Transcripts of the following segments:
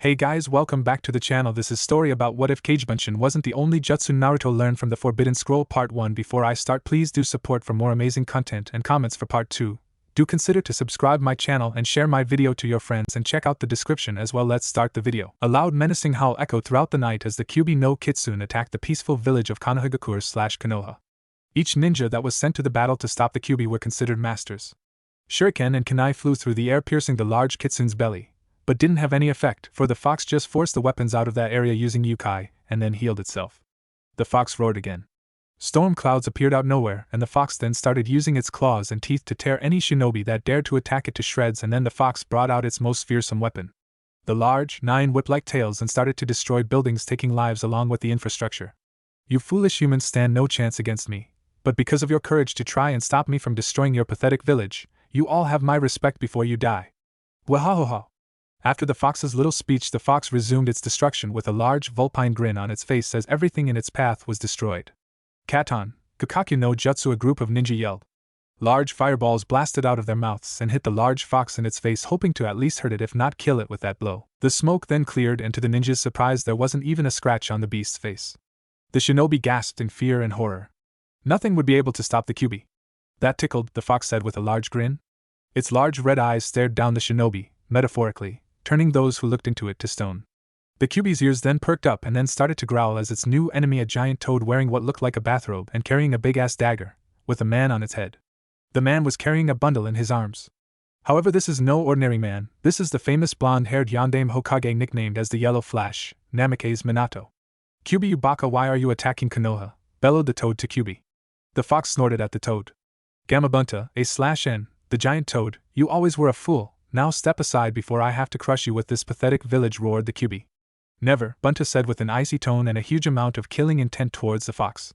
Hey guys, welcome back to the channel. This is story about what if Kagebunshin wasn't the only jutsu Naruto learned from the Forbidden Scroll Part 1. Before I start, please do support for more amazing content and comments for Part 2. Do consider to subscribe my channel and share my video to your friends and check out the description as well. Let's start the video. A loud menacing howl echoed throughout the night as the Kyuubi no Kitsune attacked the peaceful village of Konohagakure/Konoha. Each ninja that was sent to the battle to stop the Kyuubi were considered masters. Shuriken and kunai flew through the air, piercing the large kitsune's belly, but didn't have any effect, for the fox just forced the weapons out of that area using yukai, and then healed itself. The fox roared again. Storm clouds appeared out nowhere, and the fox then started using its claws and teeth to tear any shinobi that dared to attack it to shreds, and then the fox brought out its most fearsome weapon, the large, 9 whip-like tails, and started to destroy buildings, taking lives along with the infrastructure. You foolish humans stand no chance against me, but because of your courage to try and stop me from destroying your pathetic village, you all have my respect before you die. Wahahaha. After the fox's little speech, the fox resumed its destruction with a large vulpine grin on its face as everything in its path was destroyed. Katon, Kakashi no Jutsu, a group of ninja yelled. Large fireballs blasted out of their mouths and hit the large fox in its face, hoping to at least hurt it if not kill it with that blow. The smoke then cleared, and to the ninja's surprise there wasn't even a scratch on the beast's face. The shinobi gasped in fear and horror. Nothing would be able to stop the Kyuubi. That tickled, the fox said with a large grin. Its large red eyes stared down the shinobi, metaphorically, turning those who looked into it to stone. The Kyuubi's ears then perked up and then started to growl as its new enemy, a giant toad wearing what looked like a bathrobe and carrying a big-ass dagger, with a man on its head. The man was carrying a bundle in his arms. However, this is no ordinary man. This is the famous blonde-haired Yondaime Hokage, nicknamed as the Yellow Flash, Namake's Minato. Kyuubi Ubaka, why are you attacking Konoha? Bellowed the toad to Kyuubi. The fox snorted at the toad. Gamabunta, A/N, the giant toad, you always were a fool. Now step aside before I have to crush you with this pathetic village, roared the Kyuubi. Never, Bunta said with an icy tone and a huge amount of killing intent towards the fox.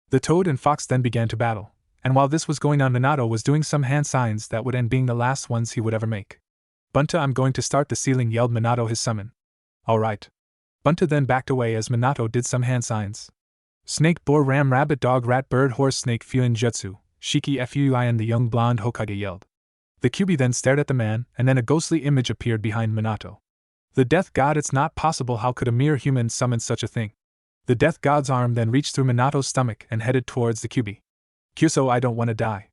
The toad and fox then began to battle, and while this was going on, Minato was doing some hand signs that would end being the last ones he would ever make. Bunta, I'm going to start the ceiling, yelled Minato his summon. Alright. Bunta then backed away as Minato did some hand signs. Snake, boar, ram, rabbit, dog, rat, bird, horse, snake, fuin, jutsu, shiki, fuin, the young blonde Hokage yelled. The Kyuubi then stared at the man, and then a ghostly image appeared behind Minato. The death god, it's not possible, how could a mere human summon such a thing? The death god's arm then reached through Minato's stomach and headed towards the Kyuubi. Kyuso, I don't want to die.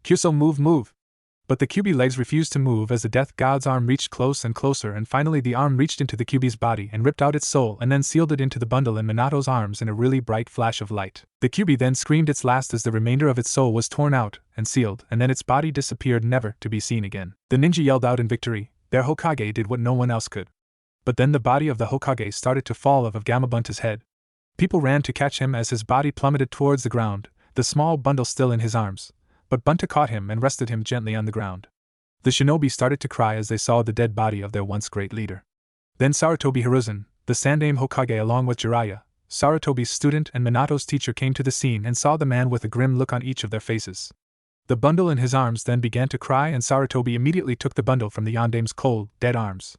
Kyuso, move. But the Kyuubi legs refused to move as the death god's arm reached close and closer, and finally the arm reached into the Kyuubi's body and ripped out its soul and then sealed it into the bundle in Minato's arms in a really bright flash of light. The Kyuubi then screamed its last as the remainder of its soul was torn out and sealed, and then its body disappeared, never to be seen again. The ninja yelled out in victory. Their Hokage did what no one else could. But then the body of the Hokage started to fall off of Gamabunta's head. People ran to catch him as his body plummeted towards the ground, the small bundle still in his arms. But Bunta caught him and rested him gently on the ground. The shinobi started to cry as they saw the dead body of their once great leader. Then Sarutobi Hiruzen, the Sandaime Hokage, along with Jiraiya, Sarutobi's student and Minato's teacher, came to the scene and saw the man with a grim look on each of their faces. The bundle in his arms then began to cry, and Sarutobi immediately took the bundle from the Yondaime's cold, dead arms.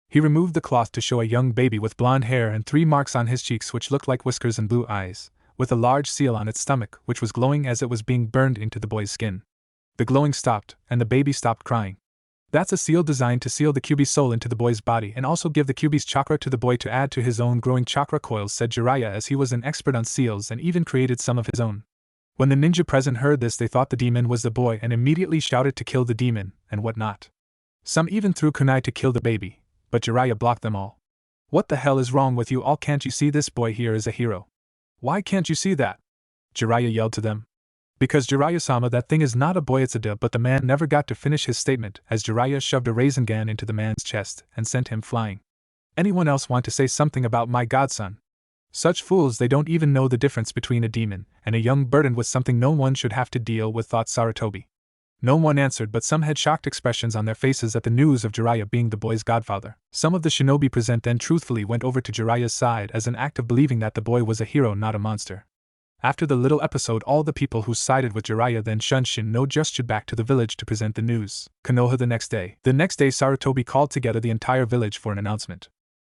He removed the cloth to show a young baby with blonde hair and 3 marks on his cheeks which looked like whiskers and blue eyes, with a large seal on its stomach which was glowing as it was being burned into the boy's skin. The glowing stopped, and the baby stopped crying. That's a seal designed to seal the Kyuubi's soul into the boy's body and also give the Kyuubi's chakra to the boy to add to his own growing chakra coils, said Jiraiya, as he was an expert on seals and even created some of his own. When the ninja present heard this, they thought the demon was the boy and immediately shouted to kill the demon and whatnot. Some even threw kunai to kill the baby, but Jiraiya blocked them all. What the hell is wrong with you all? Can't you see this boy here is a hero? Why can't you see that? Jiraiya yelled to them. Because Jiraiya-sama, that thing is not a boy, it's a duh. But the man never got to finish his statement as Jiraiya shoved a Rasengan into the man's chest and sent him flying. Anyone else want to say something about my godson? Such fools, they don't even know the difference between a demon and a young burdened with something no one should have to deal with, thought Sarutobi. No one answered, but some had shocked expressions on their faces at the news of Jiraiya being the boy's godfather. Some of the shinobi present then truthfully went over to Jiraiya's side as an act of believing that the boy was a hero, not a monster. After the little episode, all the people who sided with Jiraiya then Shunshin no gestured back to the village to present the news. Konoha the next day. The next day, Sarutobi called together the entire village for an announcement.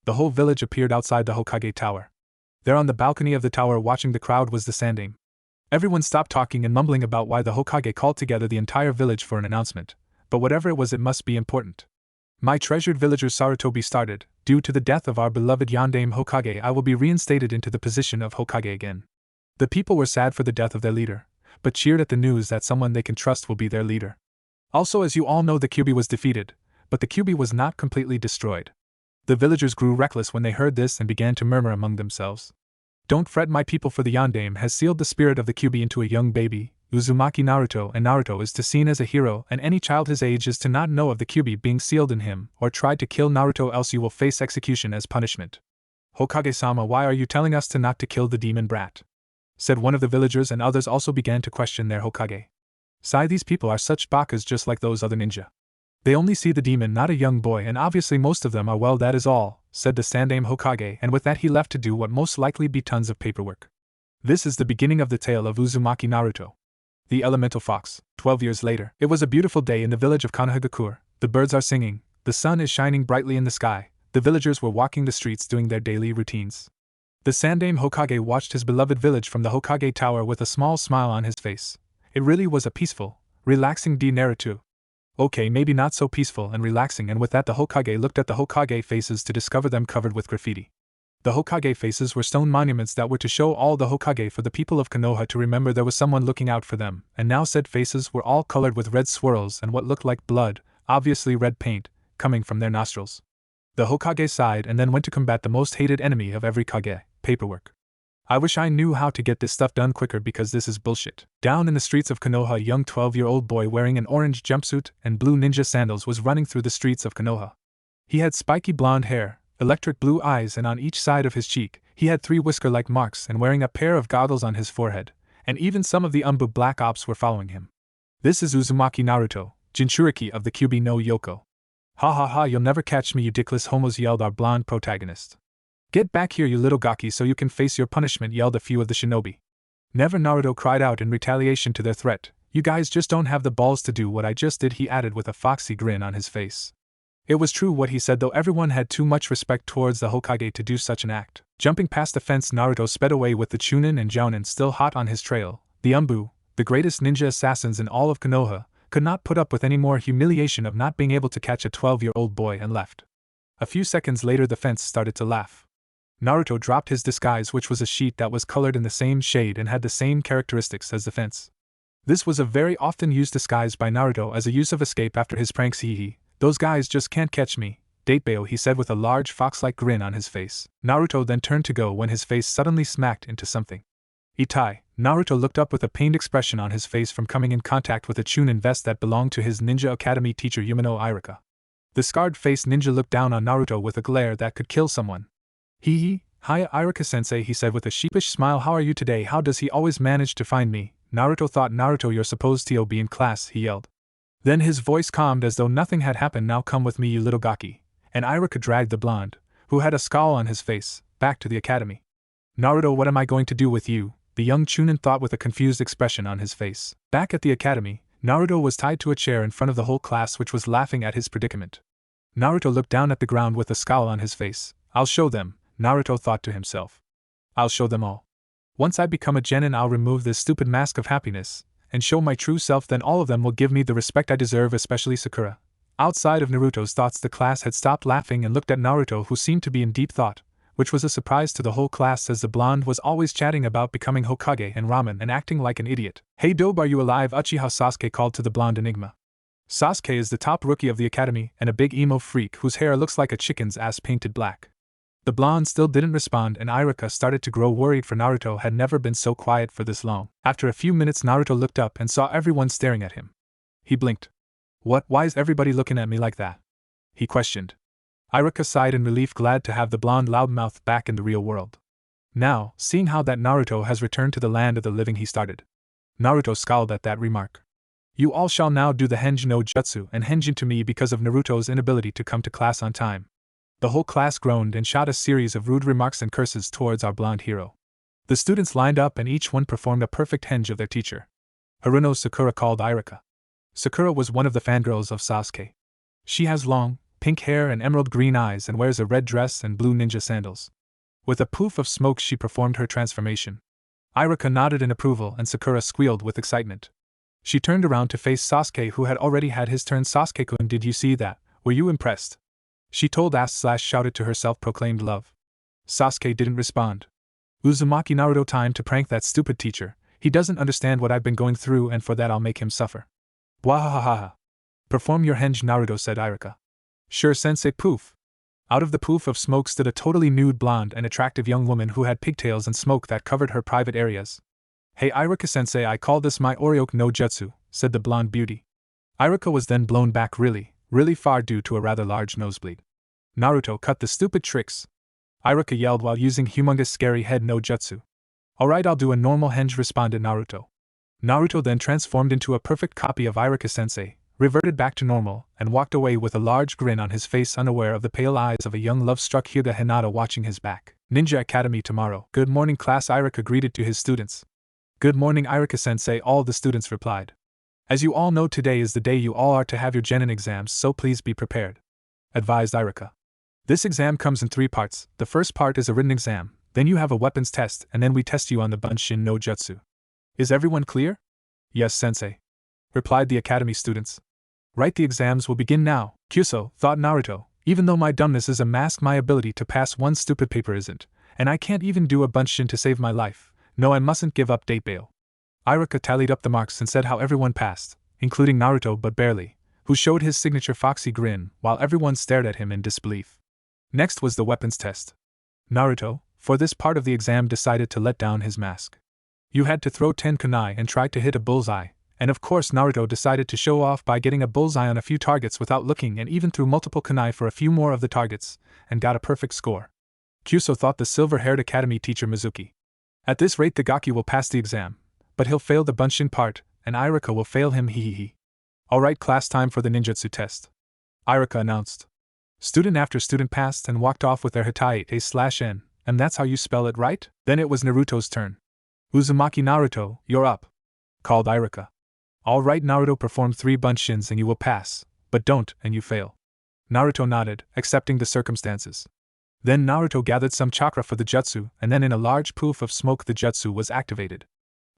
The whole village appeared outside the Hokage tower. There on the balcony of the tower watching the crowd was the Sandaime. Everyone stopped talking and mumbling about why the Hokage called together the entire village for an announcement, but whatever it was, it must be important. My treasured villagers, Sarutobi started, Due to the death of our beloved Yondaime Hokage, I will be reinstated into the position of Hokage again. The people were sad for the death of their leader, but cheered at the news that someone they can trust will be their leader. Also, as you all know, the Kyuubi was defeated, but the Kyuubi was not completely destroyed. The villagers grew reckless when they heard this and began to murmur among themselves. Don't fret, my people, for the Yondaime has sealed the spirit of the Kyuubi into a young baby, Uzumaki Naruto, and Naruto is to seen as a hero, and any child his age is to not know of the Kyuubi being sealed in him, or try to kill Naruto, else you will face execution as punishment. Hokage-sama, why are you telling us to not to kill the demon brat? Said one of the villagers, and others also began to question their Hokage. Sigh, these people are such bakas just like those other ninja. They only see the demon, not a young boy, and obviously most of them are, well, that is all, said the Sandaime Hokage, and with that he left to do what most likely be tons of paperwork. This is the beginning of the tale of Uzumaki Naruto. The Elemental Fox. 12 years later. It was a beautiful day in the village of Konohagakure. The birds are singing, the sun is shining brightly in the sky, the villagers were walking the streets doing their daily routines. The Sandaime Hokage watched his beloved village from the Hokage Tower with a small smile on his face. It really was a peaceful, relaxing day Naruto. Okay, maybe not so peaceful and relaxing, and with that the Hokage looked at the Hokage faces to discover them covered with graffiti. The Hokage faces were stone monuments that were to show all the Hokage for the people of Konoha to remember there was someone looking out for them, and now said faces were all colored with red swirls and what looked like blood, obviously red paint, coming from their nostrils. The Hokage sighed and then went to combat the most hated enemy of every Kage, paperwork. I wish I knew how to get this stuff done quicker because this is bullshit. Down in the streets of Konoha, a young 12-year-old boy wearing an orange jumpsuit and blue ninja sandals was running through the streets of Konoha. He had spiky blonde hair, electric blue eyes, and on each side of his cheek, he had 3 whisker-like marks, and wearing a pair of goggles on his forehead, and even some of the Umbu Black Ops were following him. This is Uzumaki Naruto, Jinchuriki of the Kyuubi no Yoko. Ha ha ha, you'll never catch me, you dickless homos, yelled our blonde protagonist. Get back here, you little gaki, so you can face your punishment, yelled a few of the shinobi. Never, Naruto cried out in retaliation to their threat. You guys just don't have the balls to do what I just did, he added with a foxy grin on his face. It was true what he said, though everyone had too much respect towards the Hokage to do such an act. Jumping past the fence, Naruto sped away with the Chunin and Jounin still hot on his trail. The Umbu, the greatest ninja assassins in all of Konoha, could not put up with any more humiliation of not being able to catch a 12-year-old boy and left. A few seconds later the fence started to laugh. Naruto dropped his disguise, which was a sheet that was colored in the same shade and had the same characteristics as the fence. This was a very often used disguise by Naruto as a use of escape after his pranks. Hee. Those guys just can't catch me, Datebeo, he said with a large fox-like grin on his face. Naruto then turned to go when his face suddenly smacked into something. Itai. Naruto looked up with a pained expression on his face from coming in contact with a Chunin vest that belonged to his ninja academy teacher Yumino Irika. The scarred-faced ninja looked down on Naruto with a glare that could kill someone. Hee. Hiya, Irika-sensei, he said with a sheepish smile. How are you today? How does he always manage to find me? Naruto thought. Naruto, you're supposed to be in class, he yelled. Then his voice calmed as though nothing had happened. Now come with me, you little gaki. And Irika dragged the blonde, who had a scowl on his face, back to the academy. Naruto, what am I going to do with you? The young Chunin thought with a confused expression on his face. Back at the academy, Naruto was tied to a chair in front of the whole class, which was laughing at his predicament. Naruto looked down at the ground with a scowl on his face. I'll show them, Naruto thought to himself. I'll show them all. Once I become a genin, I'll remove this stupid mask of happiness and show my true self, then all of them will give me the respect I deserve, especially Sakura. Outside of Naruto's thoughts, the class had stopped laughing and looked at Naruto, who seemed to be in deep thought, which was a surprise to the whole class as the blonde was always chatting about becoming Hokage and ramen and acting like an idiot. Hey Dobe, are you alive? Uchiha Sasuke called to the blonde Enigma. Sasuke is the top rookie of the academy and a big emo freak whose hair looks like a chicken's ass painted black. The blonde still didn't respond, and Irika started to grow worried, for Naruto had never been so quiet for this long. After a few minutes, Naruto looked up and saw everyone staring at him. He blinked. What? Why is everybody looking at me like that? He questioned. Irika sighed in relief, glad to have the blonde loudmouth back in the real world. Now, seeing how that Naruto has returned to the land of the living, he started. Naruto scowled at that remark. You all shall now do the Henjin no Jutsu and Henjin to me because of Naruto's inability to come to class on time. The whole class groaned and shot a series of rude remarks and curses towards our blonde hero. The students lined up and each one performed a perfect henge of their teacher. Haruno Sakura called Irika. Sakura was one of the fangirls of Sasuke. She has long, pink hair and emerald green eyes and wears a red dress and blue ninja sandals. With a poof of smoke she performed her transformation. Irika nodded in approval and Sakura squealed with excitement. She turned around to face Sasuke, who had already had his turn. Sasuke-kun, did you see that? Were you impressed? She told shouted to her self-proclaimed love. Sasuke didn't respond. Uzumaki Naruto, time to prank that stupid teacher. He doesn't understand what I've been going through, and for that I'll make him suffer. Wahahaha. Perform your henge, Naruto, said Iruka. Sure, sensei. Poof. Out of the poof of smoke stood a totally nude blonde and attractive young woman who had pigtails and smoke that covered her private areas. Hey Iruka-sensei, I call this my Oryoku no Jutsu, said the blonde beauty. Iruka was then blown back really far due to a rather large nosebleed. Naruto, cut the stupid tricks! Iruka yelled while using humongous scary head no jutsu. Alright, I'll do a normal henge, responded Naruto. Naruto then transformed into a perfect copy of Iruka-sensei, reverted back to normal, and walked away with a large grin on his face, unaware of the pale eyes of a young love-struck Hyuga Hinata watching his back. Ninja Academy tomorrow. Good morning, class, Iruka greeted to his students. Good morning, Iruka-sensei, all the students replied. As you all know, today is the day you all are to have your genin exams, so please be prepared, advised Iruka. This exam comes in 3 parts. The first part is a written exam, then you have a weapons test, and then we test you on the Bunshin no Jutsu. Is everyone clear? Yes, sensei, replied the academy students. Right, the exams will begin now. Kyuso, thought Naruto, even though my dumbness is a mask, my ability to pass one stupid paper isn't, and I can't even do a Bunshin to save my life. No, I mustn't give up date bail. Iruka tallied up the marks and said how everyone passed, including Naruto but barely, who showed his signature foxy grin while everyone stared at him in disbelief. Next was the weapons test. Naruto, for this part of the exam, decided to let down his mask. You had to throw 10 kunai and try to hit a bullseye, and of course Naruto decided to show off by getting a bullseye on a few targets without looking, and even threw multiple kunai for a few more of the targets, and got a perfect score. Kyuso thought the silver-haired academy teacher Mizuki. At this rate the Gaki will pass the exam, but he'll fail the Bunshin part, and Iruka will fail him, hehehe. Alright class, time for the ninjutsu test, Iruka announced. Student after student passed and walked off with their Hitai A/N, and that's how you spell it, right? Then it was Naruto's turn. Uzumaki Naruto, you're up, called Iruka. Alright Naruto, perform 3 Bunshins and you will pass, but don't, and you fail. Naruto nodded, accepting the circumstances. Then Naruto gathered some chakra for the jutsu, and then in a large poof of smoke the jutsu was activated.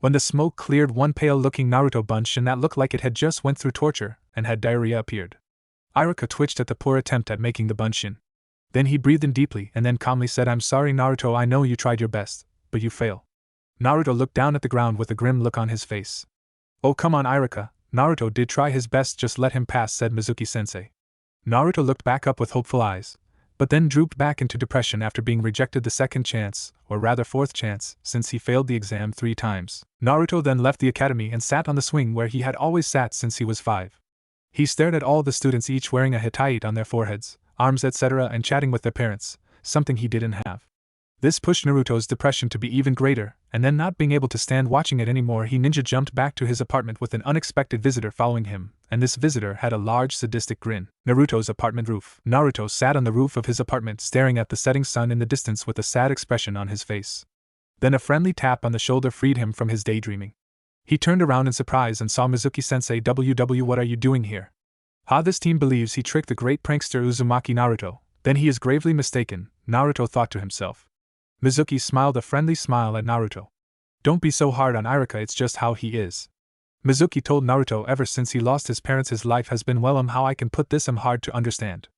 When the smoke cleared, one pale-looking Naruto Bunshin that looked like it had just went through torture and had diarrhea appeared. Iruka twitched at the poor attempt at making the Bunshin. Then he breathed in deeply and then calmly said, I'm sorry Naruto, I know you tried your best, but you fail. Naruto looked down at the ground with a grim look on his face. Oh come on Iruka, Naruto did try his best, just let him pass, said Mizuki-sensei. Naruto looked back up with hopeful eyes, but then drooped back into depression after being rejected the second chance, or rather 4th chance, since he failed the exam 3 times. Naruto then left the academy and sat on the swing where he had always sat since he was 5. He stared at all the students, each wearing a hitai on their foreheads, arms etc., and chatting with their parents, something he didn't have. This pushed Naruto's depression to be even greater, and then not being able to stand watching it anymore, he ninja jumped back to his apartment with an unexpected visitor following him, and this visitor had a large sadistic grin. Naruto's apartment roof. Naruto sat on the roof of his apartment staring at the setting sun in the distance with a sad expression on his face. Then a friendly tap on the shoulder freed him from his daydreaming. He turned around in surprise and saw Mizuki-sensei. WW, what are you doing here? Ha, this team believes he tricked the great prankster Uzumaki Naruto, then he is gravely mistaken, Naruto thought to himself. Mizuki smiled a friendly smile at Naruto. Don't be so hard on Iruka, it's just how he is. Mizuki told Naruto, ever since he lost his parents his life has been how I can put this hard to understand.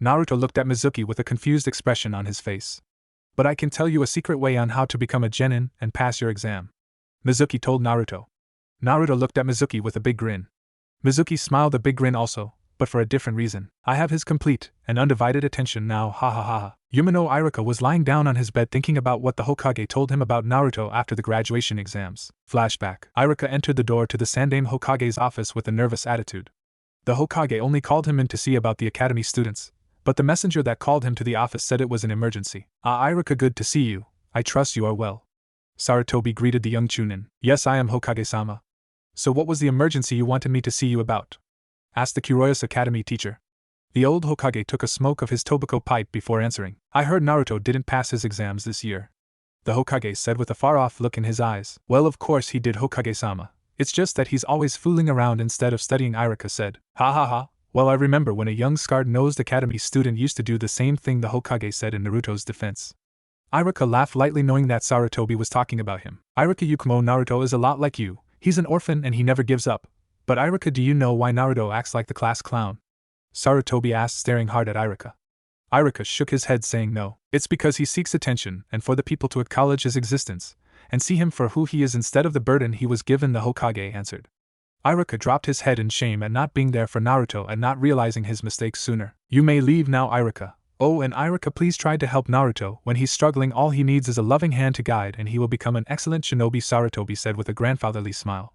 Naruto looked at Mizuki with a confused expression on his face. But I can tell you a secret way on how to become a genin and pass your exam, Mizuki told Naruto. Naruto looked at Mizuki with a big grin. Mizuki smiled a big grin also, but for a different reason. I have his complete and undivided attention now, ha ha ha. Yumino Iruka was lying down on his bed thinking about what the Hokage told him about Naruto after the graduation exams. Flashback. Iruka entered the door to the Sandaime Hokage's office with a nervous attitude. The Hokage only called him in to see about the academy students, but the messenger that called him to the office said it was an emergency. Ah Iruka, good to see you, I trust you are well. Sarutobi greeted the young Chunin. Yes, I am Hokage-sama. So what was the emergency you wanted me to see you about? Asked the curious academy teacher. The old Hokage took a smoke of his tobacco pipe before answering. I heard Naruto didn't pass his exams this year, the Hokage said with a far-off look in his eyes. Well, of course he did, Hokage-sama. It's just that he's always fooling around instead of studying, Iruka said. Ha ha ha. Well, I remember when a young scarred-nosed academy student used to do the same thing, the Hokage said in Naruto's defense. Iruka laughed lightly knowing that Sarutobi was talking about him. Iruka Yukumo, Naruto is a lot like you. He's an orphan and he never gives up. But Iruka, do you know why Naruto acts like the class clown? Sarutobi asked, staring hard at Iruka. Iruka shook his head saying no. It's because he seeks attention and for the people to acknowledge his existence and see him for who he is instead of the burden he was given, the Hokage answered. Iruka dropped his head in shame at not being there for Naruto and not realizing his mistake sooner. You may leave now, Iruka. Oh, and Iruka please try to help Naruto. When he's struggling, all he needs is a loving hand to guide and he will become an excellent shinobi, Sarutobi said with a grandfatherly smile.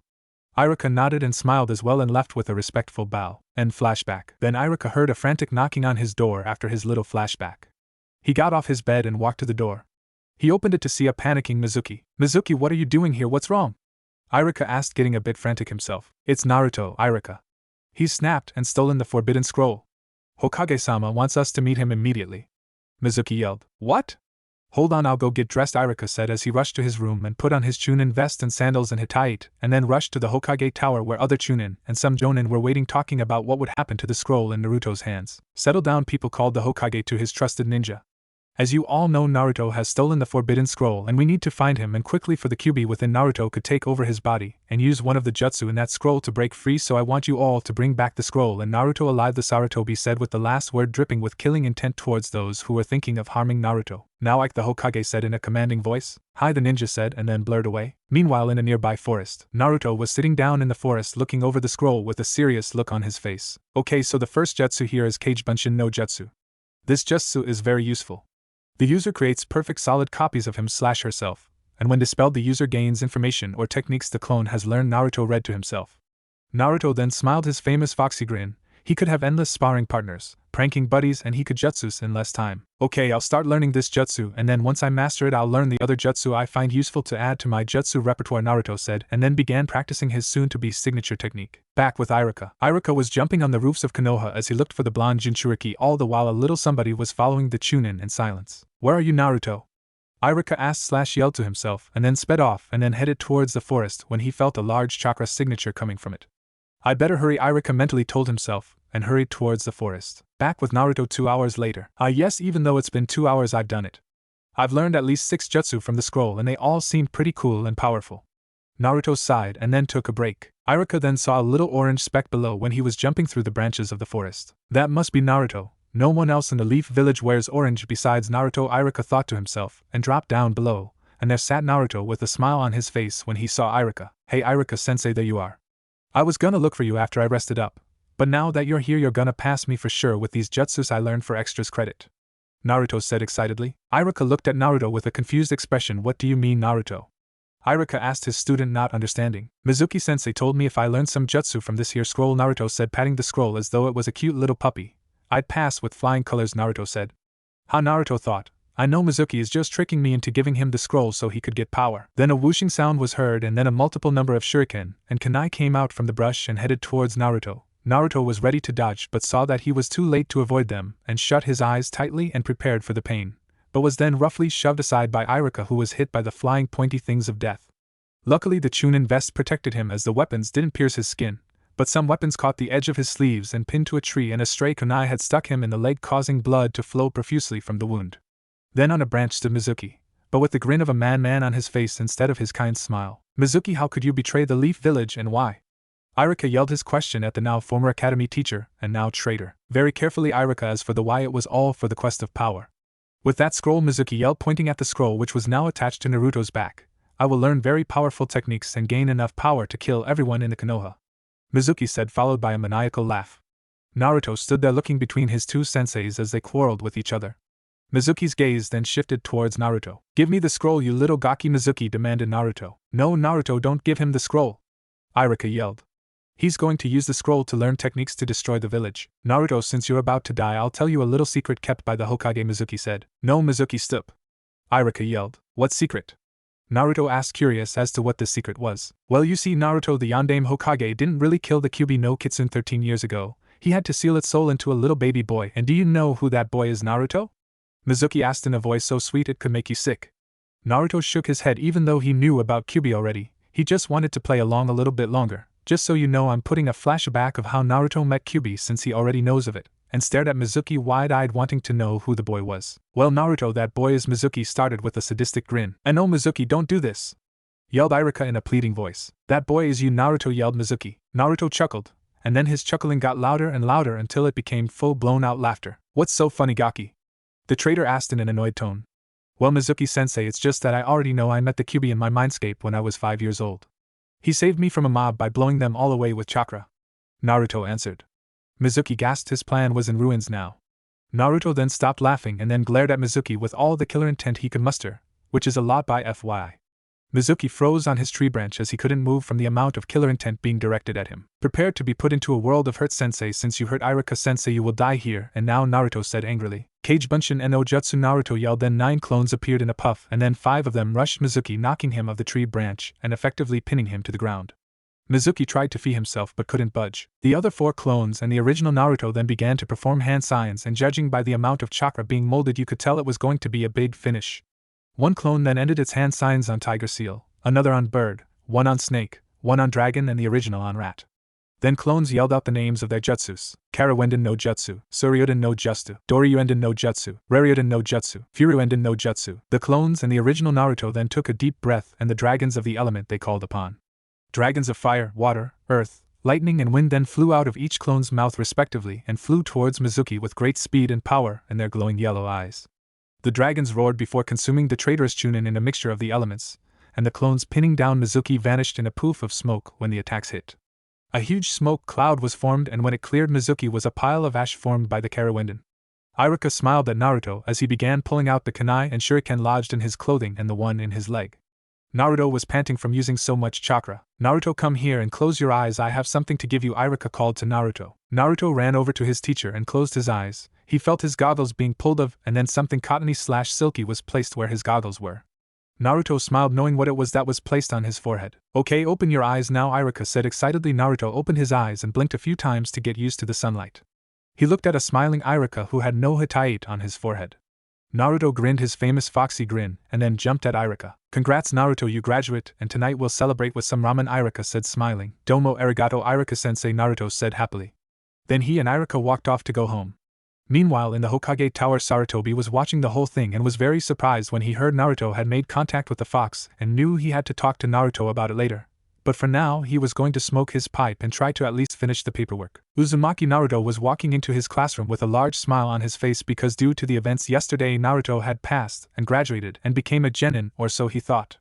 Iruka nodded and smiled as well and left with a respectful bow. End flashback. Then Iruka heard a frantic knocking on his door after his little flashback. He got off his bed and walked to the door. He opened it to see a panicking Mizuki. Mizuki, what are you doing here? What's wrong? Iruka asked, getting a bit frantic himself. It's Naruto, Iruka. He's snapped and stolen the forbidden scroll. Hokage-sama wants us to meet him immediately. Mizuki yelled. What? Hold on, I'll go get dressed, Iruka said as he rushed to his room and put on his Chunin vest and sandals and hitite, and then rushed to the Hokage tower where other Chunin and some Jonin were waiting, talking about what would happen to the scroll in Naruto's hands. Settle down, people, called the Hokage to his trusted ninja. As you all know, Naruto has stolen the forbidden scroll and we need to find him and quickly, for the Kyuubi within Naruto could take over his body and use one of the jutsu in that scroll to break free, so I want you all to bring back the scroll and Naruto alive, the Sarutobi said with the last word dripping with killing intent towards those who were thinking of harming Naruto. Now Ike, the Hokage said in a commanding voice. Hi, the ninja said and then blurred away. Meanwhile, in a nearby forest, Naruto was sitting down in the forest looking over the scroll with a serious look on his face. Okay, so the first jutsu here is Kage Bunshin no Jutsu. This jutsu is very useful. The user creates perfect solid copies of him/herself, and when dispelled the user gains information or techniques the clone has learned, Naruto read to himself. Naruto then smiled his famous foxy grin. He could have endless sparring partners, pranking buddies, and he could jutsus in less time. Okay, I'll start learning this jutsu and then once I master it I'll learn the other jutsu I find useful to add to my jutsu repertoire, Naruto said and then began practicing his soon-to-be signature technique. Back with Iruka. Iruka was jumping on the roofs of Konoha as he looked for the blonde Jinchuriki, all the while a little somebody was following the Chunin in silence. Where are you, Naruto? Iruka asked/yelled to himself and then sped off and then headed towards the forest when he felt a large chakra signature coming from it. I'd better hurry, Iruka mentally told himself, and hurried towards the forest. Back with Naruto 2 hours later. Yes, even though it's been 2 hours I've done it. I've learned at least 6 jutsu from the scroll and they all seemed pretty cool and powerful. Naruto sighed and then took a break. Iruka then saw a little orange speck below when he was jumping through the branches of the forest. That must be Naruto. No one else in the Leaf Village wears orange besides Naruto, Iruka thought to himself, and dropped down below, and there sat Naruto with a smile on his face when he saw Iruka. Hey Iruka-sensei, there you are. I was gonna look for you after I rested up, but now that you're here you're gonna pass me for sure with these jutsus I learned for extras credit. Naruto said excitedly. Iruka looked at Naruto with a confused expression. What do you mean, Naruto? Iruka asked his student, not understanding. Mizuki-sensei told me if I learned some jutsu from this here scroll, Naruto said, patting the scroll as though it was a cute little puppy. I'd pass with flying colors, Naruto said. Ha, Naruto thought. I know Mizuki is just tricking me into giving him the scroll so he could get power. Then a whooshing sound was heard and then a multiple number of shuriken and kunai came out from the brush and headed towards Naruto. Naruto was ready to dodge but saw that he was too late to avoid them and shut his eyes tightly and prepared for the pain, but was then roughly shoved aside by Iruka, who was hit by the flying pointy things of death. Luckily the Chunin vest protected him as the weapons didn't pierce his skin, but some weapons caught the edge of his sleeves and pinned to a tree, and a stray kunai had stuck him in the leg, causing blood to flow profusely from the wound. Then on a branch stood Mizuki, but with the grin of a man on his face instead of his kind smile. Mizuki, how could you betray the Leaf Village and why? Iruka yelled his question at the now former academy teacher and now traitor. Very carefully, Iruka, as for the why, it was all for the quest of power. With that scroll, Mizuki yelled, pointing at the scroll which was now attached to Naruto's back. I will learn very powerful techniques and gain enough power to kill everyone in the Konoha. Mizuki said, followed by a maniacal laugh. Naruto stood there looking between his two senseis as they quarreled with each other. Mizuki's gaze then shifted towards Naruto. Give me the scroll, you little gaki, Mizuki demanded Naruto. No, Naruto, don't give him the scroll, Iruka yelled. He's going to use the scroll to learn techniques to destroy the village. Naruto, since you're about to die, I'll tell you a little secret kept by the Hokage, Mizuki said. No, Mizuki, stop, Iruka yelled. What secret? Naruto asked, curious as to what this secret was. Well, you see, Naruto, the Yondaime Hokage, didn't really kill the Kyuubi no Kitsune 13 years ago. He had to seal its soul into a little baby boy. And do you know who that boy is, Naruto? Mizuki asked in a voice so sweet it could make you sick. Naruto shook his head. Even though he knew about Kyuubi already, he just wanted to play along a little bit longer. Just so you know, I'm putting a flashback of how Naruto met Kyuubi, since he already knows of it, and stared at Mizuki wide-eyed, wanting to know who the boy was. Well, Naruto, that boy is Mizuki started with a sadistic grin. And oh, Mizuki, don't do this, yelled Iruka in a pleading voice. That boy is you, Naruto, yelled Mizuki. Naruto chuckled, and then his chuckling got louder and louder until it became full-blown out laughter. What's so funny, gaki? The traitor asked in an annoyed tone. Well, Mizuki-sensei, it's just that I already know I met the Kyuubi in my mindscape when I was 5 years old. He saved me from a mob by blowing them all away with chakra. Naruto answered. Mizuki gasped. His plan was in ruins now. Naruto then stopped laughing and then glared at Mizuki with all the killer intent he could muster, which is a lot by FYI. Mizuki froze on his tree branch as he couldn't move from the amount of killer intent being directed at him. Prepared to be put into a world of hurt, sensei. Since you hurt Iruka sensei, you will die here. And now, Naruto said angrily. Kage Bunshin no Jutsu, Naruto yelled. Then 9 clones appeared in a puff, and then 5 of them rushed Mizuki, knocking him off the tree branch and effectively pinning him to the ground. Mizuki tried to free himself but couldn't budge. The other 4 clones and the original Naruto then began to perform hand signs, and judging by the amount of chakra being molded, you could tell it was going to be a big finish. One clone then ended its hand signs on tiger seal, another on bird, one on snake, one on dragon, and the original on rat. Then clones yelled out the names of their jutsus: Karawenden no Jutsu, Suryuden no Jutsu, Doryuenden no Jutsu, Raryuden no Jutsu, Furyuenden no Jutsu. The clones and the original Naruto then took a deep breath, and the dragons of the element they called upon. Dragons of fire, water, earth, lightning, and wind then flew out of each clone's mouth respectively and flew towards Mizuki with great speed and power in their glowing yellow eyes. The dragons roared before consuming the traitorous Chunin in a mixture of the elements, and the clones pinning down Mizuki vanished in a poof of smoke when the attacks hit. A huge smoke cloud was formed, and when it cleared, Mizuki was a pile of ash formed by the Karawenden. Iruka smiled at Naruto as he began pulling out the kunai and shuriken lodged in his clothing and the one in his leg. Naruto was panting from using so much chakra. Naruto, come here and close your eyes, I have something to give you, Iruka called to Naruto. Naruto ran over to his teacher and closed his eyes. He felt his goggles being pulled off, and then something cottony/silky was placed where his goggles were. Naruto smiled, knowing what it was that was placed on his forehead. Okay, open your eyes now, Iruka said excitedly. Naruto opened his eyes and blinked a few times to get used to the sunlight. He looked at a smiling Iruka who had no hitate on his forehead. Naruto grinned his famous foxy grin and then jumped at Iruka. Congrats Naruto, you graduate, and tonight we'll celebrate with some ramen, Iruka said smiling. Domo arigato Iruka-sensei, Naruto said happily. Then he and Iruka walked off to go home. Meanwhile, in the Hokage Tower, Sarutobi was watching the whole thing and was very surprised when he heard Naruto had made contact with the fox and knew he had to talk to Naruto about it later. But for now, he was going to smoke his pipe and try to at least finish the paperwork. Uzumaki Naruto was walking into his classroom with a large smile on his face because due to the events yesterday, Naruto had passed and graduated and became a genin, or so he thought.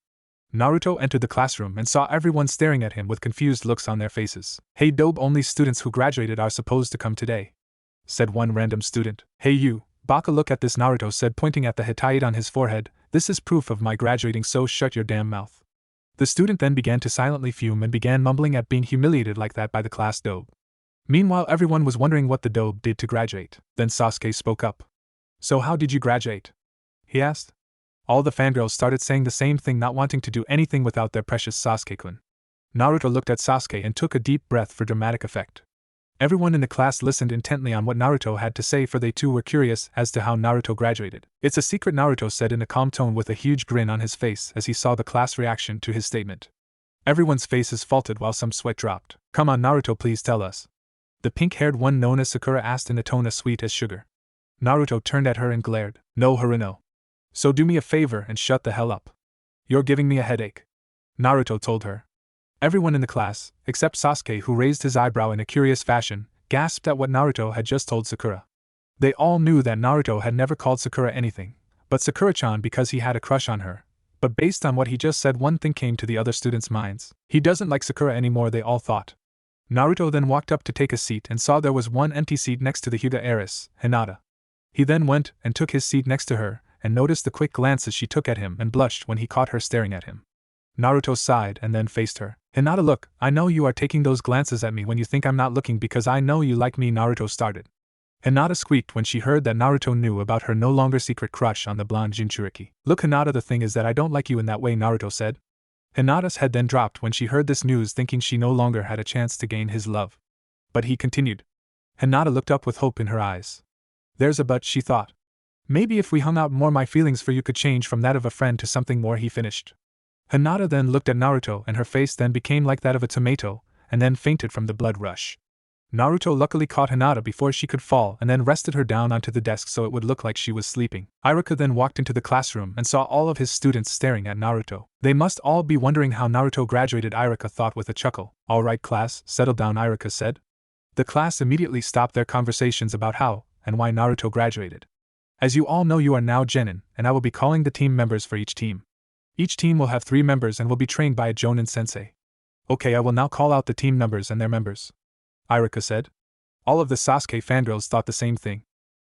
Naruto entered the classroom and saw everyone staring at him with confused looks on their faces. Hey dope, only students who graduated are supposed to come today, said one random student. Hey you, Baka, look at this, Naruto said, pointing at the hitate on his forehead. This is proof of my graduating, so shut your damn mouth. The student then began to silently fume and began mumbling at being humiliated like that by the class dobe. Meanwhile, everyone was wondering what the dobe did to graduate. Then Sasuke spoke up. So how did you graduate? He asked. All the fangirls started saying the same thing, not wanting to do anything without their precious Sasuke-kun. Naruto looked at Sasuke and took a deep breath for dramatic effect. Everyone in the class listened intently on what Naruto had to say, for they too were curious as to how Naruto graduated. It's a secret, Naruto said in a calm tone with a huge grin on his face as he saw the class reaction to his statement. Everyone's faces faltered while some sweat dropped. Come on Naruto, please tell us. The pink-haired one known as Sakura asked in a tone as sweet as sugar. Naruto turned at her and glared. No, Haruno. So do me a favor and shut the hell up. You're giving me a headache, Naruto told her. Everyone in the class, except Sasuke, who raised his eyebrow in a curious fashion, gasped at what Naruto had just told Sakura. They all knew that Naruto had never called Sakura anything but Sakura-chan because he had a crush on her. But based on what he just said, one thing came to the other students' minds. He doesn't like Sakura anymore, they all thought. Naruto then walked up to take a seat and saw there was one empty seat next to the Hyuga heiress, Hinata. He then went and took his seat next to her and noticed the quick glances she took at him and blushed when he caught her staring at him. Naruto sighed and then faced her. Hinata, look, I know you are taking those glances at me when you think I'm not looking because I know you like me, Naruto started. Hinata squeaked when she heard that Naruto knew about her no longer secret crush on the blonde Jinchuriki. Look Hinata, the thing is that I don't like you in that way, Naruto said. Hinata's head then dropped when she heard this news, thinking she no longer had a chance to gain his love. But he continued. Hinata looked up with hope in her eyes. There's a but, she thought. Maybe if we hung out more, my feelings for you could change from that of a friend to something more, he finished. Hinata then looked at Naruto and her face then became like that of a tomato, and then fainted from the blood rush. Naruto luckily caught Hinata before she could fall and then rested her down onto the desk so it would look like she was sleeping. Iruka then walked into the classroom and saw all of his students staring at Naruto. They must all be wondering how Naruto graduated, Iruka thought with a chuckle. All right class, settle down, Iruka said. The class immediately stopped their conversations about how and why Naruto graduated. As you all know, you are now Genin, and I will be calling the team members for each team. Each team will have 3 members and will be trained by a Jonin sensei. Okay, I will now call out the team numbers and their members. Iruka said. All of the Sasuke fangirls thought the same thing.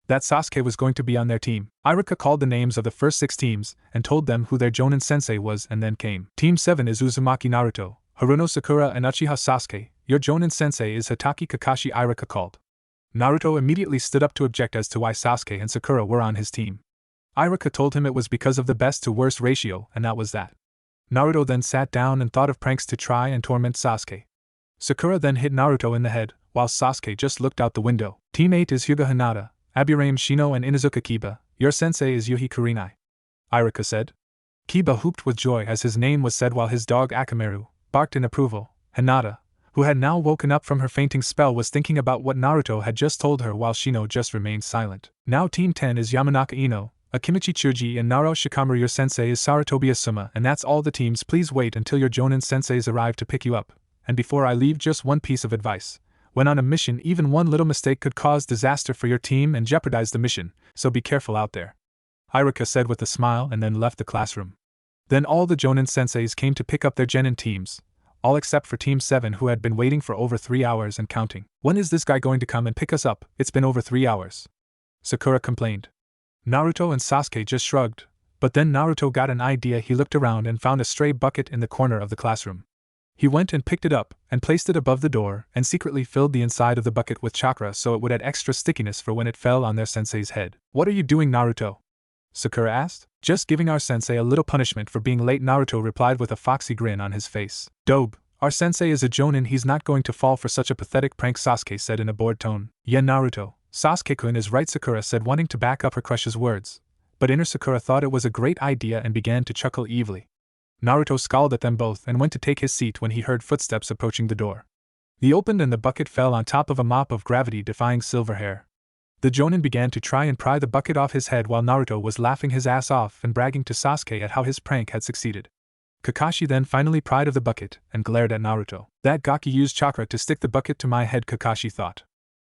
That Sasuke was going to be on their team. Iruka called the names of the first 6 teams and told them who their Jonin sensei was, and then came. Team 7 is Uzumaki Naruto, Haruno Sakura and Uchiha Sasuke. Your Jonin sensei is Hatake Kakashi, Iruka called. Naruto immediately stood up to object as to why Sasuke and Sakura were on his team. Iruka told him it was because of the best to worst ratio, and that was that. Naruto then sat down and thought of pranks to try and torment Sasuke. Sakura then hit Naruto in the head, while Sasuke just looked out the window. Team 8 is Hyuga Hinata, Aburame Shino and Inuzuka Kiba. Your sensei is Yuhi Kurenai. Iruka said. Kiba whooped with joy as his name was said while his dog Akamaru barked in approval. Hinata, who had now woken up from her fainting spell, was thinking about what Naruto had just told her while Shino just remained silent. Now Team 10 is Yamanaka Ino, Akimichi Chuji and Naro Shikamaru. Your sensei is Saratobi Asuma, and that's all the teams. Please wait until your Jonin senseis arrive to pick you up. And before I leave, just one piece of advice. When on a mission, even one little mistake could cause disaster for your team and jeopardize the mission, so be careful out there. Iruka said with a smile and then left the classroom. Then all the Jonin senseis came to pick up their Genin teams, all except for Team 7, who had been waiting for over 3 hours and counting. When is this guy going to come and pick us up? It's been over 3 hours. Sakura complained. Naruto and Sasuke just shrugged, but then Naruto got an idea. He looked around and found a stray bucket in the corner of the classroom. He went and picked it up and placed it above the door and secretly filled the inside of the bucket with chakra so it would add extra stickiness for when it fell on their sensei's head. What are you doing, Naruto? Sakura asked. Just giving our sensei a little punishment for being late, Naruto replied with a foxy grin on his face. Dobe, our sensei is a Jonin, he's not going to fall for such a pathetic prank, Sasuke said in a bored tone. Yeah, Naruto, Sasuke-kun is right, Sakura said, wanting to back up her crush's words. But inner Sakura thought it was a great idea and began to chuckle evilly. Naruto scowled at them both and went to take his seat when he heard footsteps approaching the door. He opened and the bucket fell on top of a mop of gravity-defying silver hair. The Jonin began to try and pry the bucket off his head while Naruto was laughing his ass off and bragging to Sasuke at how his prank had succeeded. Kakashi then finally pried of the bucket and glared at Naruto. That Gaki used chakra to stick the bucket to my head, Kakashi thought.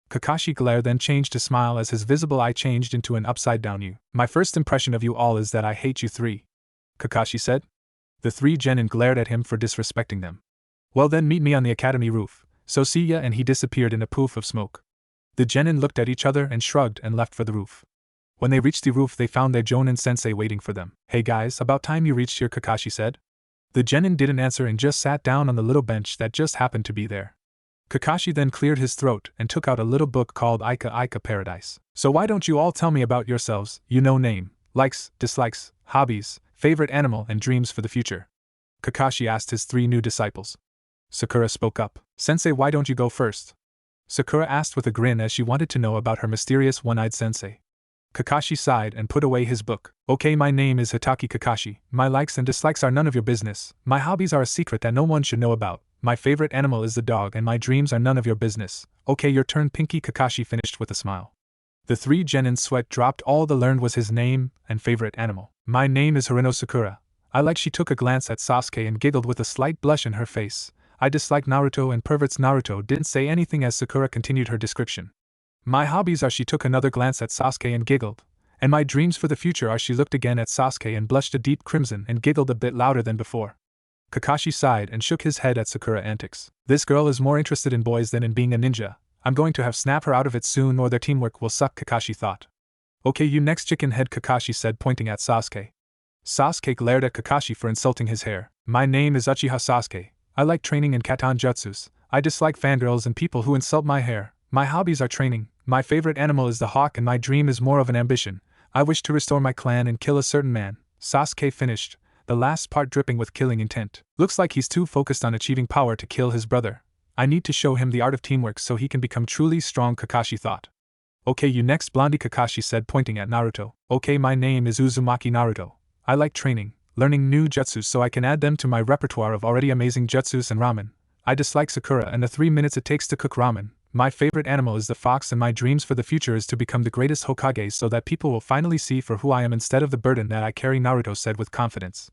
Kakashi glare then changed to smile as his visible eye changed into an upside-down U. My first impression of you all is that I hate you 3. Kakashi said. The 3 Genin glared at him for disrespecting them. Well then, meet me on the academy roof. So see ya, and he disappeared in a poof of smoke. The Genin looked at each other and shrugged and left for the roof. When they reached the roof, they found their Jonin sensei waiting for them. Hey guys, about time you reached here, Kakashi said. The Genin didn't answer and just sat down on the little bench that just happened to be there. Kakashi then cleared his throat and took out a little book called Ika Ika Paradise. So why don't you all tell me about yourselves, name, likes, dislikes, hobbies, favorite animal and dreams for the future? Kakashi asked his 3 new disciples. Sakura spoke up. Sensei, why don't you go first? Sakura asked with a grin as she wanted to know about her mysterious one-eyed sensei. Kakashi sighed and put away his book. Okay, my name is Hatake Kakashi. My likes and dislikes are none of your business. My hobbies are a secret that no one should know about. My favorite animal is the dog and my dreams are none of your business. Okay, your turn, Pinky, Kakashi finished with a smile. The 3 Genin's sweat dropped. All they learned was his name and favorite animal. My name is Haruno Sakura. I like. She took a glance at Sasuke and giggled with a slight blush in her face. I dislike Naruto and perverts. Naruto didn't say anything as Sakura continued her description. My hobbies are. She took another glance at Sasuke and giggled. And my dreams for the future are. She looked again at Sasuke and blushed a deep crimson and giggled a bit louder than before. Kakashi sighed and shook his head at Sakura antics. This girl is more interested in boys than in being a ninja. I'm going to have snap her out of it soon or their teamwork will suck, Kakashi thought. Okay, you next, chicken head, Kakashi said, pointing at Sasuke. Sasuke glared at Kakashi for insulting his hair. My name is Uchiha Sasuke. I like training in katan jutsus. I dislike fangirls and people who insult my hair. My hobbies are training. My favorite animal is the hawk and my dream is more of an ambition. I wish to restore my clan and kill a certain man. Sasuke finished, the last part dripping with killing intent. Looks like he's too focused on achieving power to kill his brother. I need to show him the art of teamwork so he can become truly strong, Kakashi thought. Okay, you next, Blondie, Kakashi said, pointing at Naruto. Okay, my name is Uzumaki Naruto. I like training, learning new jutsus so I can add them to my repertoire of already amazing jutsus and ramen. I dislike Sakura and the 3 minutes it takes to cook ramen. My favorite animal is the fox and my dreams for the future is to become the greatest Hokage so that people will finally see for who I am instead of the burden that I carry, Naruto said with confidence.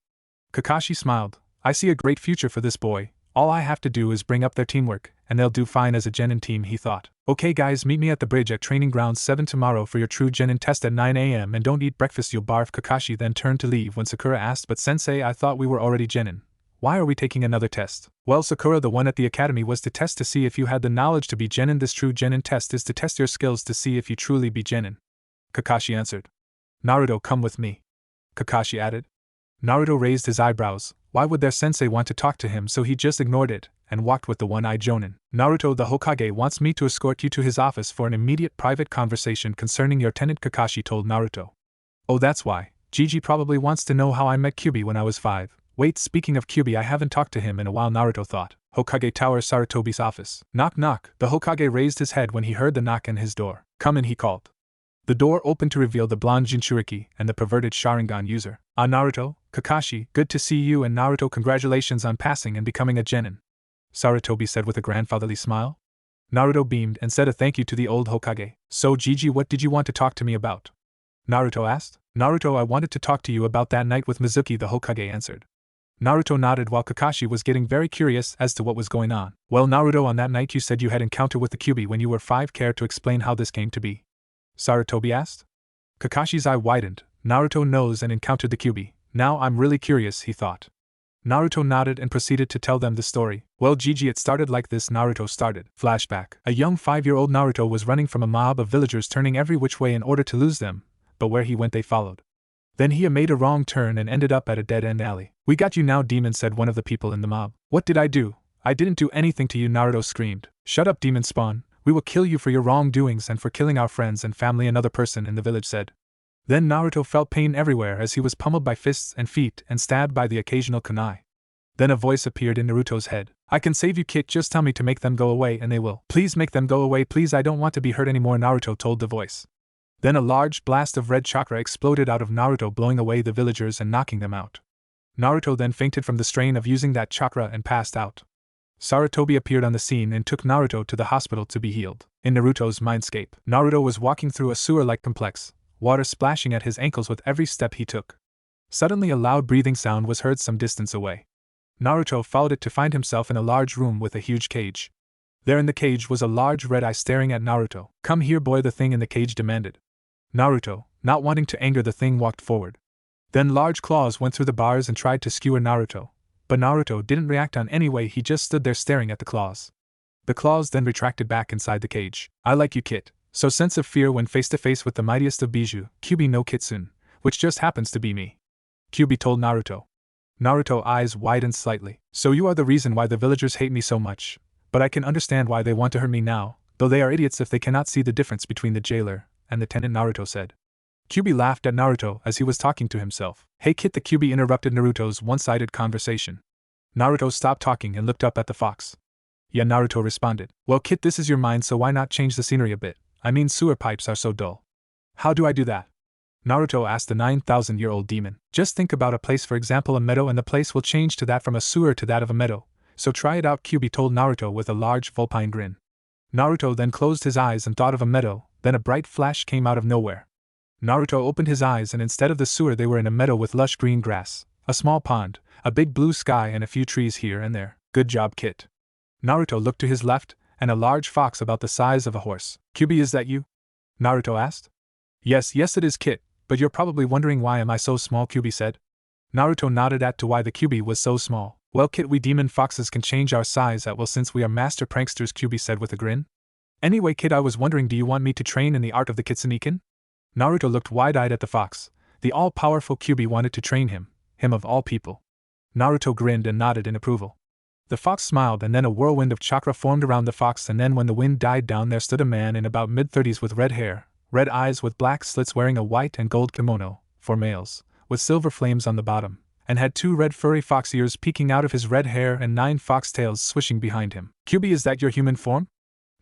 Kakashi smiled. I see a great future for this boy. All I have to do is bring up their teamwork, and they'll do fine as a Genin team, he thought. Okay guys, meet me at the bridge at Training Ground 7 tomorrow for your true genin test at 9 a.m. and don't eat breakfast, you'll barf. Kakashi then turned to leave when Sakura asked, but sensei, I thought we were already genin. Why are we taking another test? Well Sakura, the one at the academy was to test to see if you had the knowledge to be genin. This true genin test is to test your skills to see if you truly be genin. Kakashi answered. Naruto, come with me. Kakashi added. Naruto raised his eyebrows. Why would their sensei want to talk to him? So he just ignored it and walked with the one-eyed Jonin. Naruto, the Hokage wants me to escort you to his office for an immediate private conversation concerning your tenant, Kakashi told Naruto. Oh, that's why. Gigi probably wants to know how I met Kyuubi when I was 5. Wait, speaking of Kyuubi, I haven't talked to him in a while, Naruto thought. Hokage Tower, Sarutobi's office. Knock knock. The Hokage raised his head when he heard the knock on his door. Come in, he called. The door opened to reveal the blonde Jinchuriki and the perverted Sharingan user. Ah, Naruto, Kakashi, good to see you, and Naruto, congratulations on passing and becoming a genin, Sarutobi said with a grandfatherly smile. Naruto beamed and said a thank you to the old Hokage. So Gigi, what did you want to talk to me about? Naruto asked. Naruto, I wanted to talk to you about that night with Mizuki, the Hokage answered. Naruto nodded while Kakashi was getting very curious as to what was going on. Well Naruto, on that night you said you had encounter with the Kyuubi when you were 5. Care to explain how this came to be? Sarutobi asked. Kakashi's eye widened. Naruto knows and encountered the Kyuubi. Now I'm really curious, he thought. Naruto nodded and proceeded to tell them the story. Well Gigi, it started like this. Naruto started. Flashback. A young 5-year-old Naruto was running from a mob of villagers turning every which way in order to lose them, but where he went they followed. Then he made a wrong turn and ended up at a dead-end alley. We got you now, demon, said one of the people in the mob. What did I do? I didn't do anything to you, Naruto screamed. Shut up, demon spawn. We will kill you for your wrongdoings and for killing our friends and family, another person in the village said. Then Naruto felt pain everywhere as he was pummeled by fists and feet and stabbed by the occasional kunai. Then a voice appeared in Naruto's head. I can save you, kid, just tell me to make them go away and they will. Please make them go away, please, I don't want to be hurt anymore, Naruto told the voice. Then a large blast of red chakra exploded out of Naruto, blowing away the villagers and knocking them out. Naruto then fainted from the strain of using that chakra and passed out. Sarutobi appeared on the scene and took Naruto to the hospital to be healed. In Naruto's mindscape, Naruto was walking through a sewer-like complex, water splashing at his ankles with every step he took. Suddenly a loud breathing sound was heard some distance away. Naruto followed it to find himself in a large room with a huge cage. There in the cage was a large red eye staring at Naruto. Come here, boy, the thing in the cage demanded. Naruto, not wanting to anger the thing, walked forward. Then large claws went through the bars and tried to skewer Naruto. But Naruto didn't react on any way, he just stood there staring at the claws. The claws then retracted back inside the cage. I like you, kid. So sense of fear when face to face with the mightiest of Bijou, Kyuubi no Kitsune, which just happens to be me. Kyuubi told Naruto. Naruto eyes widened slightly. So you are the reason why the villagers hate me so much, but I can understand why they want to hurt me now, though they are idiots if they cannot see the difference between the jailer and the tenant, Naruto said. Kyuubi laughed at Naruto as he was talking to himself. Hey kid, the Kyuubi interrupted Naruto's one-sided conversation. Naruto stopped talking and looked up at the fox. Yeah, Naruto responded. Well kid, this is your mind, so why not change the scenery a bit? I mean, sewer pipes are so dull. How do I do that? Naruto asked the 9,000-year-old demon. Just think about a place, for example a meadow, and the place will change to that from a sewer to that of a meadow. So try it out, Kyuubi told Naruto with a large vulpine grin. Naruto then closed his eyes and thought of a meadow, then a bright flash came out of nowhere. Naruto opened his eyes and instead of the sewer they were in a meadow with lush green grass, a small pond, a big blue sky and a few trees here and there. Good job, kid. Naruto looked to his left, and a large fox about the size of a horse. Kyuubi, is that you? Naruto asked. Yes, it is, kid, but you're probably wondering why am I so small, Kyuubi said. Naruto nodded at to why the Kyuubi was so small. Well kid, we demon foxes can change our size at will since we are master pranksters, Kyuubi said with a grin. Anyway kid, I was wondering, do you want me to train in the art of the Kitsune-ken? Naruto looked wide-eyed at the fox. The all-powerful Kyuubi wanted to train him of all people. Naruto grinned and nodded in approval. The fox smiled and then a whirlwind of chakra formed around the fox, and then when the wind died down there stood a man in about mid-30s with red hair, red eyes with black slits, wearing a white and gold kimono, for males, with silver flames on the bottom, and had 2 red furry fox ears peeking out of his red hair and 9 fox tails swishing behind him. Kyuubi, is that your human form?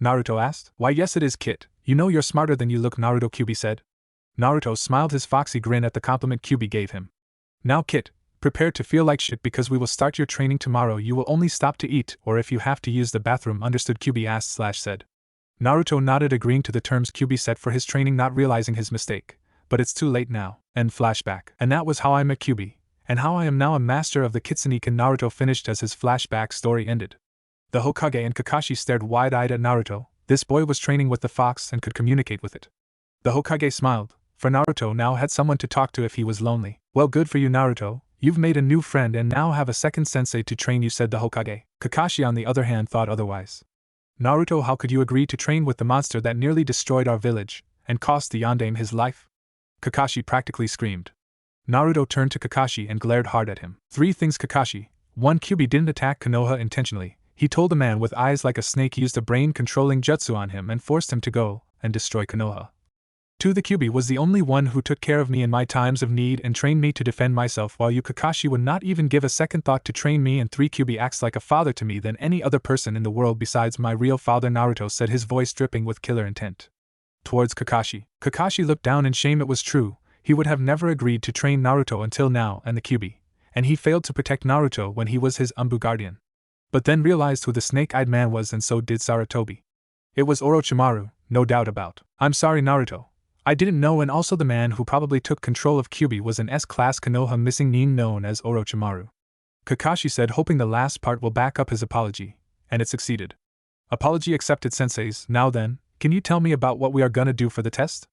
Naruto asked. Why yes it is, kid. You know you're smarter than you look, Naruto, Kyuubi said. Naruto smiled his foxy grin at the compliment Kyuubi gave him. Now kid, prepare to feel like shit because we will start your training tomorrow. You will only stop to eat or if you have to use the bathroom, understood, Kyuubi asked/said. Naruto nodded, agreeing to the terms Kyuubi set for his training, not realizing his mistake. But it's too late now. End flashback. And that was how I met Kyuubi, and how I am now a master of the Kitsune-ken, Naruto finished as his flashback story ended. The Hokage and Kakashi stared wide-eyed at Naruto, This boy was training with the fox and could communicate with it. The Hokage smiled, for Naruto now had someone to talk to if he was lonely. Well, good for you, Naruto. You've made a new friend and now have a second sensei to train you, said the Hokage. Kakashi, on the other hand, thought otherwise. Naruto, how could you agree to train with the monster that nearly destroyed our village and cost the Yondaime his life? Kakashi practically screamed. Naruto turned to Kakashi and glared hard at him. 3 things, Kakashi. 1. Kyuubi didn't attack Konoha intentionally. He told the man with eyes like a snake used a brain-controlling jutsu on him and forced him to go and destroy Konoha. 2. The Kyuubi was the only one who took care of me in my times of need and trained me to defend myself, while you, Kakashi, would not even give a second thought to train me. And 3. Kyuubi acts like a father to me than any other person in the world besides my real father, Naruto said, his voice dripping with killer intent. Towards Kakashi. Kakashi looked down in shame. It was true, he would have never agreed to train Naruto until now and the Kyuubi, and he failed to protect Naruto when he was his Umbu guardian. But then realized who the snake-eyed man was, and so did Sarutobi. It was Orochimaru, no doubt about. I'm sorry, Naruto. I didn't know, and also the man who probably took control of Kyuubi was an S-class Konoha missing nin known as Orochimaru. Kakashi said, hoping the last part will back up his apology, and it succeeded. Apology accepted, senseis. Now then, can you tell me about what we are gonna do for the test?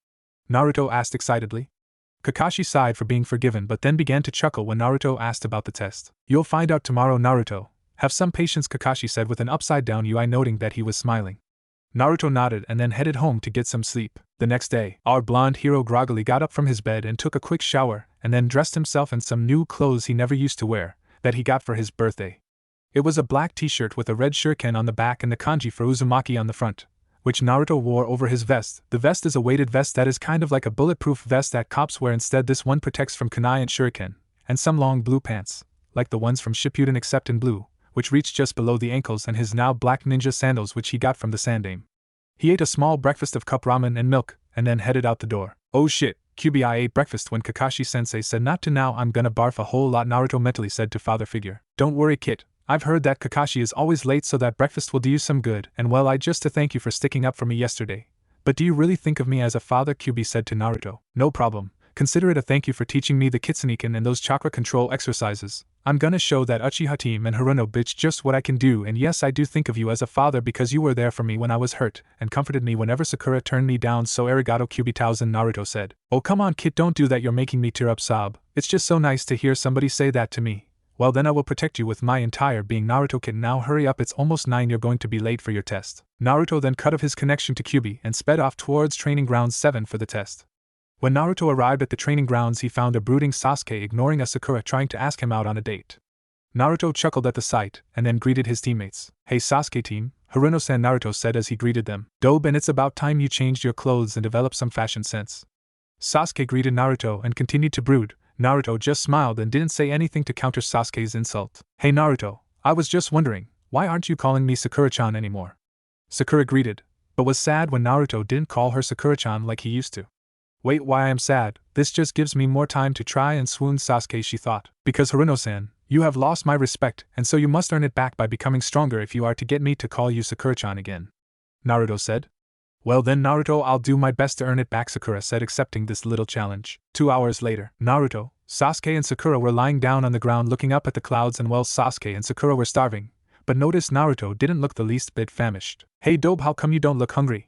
Naruto asked excitedly. Kakashi sighed for being forgiven but then began to chuckle when Naruto asked about the test. You'll find out tomorrow, Naruto. Have some patience, Kakashi said with an upside-down UI, noting that he was smiling. Naruto nodded and then headed home to get some sleep. The next day, our blonde hero groggily got up from his bed and took a quick shower, and then dressed himself in some new clothes he never used to wear, that he got for his birthday. It was a black t-shirt with a red shuriken on the back and the kanji for Uzumaki on the front, which Naruto wore over his vest. The vest is a weighted vest that is kind of like a bulletproof vest that cops wear. Instead, this one protects from kunai and shuriken, and some long blue pants, like the ones from Shippuden except in blue, which reached just below the ankles, and his now black ninja sandals which he got from the Sandaime. He ate a small breakfast of cup ramen and milk, and then headed out the door. Oh shit, Kyuubi, I ate breakfast when Kakashi-sensei said not to. Now I'm gonna barf a whole lot, Naruto mentally said to father figure. Don't worry, kid. I've heard that Kakashi is always late, so that breakfast will do you some good, and well, I just to thank you for sticking up for me yesterday. But do you really think of me as a father? Kyuubi said to Naruto. No problem. Consider it a thank you for teaching me the Kitsuniken and those chakra control exercises. I'm gonna show that Uchiha team and Haruno bitch just what I can do, and yes, I do think of you as a father because you were there for me when I was hurt, and comforted me whenever Sakura turned me down, so arigato, Kyuubi Tausen, Naruto said. Oh come on kid, don't do that, you're making me tear up, sob. It's just so nice to hear somebody say that to me. Well then I will protect you with my entire being, Naruto kid. Now hurry up, it's almost 9, you're going to be late for your test. Naruto then cut off his connection to Kyuubi and sped off towards training grounds 7 for the test. When Naruto arrived at the training grounds, he found a brooding Sasuke ignoring a Sakura trying to ask him out on a date. Naruto chuckled at the sight, and then greeted his teammates. Hey Sasuke team, Haruno-san, Naruto said as he greeted them. Dope, and it's about time you changed your clothes and developed some fashion sense. Sasuke greeted Naruto and continued to brood. Naruto just smiled and didn't say anything to counter Sasuke's insult. Hey Naruto, I was just wondering, why aren't you calling me Sakura-chan anymore? Sakura greeted, but was sad when Naruto didn't call her Sakura-chan like he used to. Wait, why I am sad? This just gives me more time to try and swoon, Sasuke, she thought. Because Haruno-san, you have lost my respect, and so you must earn it back by becoming stronger if you are to get me to call you Sakura-chan again. Naruto said. Well then Naruto, I'll do my best to earn it back, Sakura said, accepting this little challenge. 2 hours later, Naruto, Sasuke and Sakura were lying down on the ground looking up at the clouds, and well, Sasuke and Sakura were starving, but noticed Naruto didn't look the least bit famished. Hey Dobe, how come you don't look hungry?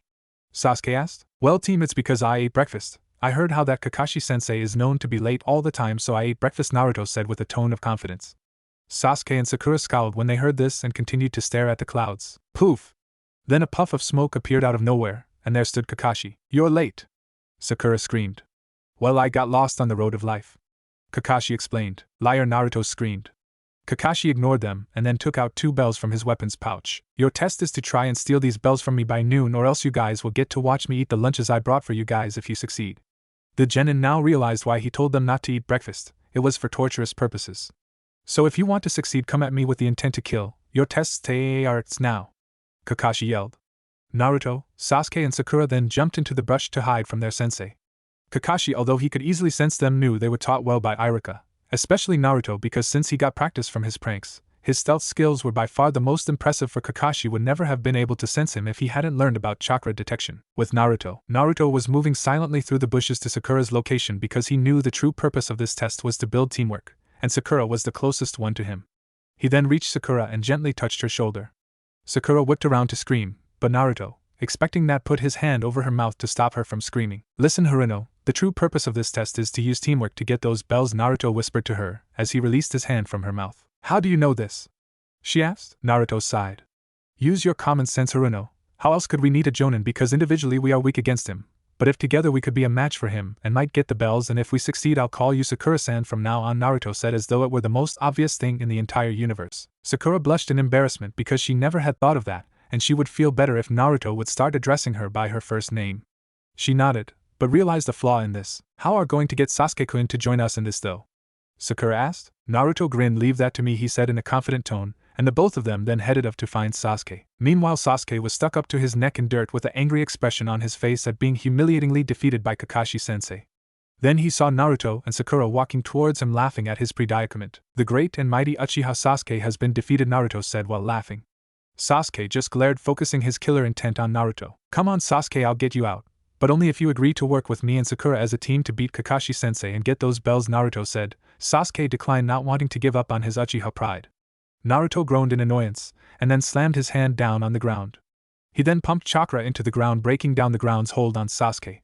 Sasuke asked. Well team, it's because I ate breakfast. I heard how that Kakashi-sensei is known to be late all the time, so I ate breakfast, Naruto said with a tone of confidence. Sasuke and Sakura scowled when they heard this and continued to stare at the clouds. Poof! Then a puff of smoke appeared out of nowhere, and there stood Kakashi. You're late! Sakura screamed. Well, I got lost on the road of life. Kakashi explained. Liar, Naruto screamed. Kakashi ignored them and then took out 2 bells from his weapons pouch. Your test is to try and steal these bells from me by noon, or else you guys will get to watch me eat the lunches I brought for you guys if you succeed. The genin now realized why he told them not to eat breakfast. It was for torturous purposes. So if you want to succeed, come at me with the intent to kill. Your tests starts now. Kakashi yelled. Naruto, Sasuke and Sakura then jumped into the brush to hide from their sensei. Kakashi, although he could easily sense them, knew they were taught well by Iruka, especially Naruto, because since he got practice from his pranks, his stealth skills were by far the most impressive, for Kakashi would never have been able to sense him if he hadn't learned about chakra detection. With Naruto was moving silently through the bushes to Sakura's location because he knew the true purpose of this test was to build teamwork, and Sakura was the closest one to him. He then reached Sakura and gently touched her shoulder. Sakura whipped around to scream, but Naruto, expecting Nat put his hand over her mouth to stop her from screaming. Listen, Haruno, the true purpose of this test is to use teamwork to get those bells, Naruto whispered to her, as he released his hand from her mouth. How do you know this? She asked. Naruto sighed. Use your common sense, Haruno. How else could we need a Jonin, because individually we are weak against him, but if together we could be a match for him and might get the bells, and if we succeed I'll call you Sakura-san from now on, Naruto said as though it were the most obvious thing in the entire universe. Sakura blushed in embarrassment because she never had thought of that, and she would feel better if Naruto would start addressing her by her first name. She nodded, but realized a flaw in this. How are going to get Sasuke-kun to join us in this though? Sakura asked. Naruto grinned. Leave that to me, he said in a confident tone, and the both of them then headed off to find Sasuke. Meanwhile, Sasuke was stuck up to his neck in dirt with an angry expression on his face at being humiliatingly defeated by Kakashi-sensei. Then he saw Naruto and Sakura walking towards him, laughing at his predicament. The great and mighty Uchiha Sasuke has been defeated, Naruto said while laughing. Sasuke just glared, focusing his killer intent on Naruto. Come on Sasuke, I'll get you out, but only if you agree to work with me and Sakura as a team to beat Kakashi-sensei and get those bells, Naruto said. Sasuke declined, not wanting to give up on his Uchiha pride. Naruto groaned in annoyance, and then slammed his hand down on the ground. He then pumped chakra into the ground, breaking down the ground's hold on Sasuke.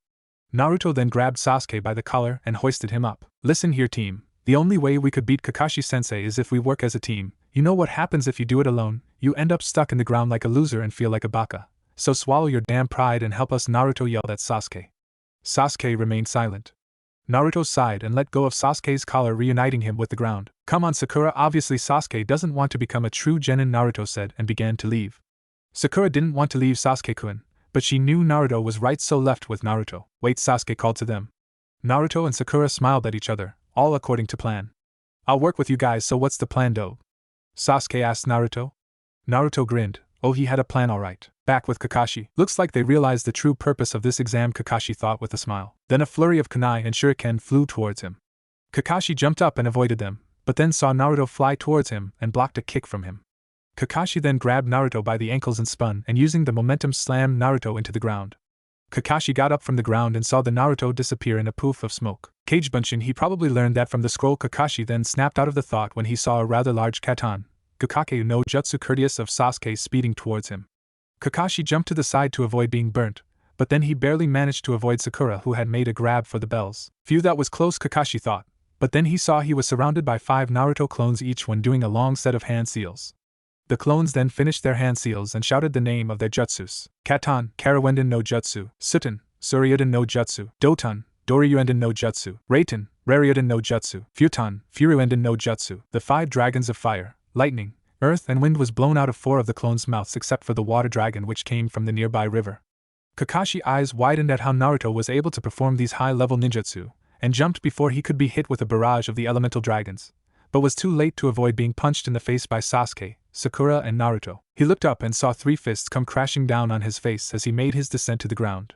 Naruto then grabbed Sasuke by the collar and hoisted him up. Listen here team, the only way we could beat Kakashi-sensei is if we work as a team. You know what happens if you do it alone? You end up stuck in the ground like a loser and feel like a baka. So swallow your damn pride and help us, Naruto yelled at Sasuke. Sasuke remained silent. Naruto sighed and let go of Sasuke's collar, reuniting him with the ground. Come on Sakura, obviously Sasuke doesn't want to become a true genin, Naruto said and began to leave. Sakura didn't want to leave Sasuke-kun, but she knew Naruto was right, so left with Naruto. Wait, Sasuke called to them. Naruto and Sakura smiled at each other, all according to plan. I'll work with you guys, so what's the plan though? Sasuke asked Naruto. Naruto grinned. Oh, he had a plan alright. Back with Kakashi. Looks like they realized the true purpose of this exam, Kakashi thought with a smile. Then a flurry of kunai and shuriken flew towards him. Kakashi jumped up and avoided them, but then saw Naruto fly towards him and blocked a kick from him. Kakashi then grabbed Naruto by the ankles and spun, and using the momentum slammed Naruto into the ground. Kakashi got up from the ground and saw the Naruto disappear in a poof of smoke. Kage Bunshin, he probably learned that from the scroll. Kakashi then snapped out of the thought when he saw a rather large katan, Gakake no Jutsu courteous of Sasuke, speeding towards him. Kakashi jumped to the side to avoid being burnt, but then he barely managed to avoid Sakura, who had made a grab for the bells. Phew, that was close, Kakashi thought, but then he saw he was surrounded by 5 Naruto clones, each one doing a long set of hand seals. The clones then finished their hand seals and shouted the name of their jutsus. Katan, Karawenden no Jutsu; Suten, Suryuden no Jutsu; Doton, Doryuenden no Jutsu; Raiten, Raryuden no Jutsu; Futon, Furyuenden no Jutsu. The 5 dragons of fire, lightning, earth and wind was blown out of 4 of the clones' mouths except for the water dragon, which came from the nearby river. Kakashi's eyes widened at how Naruto was able to perform these high-level ninjutsu, and jumped before he could be hit with a barrage of the elemental dragons, but was too late to avoid being punched in the face by Sasuke, Sakura and Naruto. He looked up and saw 3 fists come crashing down on his face as he made his descent to the ground.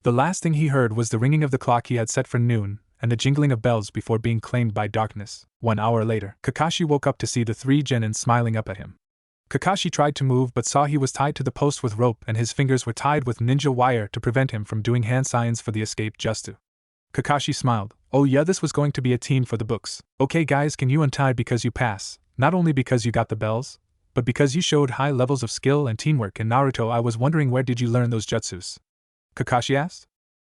The last thing he heard was the ringing of the clock he had set for noon, and the jingling of bells before being claimed by darkness. 1 hour later, Kakashi woke up to see the 3 genin smiling up at him. Kakashi tried to move but saw he was tied to the post with rope and his fingers were tied with ninja wire to prevent him from doing hand signs for the escaped Jutsu. Kakashi smiled. Oh yeah, this was going to be a team for the books. Okay guys, can you untie because you pass, not only because you got the bells, but because you showed high levels of skill and teamwork. In Naruto, I was wondering, where did you learn those jutsus? Kakashi asked.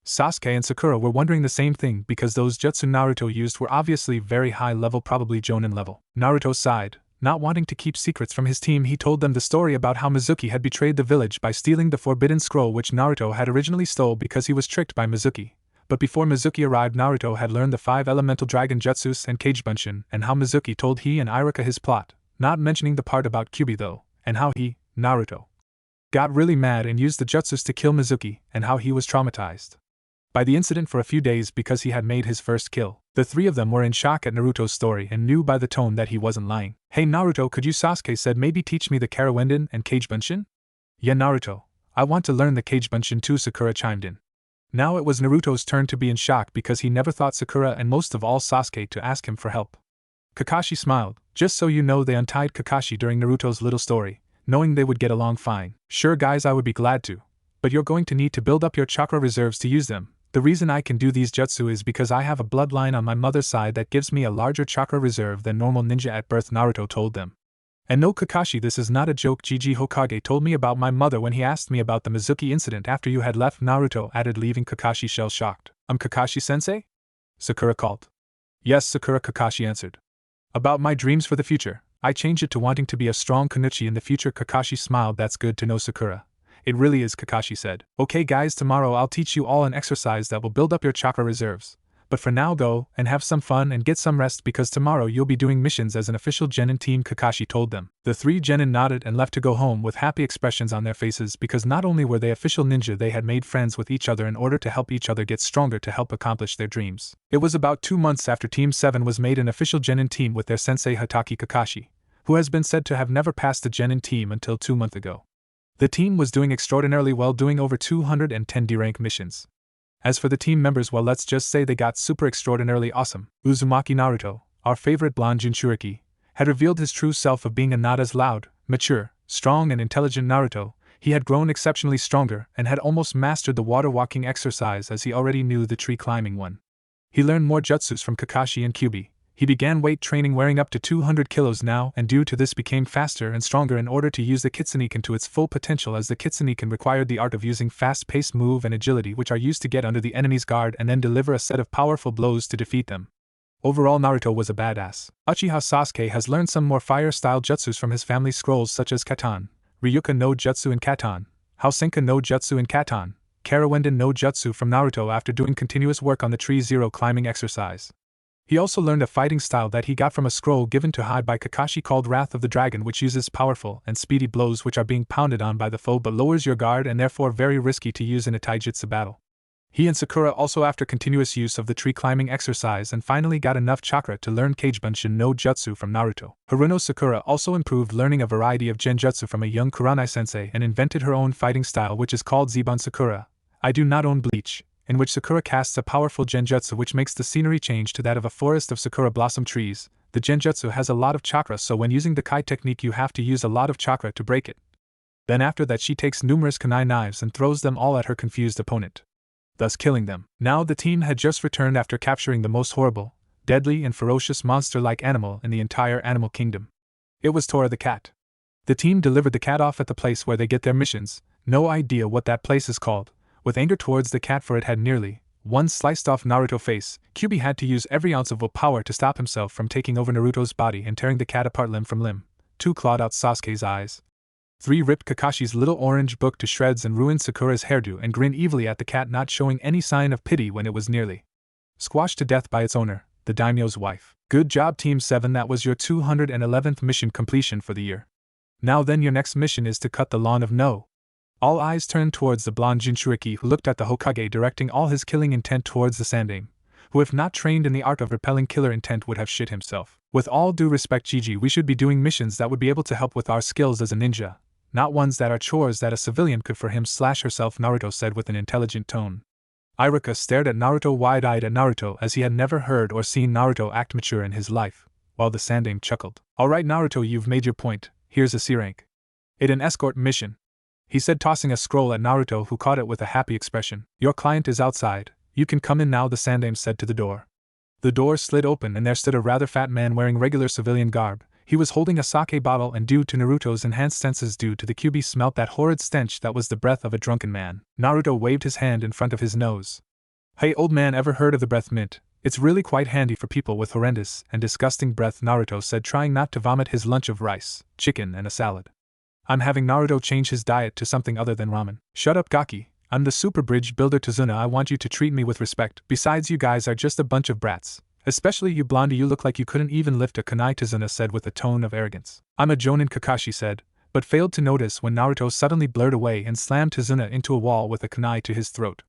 Sasuke and Sakura were wondering the same thing because those jutsu Naruto used were obviously very high level, probably Jonin level. Naruto sighed. Not wanting to keep secrets from his team, he told them the story about how Mizuki had betrayed the village by stealing the forbidden scroll which Naruto had originally stole because he was tricked by Mizuki. But before Mizuki arrived, Naruto had learned the 5 elemental dragon jutsus and Kage Bunshin, and how Mizuki told he and Iruka his plot, not mentioning the part about Kyuubi though, and how he, Naruto, got really mad and used the jutsus to kill Mizuki, and how he was traumatized by the incident for a few days because he had made his first kill. The 3 of them were in shock at Naruto's story and knew by the tone that he wasn't lying. Hey Naruto, could you, Sasuke said, maybe teach me the Karawenden and Kage Bunshin? Yeah Naruto, I want to learn the Kage Bunshin too, Sakura chimed in. Now it was Naruto's turn to be in shock because he never thought Sakura and most of all Sasuke to ask him for help. Kakashi smiled. Just so you know, they untied Kakashi during Naruto's little story, knowing they would get along fine. Sure guys, I would be glad to, but you're going to need to build up your chakra reserves to use them. The reason I can do these jutsu is because I have a bloodline on my mother's side that gives me a larger chakra reserve than normal ninja at birth, Naruto told them. And no Kakashi, this is not a joke. Gigi Hokage told me about my mother when he asked me about the Mizuki incident after you had left, Naruto added, leaving Kakashi shell-shocked. Kakashi-sensei? Sakura called. Yes, Sakura, Kakashi answered. About my dreams for the future, I changed it to wanting to be a strong Kunoichi in the future. Kakashi smiled. That's good to know, Sakura. It really is, Kakashi said. Okay guys, tomorrow I'll teach you all an exercise that will build up your chakra reserves. But for now, go and have some fun and get some rest because tomorrow you'll be doing missions as an official Genin team, Kakashi told them. The three Genin nodded and left to go home with happy expressions on their faces because not only were they official ninja, they had made friends with each other in order to help each other get stronger to help accomplish their dreams. It was about 2 months after Team 7 was made an official Genin team with their sensei Hatake Kakashi, who has been said to have never passed the Genin team until 2 months ago. The team was doing extraordinarily well, doing over 210 D-rank missions. As for the team members, well, let's just say they got super extraordinarily awesome. Uzumaki Naruto, our favorite blonde Jinchuriki, had revealed his true self of being a not as loud, mature, strong and intelligent Naruto. He had grown exceptionally stronger and had almost mastered the water walking exercise as he already knew the tree climbing one. He learned more jutsus from Kakashi and Kyuubi. He began weight training, wearing up to 200 kilos now, and due to this became faster and stronger in order to use the Kitsuniken to its full potential, as the Kitsuniken required the art of using fast-paced move and agility, which are used to get under the enemy's guard and then deliver a set of powerful blows to defeat them. Overall, Naruto was a badass. Uchiha Sasuke has learned some more fire-style jutsus from his family scrolls such as Katan, Ryuka no Jutsu in Katan, Hausenka no Jutsu in Katan, Karawenden no Jutsu from Naruto after doing continuous work on the Tree Zero climbing exercise. He also learned a fighting style that he got from a scroll given to Hai by Kakashi called Wrath of the Dragon, which uses powerful and speedy blows which are being pounded on by the foe but lowers your guard and therefore very risky to use in a taijutsu battle. He and Sakura also, after continuous use of the tree climbing exercise, and finally got enough chakra to learn Kagebunshin no Jutsu from Naruto. Haruno Sakura also improved, learning a variety of genjutsu from a young Kuranai sensei, and invented her own fighting style which is called Zeban Sakura. I do not own Bleach, in which Sakura casts a powerful genjutsu which makes the scenery change to that of a forest of sakura blossom trees. The genjutsu has a lot of chakra, so when using the Kai technique you have to use a lot of chakra to break it. Then after that she takes numerous kunai knives and throws them all at her confused opponent, thus killing them. Now the team had just returned after capturing the most horrible, deadly and ferocious monster-like animal in the entire animal kingdom. It was Tora the cat. The team delivered the cat off at the place where they get their missions, no idea what that place is called, with anger towards the cat for it had nearly one sliced off Naruto face. Kyuubi had to use every ounce of willpower to stop himself from taking over Naruto's body and tearing the cat apart limb from limb. 2 clawed out Sasuke's eyes. 3 ripped Kakashi's little orange book to shreds and ruined Sakura's hairdo and grinned evilly at the cat, not showing any sign of pity when it was nearly squashed to death by its owner, the daimyo's wife. Good job Team 7, that was your 211th mission completion for the year. Now then, your next mission is to cut the lawn of No. All eyes turned towards the blonde Jinchuriki, who looked at the Hokage, directing all his killing intent towards the Sandaime, who if not trained in the art of repelling killer intent would have shit himself. With all due respect, Gigi, we should be doing missions that would be able to help with our skills as a ninja, not ones that are chores that a civilian could for him/herself, Naruto said with an intelligent tone. Iruka stared at Naruto, wide-eyed at Naruto, as he had never heard or seen Naruto act mature in his life, while the Sandaime chuckled. Alright Naruto, you've made your point, here's a C rank. It an escort mission, he said, tossing a scroll at Naruto, who caught it with a happy expression. Your client is outside, you can come in now, the Sandaime said to the door. The door slid open and there stood a rather fat man wearing regular civilian garb. He was holding a sake bottle, and due to Naruto's enhanced senses, due to the Kyuubi, smelt that horrid stench that was the breath of a drunken man. Naruto waved his hand in front of his nose. Hey old man, ever heard of the breath mint? It's really quite handy for people with horrendous and disgusting breath, Naruto said, trying not to vomit his lunch of rice, chicken and a salad. I'm having Naruto change his diet to something other than ramen. Shut up Gaki, I'm the super bridge builder Tazuna, I want you to treat me with respect. Besides, you guys are just a bunch of brats. Especially you blondie, you look like you couldn't even lift a kunai, Tazuna said with a tone of arrogance. I'm a jonin, Kakashi said, but failed to notice when Naruto suddenly blurred away and slammed Tazuna into a wall with a kunai to his throat.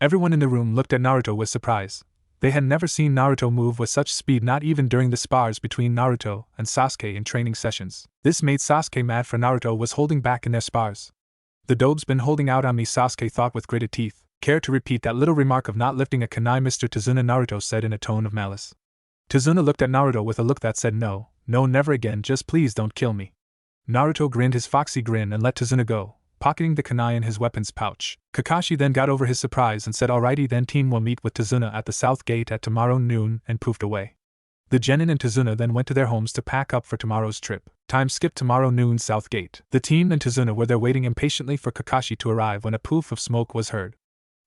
Everyone in the room looked at Naruto with surprise. They had never seen Naruto move with such speed, not even during the spars between Naruto and Sasuke in training sessions. This made Sasuke mad, for Naruto was holding back in their spars. The dope's been holding out on me, Sasuke thought with gritted teeth. Care to repeat that little remark of not lifting a kunai, Mr. Tazuna? Naruto said in a tone of malice. Tazuna looked at Naruto with a look that said no, never again, just please don't kill me. Naruto grinned his foxy grin and let Tazuna go, pocketing the kunai in his weapons pouch. Kakashi then got over his surprise and said alrighty then team, will meet with Tazuna at the south gate at tomorrow noon, and poofed away. The genin and Tazuna then went to their homes to pack up for tomorrow's trip. Time skip tomorrow noon South Gate. The team and Tazuna were there waiting impatiently for Kakashi to arrive when a poof of smoke was heard.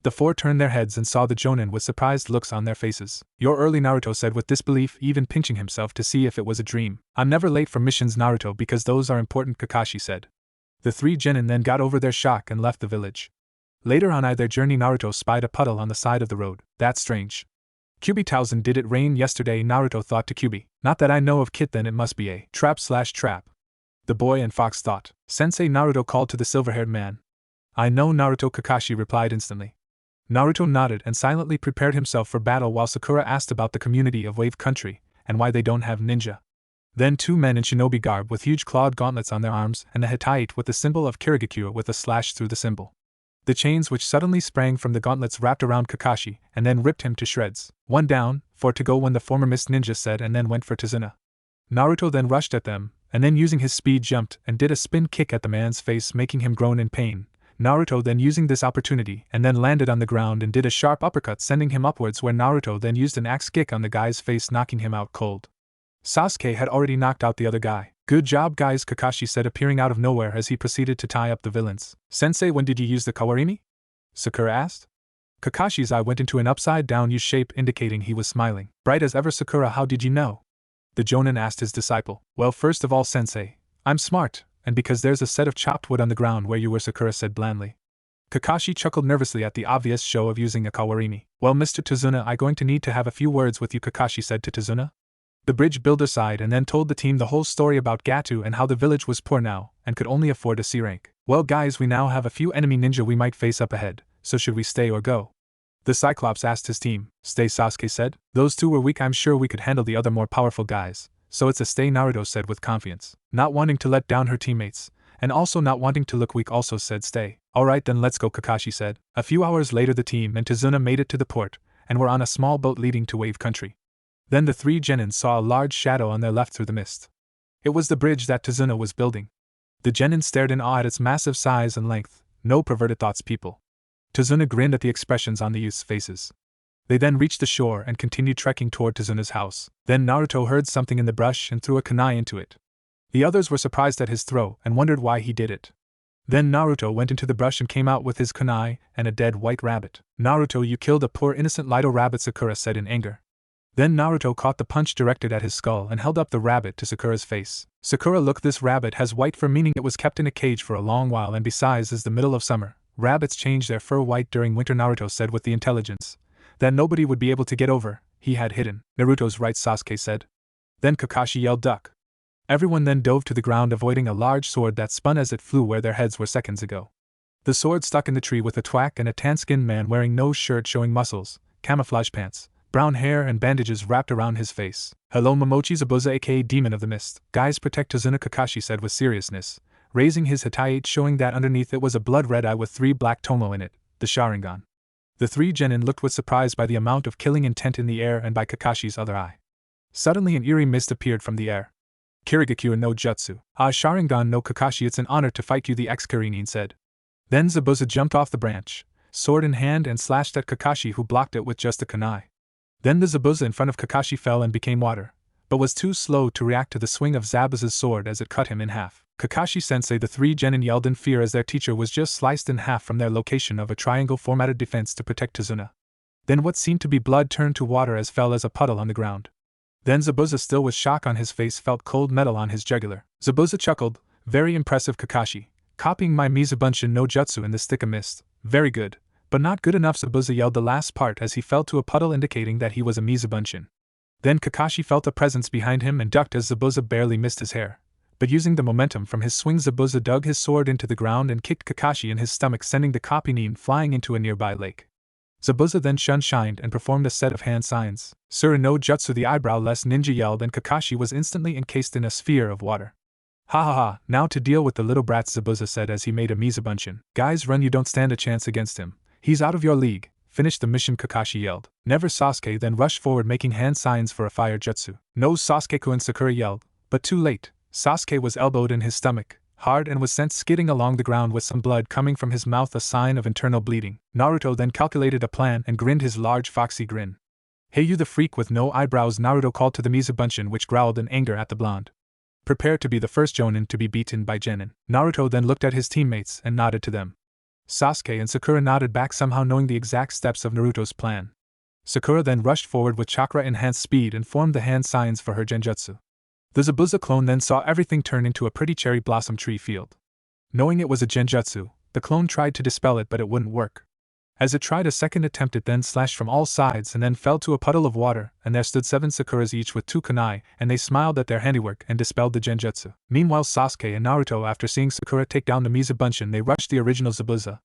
The four turned their heads and saw the Jonin with surprised looks on their faces. "You're early," Naruto said with disbelief, even pinching himself to see if it was a dream. "I'm never late for missions, Naruto, because those are important," Kakashi said. The three genin then got over their shock and left the village. Later on their journey, Naruto spied a puddle on the side of the road. "That's strange. Kyubi-thousand, did it rain yesterday?" Naruto thought to Kyubi. "Not that I know of, Kit, then it must be a trap. The boy and fox thought. "Sensei," Naruto called to the silver-haired man. "I know, Naruto," Kakashi replied instantly. Naruto nodded and silently prepared himself for battle while Sakura asked about the community of Wave Country, and why they don't have ninja. Then two men in shinobi garb with huge clawed gauntlets on their arms and a Hittite with the symbol of Kirigakure with a slash through the symbol. The chains which suddenly sprang from the gauntlets wrapped around Kakashi and then ripped him to shreds. "One down, 4 to go," when the former mist ninja said, and then went for Tazuna. Naruto then rushed at them, and then using his speed jumped and did a spin kick at the man's face, making him groan in pain. Naruto then using this opportunity and then landed on the ground and did a sharp uppercut, sending him upwards, where Naruto then used an axe kick on the guy's face, knocking him out cold. Sasuke had already knocked out the other guy. "Good job, guys," Kakashi said, appearing out of nowhere as he proceeded to tie up the villains. "Sensei, when did you use the kawarimi?" Sakura asked. Kakashi's eye went into an upside-down U shape, indicating he was smiling. "Bright as ever, Sakura, how did you know?" The Jonin asked his disciple. "Well, first of all, Sensei, I'm smart, and because there's a set of chopped wood on the ground where you were," Sakura said blandly. Kakashi chuckled nervously at the obvious show of using a kawarimi. "Well, Mr. Tazuna, I'm going to need to have a few words with you," Kakashi said to Tazuna. The bridge builder sighed and then told the team the whole story about Gato and how the village was poor now and could only afford a C rank. "Well, guys, we now have a few enemy ninja we might face up ahead, so should we stay or go?" The Cyclops asked his team. "Stay," Sasuke said. "Those two were weak, I'm sure we could handle the other more powerful guys, so it's a stay," Naruto said with confidence. Not wanting to let down her teammates, and also not wanting to look weak, also said stay. "Alright then, let's go," Kakashi said. A few hours later the team and Tazuna made it to the port, and were on a small boat leading to Wave Country. Then the three genin saw a large shadow on their left through the mist. It was the bridge that Tazuna was building. The genin stared in awe at its massive size and length. No perverted thoughts, people. Tazuna grinned at the expressions on the youth's faces. They then reached the shore and continued trekking toward Tazuna's house. Then Naruto heard something in the brush and threw a kunai into it. The others were surprised at his throw and wondered why he did it. Then Naruto went into the brush and came out with his kunai and a dead white rabbit. "Naruto, you killed a poor innocent little rabbit," Sakura said in anger. Then Naruto caught the punch directed at his skull and held up the rabbit to Sakura's face. "Sakura, look, this rabbit has white fur, meaning it was kept in a cage for a long while, and besides, it's the middle of summer. Rabbits change their fur white during winter," Naruto said with the intelligence that nobody would be able to get over. He had hidden. "Naruto's right," Sasuke said. Then Kakashi yelled, "Duck!" Everyone then dove to the ground, avoiding a large sword that spun as it flew where their heads were seconds ago. The sword stuck in the tree with a thwack, and a tan-skinned man wearing no shirt showing muscles, camouflage pants, brown hair and bandages wrapped around his face. "Hello, Momochi Zabuza, aka Demon of the Mist. Guys, protect Tazuna," Kakashi said with seriousness, raising his Hittite, showing that underneath it was a blood-red eye with 3 black tomo in it, the Sharingan. The three genin looked with surprise by the amount of killing intent in the air and by Kakashi's other eye. Suddenly an eerie mist appeared from the air. "Kirigakure no Jutsu. Ah, Sharingan no Kakashi, it's an honor to fight you," the ex-Karinin said. Then Zabuza jumped off the branch, sword in hand, and slashed at Kakashi, who blocked it with just a kunai. Then the Zabuza in front of Kakashi fell and became water, but was too slow to react to the swing of Zabuza's sword as it cut him in half. "Kakashi-sensei," the three genin yelled in fear as their teacher was just sliced in half from their location of a triangle-formatted defense to protect Tazuna. Then what seemed to be blood turned to water as fell as a puddle on the ground. Then Zabuza, still with shock on his face, felt cold metal on his jugular. Zabuza chuckled. "Very impressive, Kakashi. Copying my Mizubunshin no Jutsu in this thick of mist. Very good. But not good enough," Zabuza yelled the last part as he fell to a puddle, indicating that he was a Mizubunshin. Then Kakashi felt a presence behind him and ducked as Zabuza barely missed his hair. But using the momentum from his swing, Zabuza dug his sword into the ground and kicked Kakashi in his stomach, sending the Kopinin flying into a nearby lake. Zabuza then shined and performed a set of hand signs. "Sura no Jutsu," the eyebrow-less ninja yelled, and Kakashi was instantly encased in a sphere of water. "Ha ha ha, now to deal with the little brats," Zabuza said as he made a Mizubunshin. "Guys, run, you don't stand a chance against him. He's out of your league. Finish the mission," Kakashi yelled. "Never." Sasuke then rushed forward, making hand signs for a fire jutsu. "No, Sasuke-kun," Sakura yelled, but too late. Sasuke was elbowed in his stomach hard and was sent skidding along the ground with some blood coming from his mouth, a sign of internal bleeding. Naruto then calculated a plan and grinned his large foxy grin. Hey you the freak with no eyebrows, Naruto called to the Mizubunshin, which growled in anger at the blonde. Prepare to be the first Jonin to be beaten by Genin. Naruto then looked at his teammates and nodded to them. Sasuke and Sakura nodded back, somehow knowing the exact steps of Naruto's plan. Sakura then rushed forward with chakra-enhanced speed and formed the hand signs for her genjutsu. The Zabuza clone then saw everything turn into a pretty cherry blossom tree field. Knowing it was a genjutsu, the clone tried to dispel it, but it wouldn't work. As it tried a second attempt, it then slashed from all sides and then fell to a puddle of water, and there stood 7 Sakuras each with 2 kunai, and they smiled at their handiwork and dispelled the genjutsu. Meanwhile, Sasuke and Naruto, after seeing Sakura take down the Mizubunshin, they rushed the original Zabuza.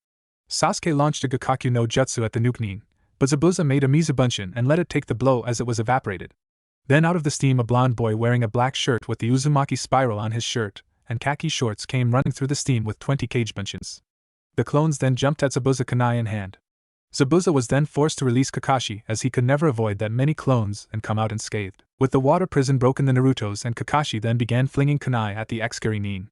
Sasuke launched a Gakkaku no Jutsu at the Nukenin, but Zabuza made a Mizubunshin and let it take the blow as it was evaporated. Then out of the steam, a blonde boy wearing a black shirt with the Uzumaki spiral on his shirt and khaki shorts came running through the steam with 20 Kagebunshins. The clones then jumped at Zabuza kunai in hand. Zabuza was then forced to release Kakashi, as he could never avoid that many clones and come out unscathed. With the water prison broken, the Narutos and Kakashi then began flinging kunai at the Excurry Nin.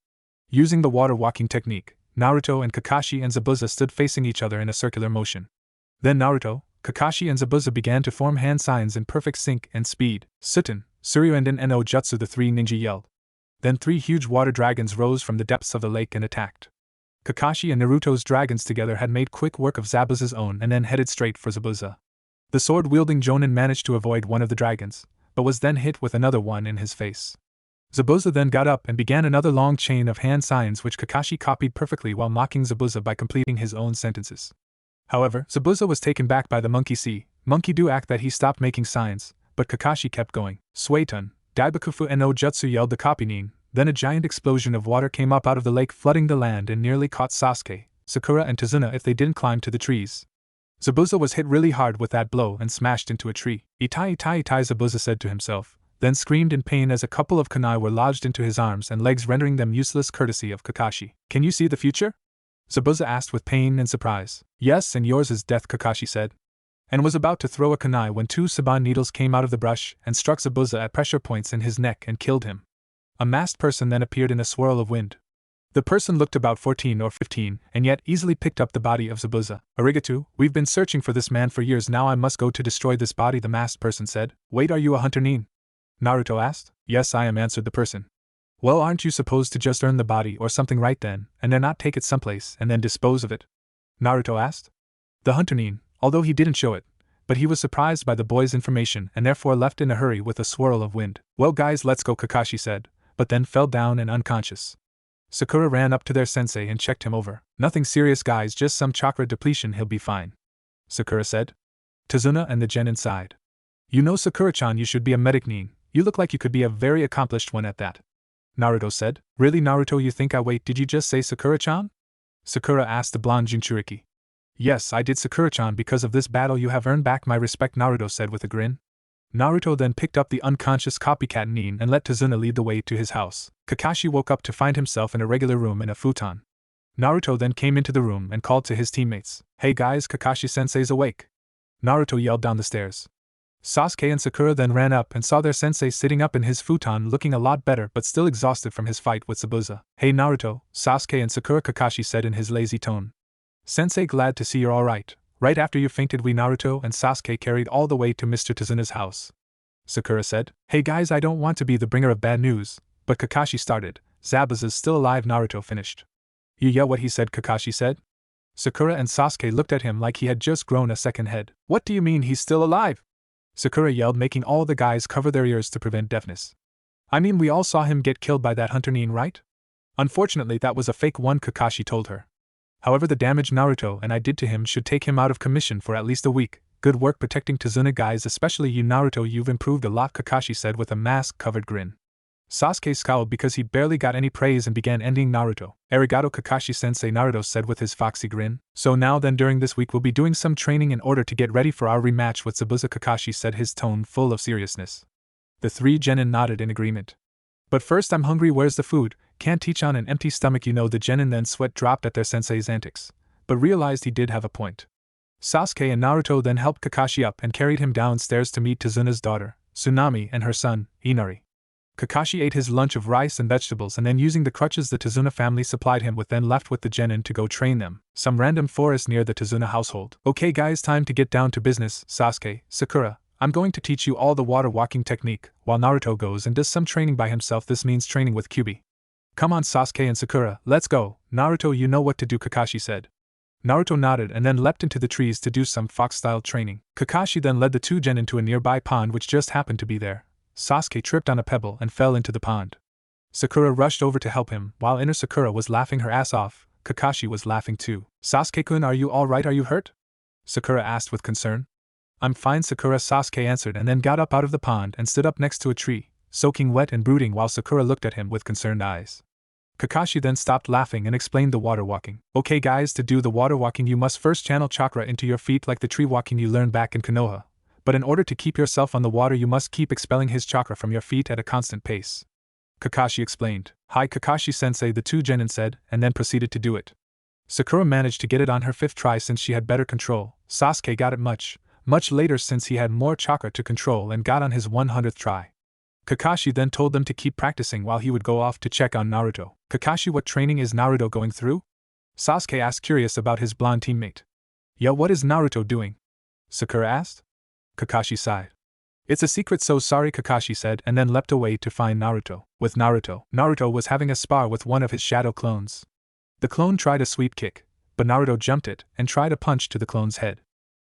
Using the water walking technique, Naruto and Kakashi and Zabuza stood facing each other in a circular motion. Then Naruto, Kakashi and Zabuza began to form hand signs in perfect sync and speed. Suten, Suryuenden no Jutsu, the 3 ninja yelled. Then 3 huge water dragons rose from the depths of the lake and attacked. Kakashi and Naruto's dragons together had made quick work of Zabuza's own and then headed straight for Zabuza. The sword-wielding Jonin managed to avoid one of the dragons, but was then hit with another one in his face. Zabuza then got up and began another long chain of hand signs which Kakashi copied perfectly while mocking Zabuza by completing his own sentences. However, Zabuza was taken back by the monkey see, monkey do act that he stopped making signs, but Kakashi kept going. Suetun, Daibakufu no Jutsu, yelled the copy Nin. Then a giant explosion of water came up out of the lake, flooding the land and nearly caught Sasuke, Sakura and Tazuna if they didn't climb to the trees. Zabuza was hit really hard with that blow and smashed into a tree. Itai itai itai, Zabuza said to himself, then screamed in pain as a couple of kunai were lodged into his arms and legs, rendering them useless courtesy of Kakashi. Can you see the future? Zabuza asked with pain and surprise. Yes, and yours is death, Kakashi said. And was about to throw a kunai when 2 saban needles came out of the brush and struck Zabuza at pressure points in his neck and killed him. A masked person then appeared in a swirl of wind. The person looked about 14 or 15, and yet easily picked up the body of Zabuza. Arigato, we've been searching for this man for years now. I must go to destroy this body, the masked person said. Wait, are you a hunter Nin? Naruto asked. Yes, I am, answered the person. Well, aren't you supposed to just earn the body or something right then, and then not take it someplace and then dispose of it? Naruto asked. The hunter Nin, although he didn't show it, but he was surprised by the boy's information and therefore left in a hurry with a swirl of wind. Well guys, let's go, Kakashi said, but then fell down and unconscious. Sakura ran up to their sensei and checked him over. Nothing serious guys, just some chakra depletion, he'll be fine, Sakura said. Tazuna and the Genin sighed. You know, Sakura-chan, you should be a medic Nin. You look like you could be a very accomplished one at that, Naruto said. Really, Naruto, you think I wait? Did you just say Sakura-chan? Sakura asked the blonde Jinchuriki. Yes, I did, Sakura-chan. Because of this battle you have earned back my respect, Naruto said with a grin. Naruto then picked up the unconscious copycat Nin and let Tazuna lead the way to his house. Kakashi woke up to find himself in a regular room in a futon. Naruto then came into the room and called to his teammates. Hey guys, Kakashi-sensei's awake. Naruto yelled down the stairs. Sasuke and Sakura then ran up and saw their sensei sitting up in his futon looking a lot better but still exhausted from his fight with Zabuza. Hey Naruto, Sasuke and Sakura, Kakashi said in his lazy tone. Sensei, glad to see you're alright. Right after you fainted, we Naruto and Sasuke carried all the way to Mr. Tazuna's house, Sakura said. Hey guys, I don't want to be the bringer of bad news, but Kakashi started. Zabuza's still alive, Naruto finished. Yeah, what he said, Kakashi said. Sakura and Sasuke looked at him like he had just grown a second head. What do you mean he's still alive? Sakura yelled, making all the guys cover their ears to prevent deafness. I mean, we all saw him get killed by that hunter Nin, right? Unfortunately, that was a fake one, Kakashi told her. However, the damage Naruto and I did to him should take him out of commission for at least a week. Good work protecting Tazuna, guys, especially you Naruto, you've improved a lot, Kakashi said with a mask-covered grin. Sasuke scowled because he barely got any praise and began envying Naruto. Arigato, Kakashi-sensei, Naruto said with his foxy grin. So now then, during this week we'll be doing some training in order to get ready for our rematch with Zabuza, Kakashi said, his tone full of seriousness. The 3 Genin nodded in agreement. But first, I'm hungry, where's the food? Can't teach on an empty stomach, you know. The Genin then sweat dropped at their sensei's antics, but realized he did have a point. Sasuke and Naruto then helped Kakashi up and carried him downstairs to meet Tazuna's daughter, Tsunami, and her son, Inari. Kakashi ate his lunch of rice and vegetables and then, using the crutches the Tazuna family supplied him with, then left with the Genin to go train them. Some random forest near the Tazuna household. Okay guys, time to get down to business. Sasuke, Sakura, I'm going to teach you all the water walking technique, while Naruto goes and does some training by himself. This means training with Kyuubi. Come on Sasuke and Sakura, let's go. Naruto, you know what to do, Kakashi said. Naruto nodded and then leapt into the trees to do some fox-style training. Kakashi then led the two gen into a nearby pond which just happened to be there. Sasuke tripped on a pebble and fell into the pond. Sakura rushed over to help him. While inner Sakura was laughing her ass off, Kakashi was laughing too. Sasuke-kun, are you alright? Are you hurt? Sakura asked with concern. I'm fine, Sakura, Sasuke answered and then got up out of the pond and stood up next to a tree, soaking wet and brooding while Sakura looked at him with concerned eyes. Kakashi then stopped laughing and explained the water walking. Okay guys, to do the water walking you must first channel chakra into your feet like the tree walking you learned back in Konoha. But in order to keep yourself on the water you must keep expelling his chakra from your feet at a constant pace. Kakashi explained. Hi Kakashi-sensei, the two genin said, and then proceeded to do it. Sakura managed to get it on her 5th try since she had better control. Sasuke got it much later since he had more chakra to control and got on his 100th try. Kakashi then told them to keep practicing while he would go off to check on Naruto. Kakashi, what training is Naruto going through? Sasuke asked, curious about his blonde teammate. Yo, what is Naruto doing? Sakura asked. Kakashi sighed. It's a secret, so sorry, Kakashi said and then leapt away to find Naruto. With Naruto was having a spar with one of his shadow clones. The clone tried a sweep kick, but Naruto jumped it and tried a punch to the clone's head.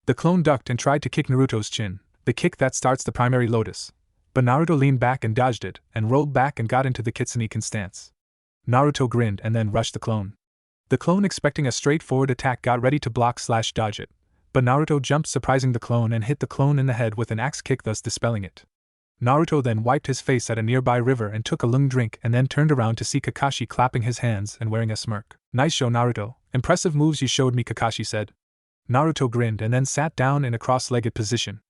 The clone ducked and tried to kick Naruto's chin, the kick that starts the primary lotus. But Naruto leaned back and dodged it, and rolled back and got into the Kitsune-ken stance. Naruto grinned and then rushed the clone. The clone, expecting a straightforward attack, got ready to block/dodge it, but Naruto jumped, surprising the clone and hit the clone in the head with an axe kick, thus dispelling it. Naruto then wiped his face at a nearby river and took a long drink and then turned around to see Kakashi clapping his hands and wearing a smirk. Nice show, Naruto. Impressive moves you showed me, Kakashi said. Naruto grinned and then sat down in a cross-legged position.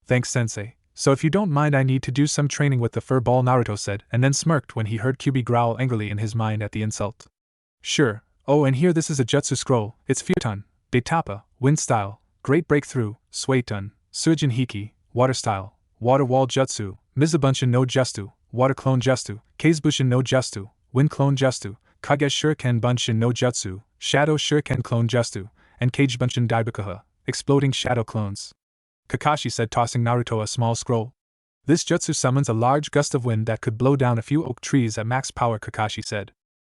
Thanks, sensei. So if you don't mind, I need to do some training with the fur ball, Naruto said, and then smirked when he heard Kyuubi growl angrily in his mind at the insult. Sure. Oh, and here this is a Jutsu scroll. It's Futon, Betapa, Wind Style, Great Breakthrough, Suetun, Suijin Hiki, Water Style, Water Wall Jutsu, Mizubunshin no Jutsu, Water Clone Jutsu, Keizubushin no Jutsu, Wind Clone Jutsu, Kage Shuriken Bunshin no Jutsu, Shadow Shuriken Clone Jutsu, and Keijibunshin Daibakuha, Exploding Shadow Clones. Kakashi said, tossing Naruto a small scroll. This jutsu summons a large gust of wind that could blow down a few oak trees at max power, Kakashi said.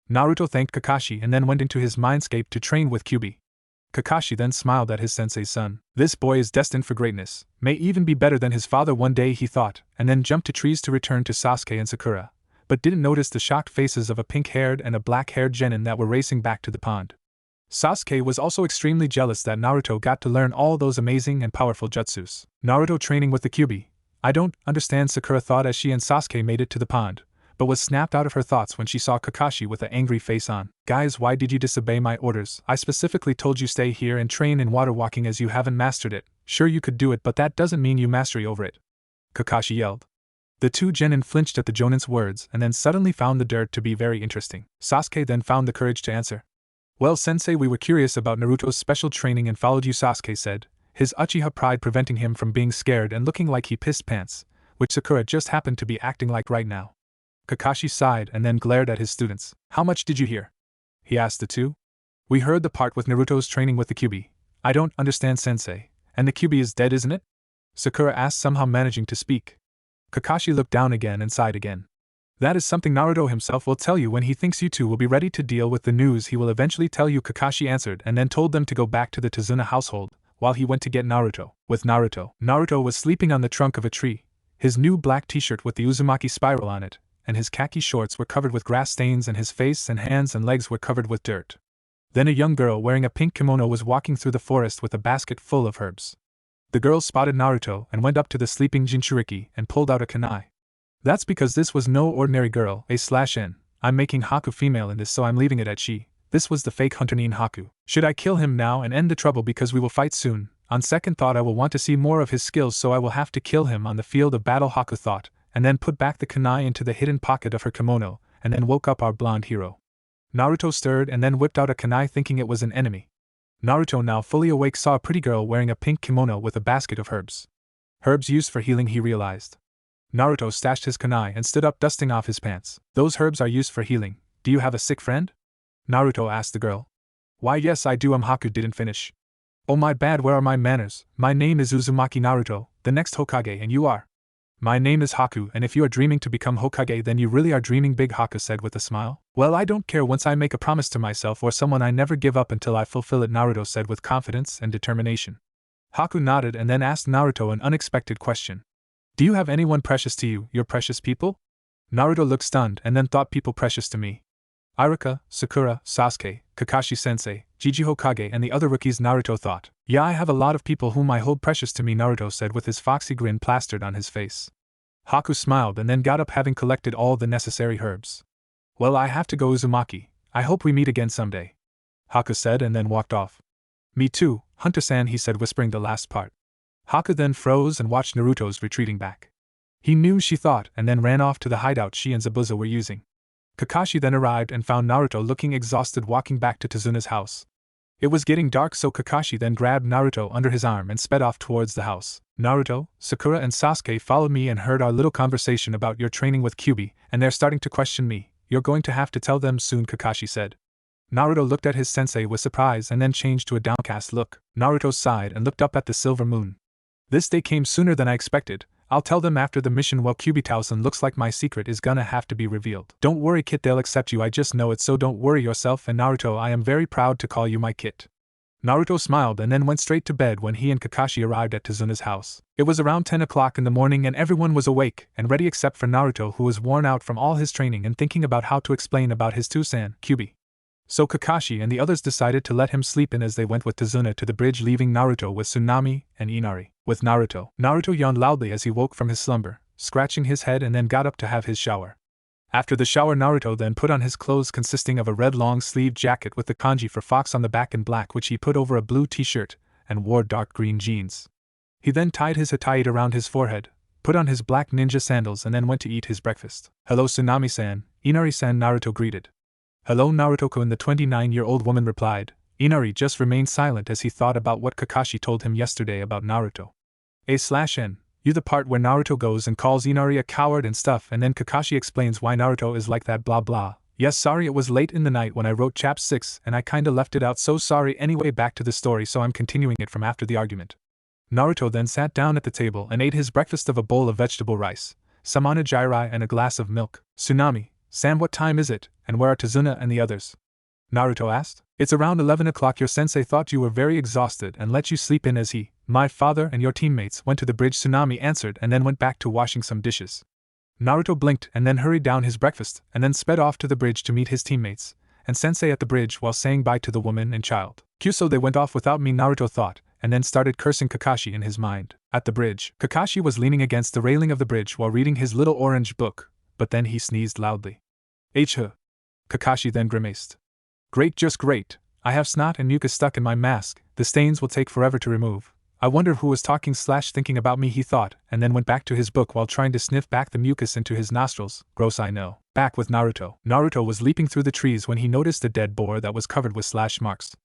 Naruto thanked Kakashi and then went into his mindscape to train with Kyuubi. Kakashi then smiled at his sensei's son. This boy is destined for greatness, may even be better than his father one day, he thought, and then jumped to trees to return to Sasuke and Sakura, but didn't notice the shocked faces of a pink-haired and a black-haired genin that were racing back to the pond. Sasuke was also extremely jealous that Naruto got to learn all those amazing and powerful jutsus. Naruto training with the Kyuubi. I don't understand, Sakura thought as she and Sasuke made it to the pond, but was snapped out of her thoughts when she saw Kakashi with an angry face on. Guys, why did you disobey my orders? I specifically told you stay here and train in water walking as you haven't mastered it. Sure, you could do it, but that doesn't mean you mastery over it, Kakashi yelled. The two genin flinched at the jonin's words and then suddenly found the dirt to be very interesting. Sasuke then found the courage to answer. Well, sensei, we were curious about Naruto's special training and followed you, Sasuke said, his Uchiha pride preventing him from being scared and looking like he pissed pants, which Sakura just happened to be acting like right now. Kakashi sighed and then glared at his students. How much did you hear? He asked the two. We heard the part with Naruto's training with the Kyuubi. I don't understand, sensei. And the Kyuubi is dead, isn't it? Sakura asked, somehow managing to speak. Kakashi looked down again and sighed again. That is something Naruto himself will tell you when he thinks you two will be ready to deal with the news. He will eventually tell you, Kakashi answered and then told them to go back to the Tazuna household, while he went to get Naruto. With Naruto was sleeping on the trunk of a tree. His new black t-shirt with the Uzumaki spiral on it, and his khaki shorts were covered with grass stains and his face and hands and legs were covered with dirt. Then a young girl wearing a pink kimono was walking through the forest with a basket full of herbs. The girl spotted Naruto and went up to the sleeping Jinchuriki and pulled out a kunai. That's because this was no ordinary girl, A/N. I'm making Haku female in this, so I'm leaving it at she. This was the fake Hunter Nin Haku. Should I kill him now and end the trouble because we will fight soon? On second thought, I will want to see more of his skills, so I will have to kill him on the field of battle, Haku thought, and then put back the kunai into the hidden pocket of her kimono, and then woke up our blonde hero. Naruto stirred and then whipped out a kunai thinking it was an enemy. Naruto, now fully awake, saw a pretty girl wearing a pink kimono with a basket of herbs. Herbs used for healing, he realized. Naruto stashed his kunai and stood up, dusting off his pants. Those herbs are used for healing. Do you have a sick friend? Naruto asked the girl. Why, yes, I do. Haku didn't finish. Oh, my bad, where are my manners? My name is Uzumaki Naruto, The next Hokage, and you are? My name is Haku, and if you are dreaming to become Hokage, then you really are dreaming big, Haku said with a smile. Well, I don't care. Once I make a promise to myself or someone, I never give up until I fulfill it, Naruto said with confidence and determination. Haku nodded and then asked Naruto an unexpected question. Do you have anyone precious to you, your precious people? Naruto looked stunned and then thought, people precious to me? Iruka, Sakura, Sasuke, Kakashi-sensei, Jiji Hokage and the other rookies, Naruto thought. Yeah, I have a lot of people whom I hold precious to me, Naruto said with his foxy grin plastered on his face. Haku smiled and then got up, having collected all the necessary herbs. Well, I have to go, Uzumaki. I hope we meet again someday. Haku said and then walked off. Me too, Hunter-san, he said, whispering the last part. Haku then froze and watched Naruto's retreating back. He knew, she thought, and then ran off to the hideout she and Zabuza were using. Kakashi then arrived and found Naruto looking exhausted walking back to Tazuna's house. It was getting dark, so Kakashi then grabbed Naruto under his arm and sped off towards the house. Naruto, Sakura and Sasuke followed me and heard our little conversation about your training with Kyuubi, and they're starting to question me. You're going to have to tell them soon, Kakashi said. Naruto looked at his sensei with surprise and then changed to a downcast look. Naruto sighed and looked up at the silver moon. This day came sooner than I expected. I'll tell them after the mission. Well, Kyuubi-tausen, looks like my secret is gonna have to be revealed. Don't worry, Kit, they'll accept you, I just know it, so don't worry yourself. And Naruto, I am very proud to call you my Kit. Naruto smiled and then went straight to bed when he and Kakashi arrived at Tazuna's house. It was around 10 o'clock in the morning and everyone was awake and ready except for Naruto, who was worn out from all his training and thinking about how to explain about his Tusan, Kyuubi. So Kakashi and the others decided to let him sleep in as they went with Tazuna to the bridge, leaving Naruto with Tsunami and Inari. With Naruto yawned loudly as he woke from his slumber, scratching his head, and then got up to have his shower. After the shower, Naruto then put on his clothes consisting of a red long-sleeved jacket with the kanji for Fox on the back in black, which he put over a blue t-shirt, and wore dark green jeans. He then tied his hatayite around his forehead, put on his black ninja sandals, and then went to eat his breakfast. Hello, Tsunami-san, Inari-san, Naruto greeted. Hello, Naruto-kun, the 29-year-old woman replied. Inari just remained silent as he thought about what Kakashi told him yesterday about Naruto. A/N. You, the part where Naruto goes and calls Inari a coward and stuff, and then Kakashi explains why Naruto is like that, blah blah. Yes, sorry, it was late in the night when I wrote chapter 6 and I kinda left it out, so sorry. Anyway, back to the story, so I'm continuing it from after the argument. Naruto then sat down at the table and ate his breakfast of a bowl of vegetable rice, some onigiri and a glass of milk. Tsunami-san, what time is it, and where are Tazuna and the others? Naruto asked. It's around 11 o'clock. Your sensei thought you were very exhausted and let you sleep in as he, my father, and your teammates went to the bridge, Tsunami answered, and then went back to washing some dishes. Naruto blinked and then hurried down his breakfast and then sped off to the bridge to meet his teammates and sensei at the bridge while saying bye to the woman and child. So they went off without me, Naruto thought, and then started cursing Kakashi in his mind. At the bridge, Kakashi was leaning against the railing of the bridge while reading his little orange book, but then he sneezed loudly. H-huh. Kakashi then grimaced. Great, just great. I have snot and mucus stuck in my mask. The stains will take forever to remove. I wonder who was talking / thinking about me, he thought, and then went back to his book while trying to sniff back the mucus into his nostrils. Gross, I know. Back with Naruto. Naruto was leaping through the trees when he noticed a dead boar that was covered with slash marks.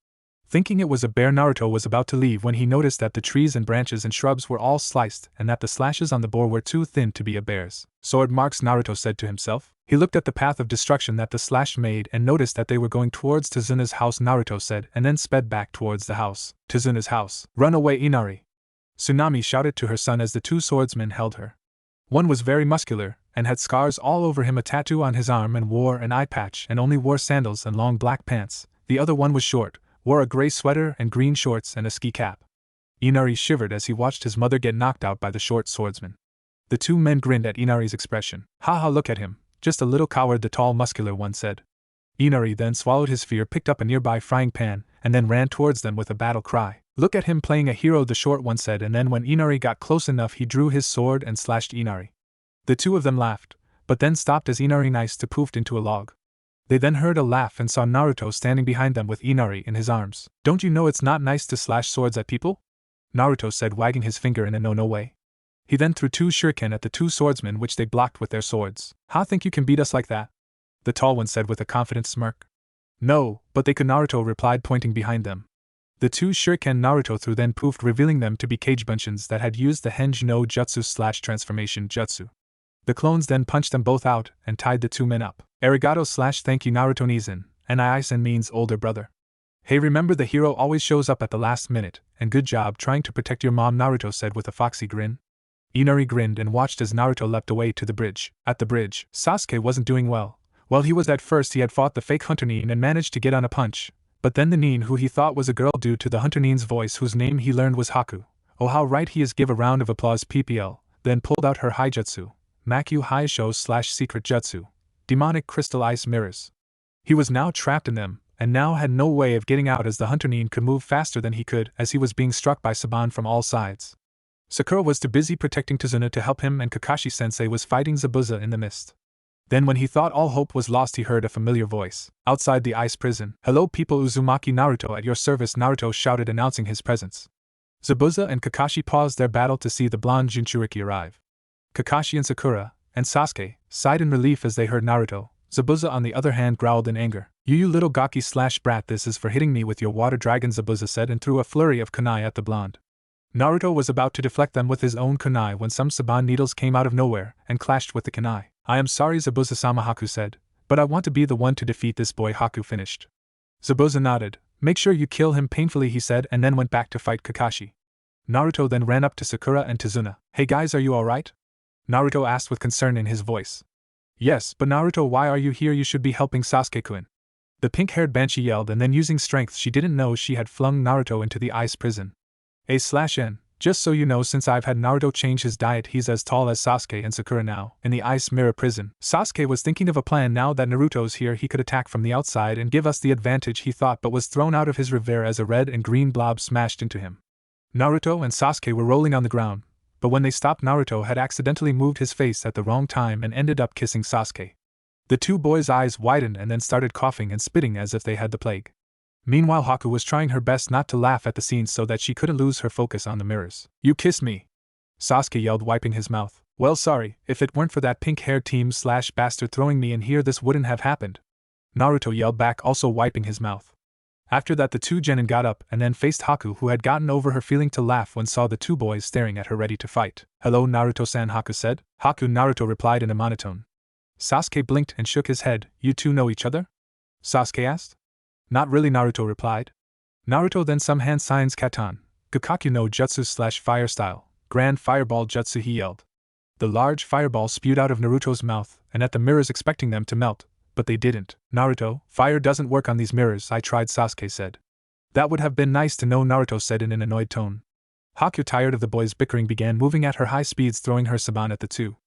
Thinking it was a bear, Naruto was about to leave when he noticed that the trees and branches and shrubs were all sliced and that the slashes on the boar were too thin to be a bear's. Sword marks, Naruto said to himself. He looked at the path of destruction that the slash made and noticed that they were going towards Tazuna's house, Naruto said, and then sped back towards the house. Tazuna's house. Run away, Inari! Tsunami shouted to her son as the two swordsmen held her. One was very muscular, and had scars all over him, a tattoo on his arm, and wore an eye patch and only wore sandals and long black pants. The other one was short, wore a gray sweater and green shorts and a ski cap. Inari shivered as he watched his mother get knocked out by the short swordsman. The two men grinned at Inari's expression. Haha, look at him, just a little coward, the tall muscular one said. Inari then swallowed his fear, picked up a nearby frying pan, and then ran towards them with a battle cry. Look at him playing a hero, the short one said, and then when Inari got close enough he drew his sword and slashed Inari. The two of them laughed, but then stopped as Inari knifed to poofed into a log. They then heard a laugh and saw Naruto standing behind them with Inari in his arms. Don't you know it's not nice to slash swords at people? Naruto said, wagging his finger in a no-no way. He then threw two shuriken at the two swordsmen, which they blocked with their swords. How think you can beat us like that? The tall one said with a confident smirk. No, but they could, Naruto replied, pointing behind them. The two shuriken Naruto threw then poofed, revealing them to be Kagebunshin that had used the Henj no Jutsu / transformation jutsu. The clones then punched them both out and tied the two men up. Arigato / thank you, Naruto Nizan, and Isen means older brother. Hey, remember the hero always shows up at the last minute, and good job trying to protect your mom, Naruto said with a foxy grin. Inari grinned and watched as Naruto leapt away to the bridge. At the bridge, Sasuke wasn't doing well. Well, he was at first. He had fought the fake Hunter Nin and managed to get on a punch, but then the Nin who he thought was a girl due to the Hunter Nin's voice whose name he learned was Haku. Oh, how right he is! Give a round of applause. PPL, then pulled out her Haijutsu, Makyu Haisho / Secret Jutsu, demonic crystal ice mirrors. He was now trapped in them, and now had no way of getting out as the Hunter Nin could move faster than he could as he was being struck by Saban from all sides. Sakura was too busy protecting Tazuna to help him, and Kakashi-sensei was fighting Zabuza in the mist. Then when he thought all hope was lost, he heard a familiar voice outside the ice prison. "Hello people, Uzumaki Naruto at your service," Naruto shouted, announcing his presence. Zabuza and Kakashi paused their battle to see the blonde Jinchuriki arrive. Kakashi and Sakura, and Sasuke, sighed in relief as they heard Naruto. Zabuza on the other hand growled in anger. You little gaki / brat, this is for hitting me with your water dragon," Zabuza said, and threw a flurry of kunai at the blonde. Naruto was about to deflect them with his own kunai when some Saban needles came out of nowhere and clashed with the kunai. "I am sorry, Zabuza-sama," Haku said, "but I want to be the one to defeat this boy." Haku finished. Zabuza nodded. "Make sure you kill him painfully," he said, and then went back to fight Kakashi. Naruto then ran up to Sakura and Tazuna. "Hey guys, are you alright?" Naruto asked with concern in his voice. "Yes, but Naruto, why are you here? You should be helping Sasuke-kun." The pink-haired banshee yelled, and then using strength she didn't know she had flung Naruto into the ice prison. A/N. Just so you know, since I've had Naruto change his diet, he's as tall as Sasuke and Sakura now, in the ice mirror prison. Sasuke was thinking of a plan. Now that Naruto's here, he could attack from the outside and give us the advantage, he thought, but was thrown out of his reverie as a red and green blob smashed into him. Naruto and Sasuke were rolling on the ground, but when they stopped, Naruto had accidentally moved his face at the wrong time and ended up kissing Sasuke. The two boys' eyes widened and then started coughing and spitting as if they had the plague. Meanwhile, Haku was trying her best not to laugh at the scene so that she couldn't lose her focus on the mirrors. "You kissed me!" Sasuke yelled, wiping his mouth. "Well, sorry, if it weren't for that pink-haired team / bastard throwing me in here, this wouldn't have happened," Naruto yelled back, also wiping his mouth. After that, the two genin got up and then faced Haku, who had gotten over her feeling to laugh when saw the two boys staring at her ready to fight. "Hello, Naruto-san," Haku said. "Haku," Naruto replied in a monotone. Sasuke blinked and shook his head. "You two know each other?" Sasuke asked. "Not really," Naruto replied. Naruto then some hand signs katan, Gakaku no Jutsu / fire style, Grand Fireball Jutsu, he yelled. The large fireball spewed out of Naruto's mouth and at the mirrors, expecting them to melt, but they didn't. "Naruto, fire doesn't work on these mirrors. I tried," Sasuke said. "That would have been nice to know," Naruto said in an annoyed tone. Haku, tired of the boys' bickering, began moving at her high speeds, throwing her saban at the two.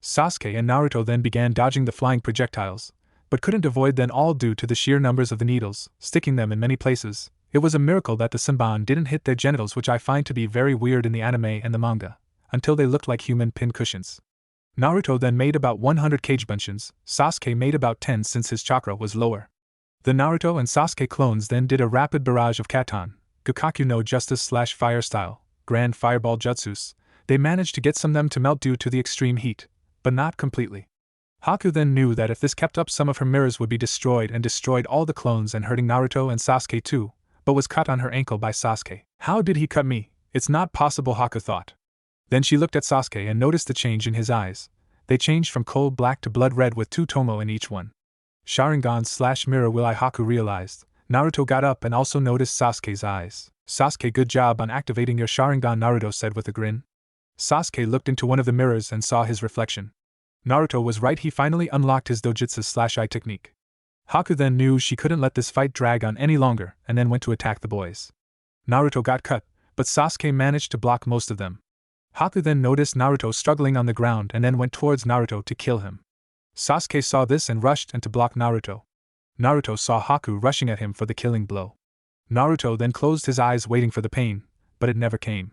Sasuke and Naruto then began dodging the flying projectiles, but couldn't avoid them all due to the sheer numbers of the needles, sticking them in many places. It was a miracle that the saban didn't hit their genitals, which I find to be very weird in the anime and the manga, until they looked like human pin cushions. Naruto then made about 100 Kagebunshin, Sasuke made about 10 since his chakra was lower. The Naruto and Sasuke clones then did a rapid barrage of katan, Gakaku no Justice / fire style, Grand Fireball Jutsus. They managed to get some of them to melt due to the extreme heat, but not completely. Haku then knew that if this kept up, some of her mirrors would be destroyed and destroyed all the clones and hurting Naruto and Sasuke too, but was cut on her ankle by Sasuke. "How did he cut me? It's not possible," Haku thought. Then she looked at Sasuke and noticed the change in his eyes. They changed from coal black to blood red with 2 tomo in each one. Sharingan / mirror will I, Haku realized. Naruto got up and also noticed Sasuke's eyes. "Sasuke, good job on activating your Sharingan," Naruto said with a grin. Sasuke looked into one of the mirrors and saw his reflection. Naruto was right, he finally unlocked his dojutsu / eye technique. Haku then knew she couldn't let this fight drag on any longer and then went to attack the boys. Naruto got cut, but Sasuke managed to block most of them. Haku then noticed Naruto struggling on the ground and then went towards Naruto to kill him. Sasuke saw this and rushed in to block Naruto. Naruto saw Haku rushing at him for the killing blow. Naruto then closed his eyes waiting for the pain, but it never came.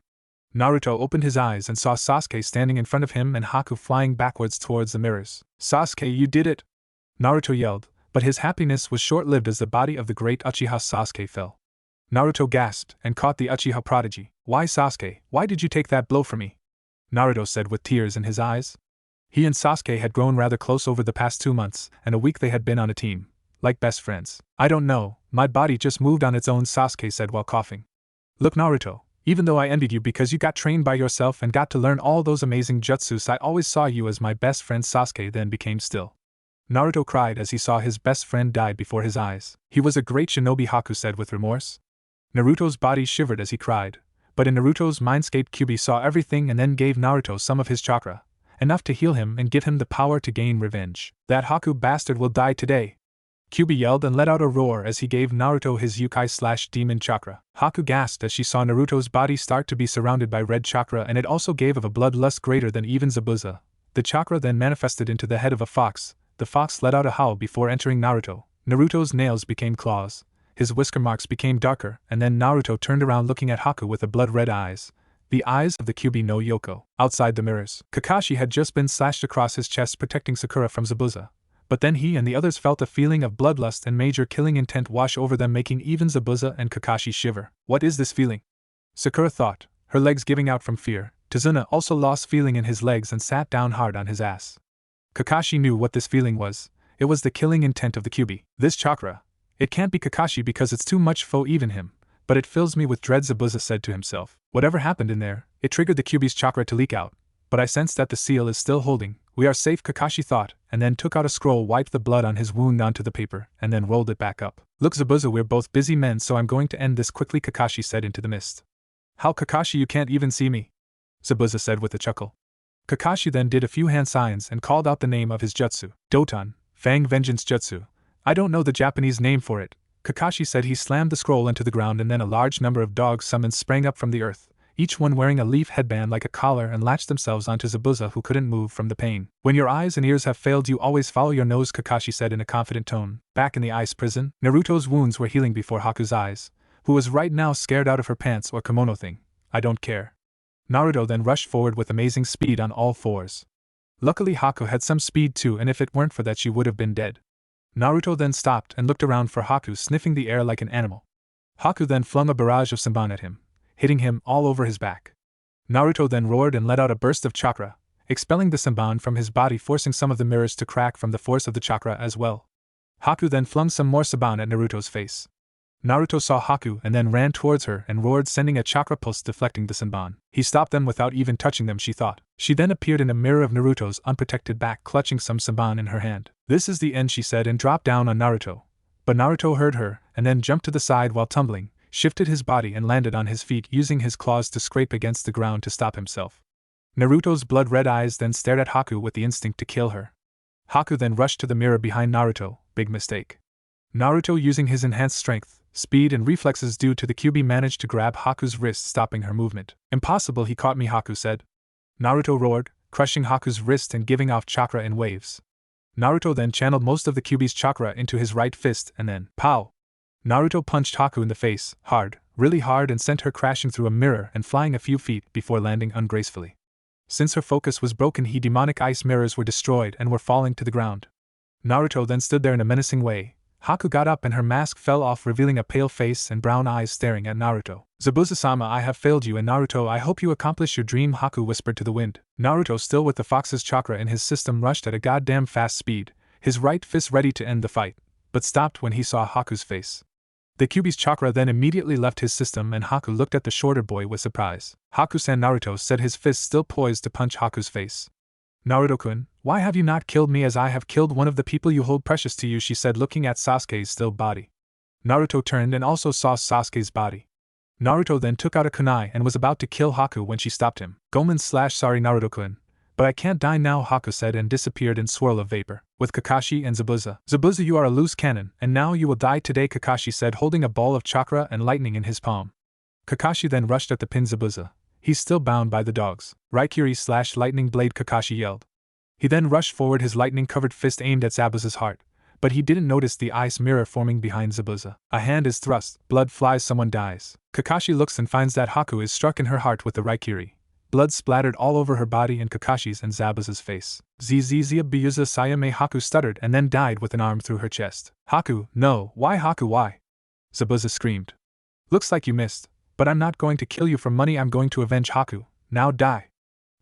Naruto opened his eyes and saw Sasuke standing in front of him and Haku flying backwards towards the mirrors. "Sasuke, you did it!" Naruto yelled, but his happiness was short-lived as the body of the great Uchiha Sasuke fell. Naruto gasped and caught the Uchiha prodigy. "Why, Sasuke, why did you take that blow for me?" Naruto said with tears in his eyes. He and Sasuke had grown rather close over the past 2 months, and a week they had been on a team, like best friends. "I don't know, my body just moved on its own," Sasuke said while coughing. "Look, Naruto, even though I envied you because you got trained by yourself and got to learn all those amazing jutsus, I always saw you as my best friend." Sasuke then became still. Naruto cried as he saw his best friend died before his eyes. "He was a great shinobi," Haku said with remorse. Naruto's body shivered as he cried, But in Naruto's mindscape, Kyuubi saw everything and then gave Naruto some of his chakra, enough to heal him and give him the power to gain revenge. That Haku bastard will die today! Kyuubi yelled and let out a roar as he gave Naruto his Yukai/demon chakra. Haku gasped as she saw Naruto's body start to be surrounded by red chakra, and it also gave of a bloodlust greater than even Zabuza. The chakra then manifested into the head of a fox. The fox let out a howl before entering Naruto. Naruto's nails became claws, his whisker marks became darker, and then Naruto turned around looking at Haku with the blood-red eyes. The eyes of the Kyuubi no Yoko. Outside the mirrors, Kakashi had just been slashed across his chest protecting Sakura from Zabuza. But then he and the others felt a feeling of bloodlust and major killing intent wash over them, making even Zabuza and Kakashi shiver. What is this feeling? Sakura thought, her legs giving out from fear. Tazuna also lost feeling in his legs and sat down hard on his ass. Kakashi knew what this feeling was. It was the killing intent of the Kyuubi. This chakra. It can't be Kakashi because it's too much for even him, but it fills me with dread, Zabuza said to himself. Whatever happened in there, it triggered the Kyuubi's chakra to leak out, but I sense that the seal is still holding. We are safe, Kakashi thought, and then took out a scroll, wiped the blood on his wound onto the paper, and then rolled it back up. Look, Zabuza, we're both busy men, so I'm going to end this quickly, Kakashi said into the mist. How, Kakashi, you can't even see me? Zabuza said with a chuckle. Kakashi then did a few hand signs and called out the name of his jutsu. Doton, Fang Vengeance Jutsu. I don't know the Japanese name for it, Kakashi said. He slammed the scroll into the ground, and then a large number of dogs summoned sprang up from the earth, each one wearing a leaf headband like a collar, and latched themselves onto Zabuza, who couldn't move from the pain. When your eyes and ears have failed you, always follow your nose, Kakashi said in a confident tone. Back in the ice prison, Naruto's wounds were healing before Haku's eyes, who was right now scared out of her pants or kimono thing. I don't care. Naruto then rushed forward with amazing speed on all fours. Luckily Haku had some speed too, and if it weren't for that she would have been dead. Naruto then stopped and looked around for Haku, sniffing the air like an animal. Haku then flung a barrage of Senbon at him, hitting him all over his back. Naruto then roared and let out a burst of chakra, expelling the Senbon from his body, forcing some of the mirrors to crack from the force of the chakra as well. Haku then flung some more Senbon at Naruto's face. Naruto saw Haku and then ran towards her and roared, sending a chakra pulse deflecting the Senbon. He stopped them without even touching them, she thought. She then appeared in a mirror of Naruto's unprotected back, clutching some Senbon in her hand. This is the end, she said, and dropped down on Naruto. But Naruto heard her, and then jumped to the side while tumbling, shifted his body and landed on his feet, using his claws to scrape against the ground to stop himself. Naruto's blood-red eyes then stared at Haku with the instinct to kill her. Haku then rushed to the mirror behind Naruto. Big mistake. Naruto, using his enhanced strength, speed and reflexes due to the Kyuubi, managed to grab Haku's wrist, stopping her movement. Impossible, he caught me, Haku said. Naruto roared, crushing Haku's wrist and giving off chakra in waves. Naruto then channeled most of the Kyuubi's chakra into his right fist and then, pow! Naruto punched Haku in the face, hard, really hard, and sent her crashing through a mirror and flying a few feet before landing ungracefully. Since her focus was broken, demonic ice mirrors were destroyed and were falling to the ground. Naruto then stood there in a menacing way. Haku got up and her mask fell off, revealing a pale face and brown eyes staring at Naruto. Zabuza-sama, I have failed you, and Naruto, I hope you accomplish your dream, Haku whispered to the wind. Naruto, still with the fox's chakra in his system, rushed at a goddamn fast speed, his right fist ready to end the fight, but stopped when he saw Haku's face. The Kyuubi's chakra then immediately left his system, and Haku looked at the shorter boy with surprise. Haku-san, Naruto said, his fist still poised to punch Haku's face. Naruto-kun, why have you not killed me as I have killed one of the people you hold precious to you, she said, looking at Sasuke's still body. Naruto turned and also saw Sasuke's body. Naruto then took out a kunai and was about to kill Haku when she stopped him. Sorry Naruto-kun, but I can't die now, Haku said, and disappeared in swirl of vapor, with Kakashi and Zabuza. Zabuza, you are a loose cannon, and now you will die today, Kakashi said, holding a ball of chakra and lightning in his palm. Kakashi then rushed at the pinned Zabuza. He's still bound by the dogs. Raikiri/lightning blade, Kakashi yelled. He then rushed forward, his lightning-covered fist aimed at Zabuza's heart, but he didn't notice the ice mirror forming behind Zabuza. A hand is thrust, blood flies, someone dies. Kakashi looks and finds that Haku is struck in her heart with the Raikiri. Blood splattered all over her body and Kakashi's and Zabuza's face. Zzz Byuza Sayame, Haku stuttered and then died with an arm through her chest. Haku, no, why Haku, why? Zabuza screamed. Looks like you missed, but I'm not going to kill you for money, I'm going to avenge Haku, now die.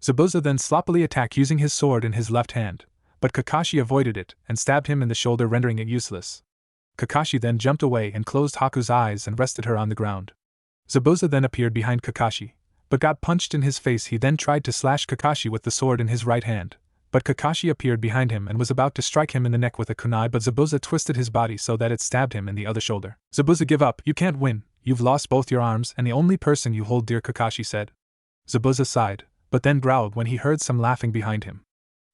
Zabuza then sloppily attacked using his sword in his left hand, but Kakashi avoided it and stabbed him in the shoulder, rendering it useless. Kakashi then jumped away and closed Haku's eyes and rested her on the ground. Zabuza then appeared behind Kakashi, but got punched in his face. He then tried to slash Kakashi with the sword in his right hand, but Kakashi appeared behind him and was about to strike him in the neck with a kunai, but Zabuza twisted his body so that it stabbed him in the other shoulder. Zabuza, give up, you can't win, You've lost both your arms and the only person you hold dear, Kakashi said. Zabuza sighed, but then growled when he heard some laughing behind him.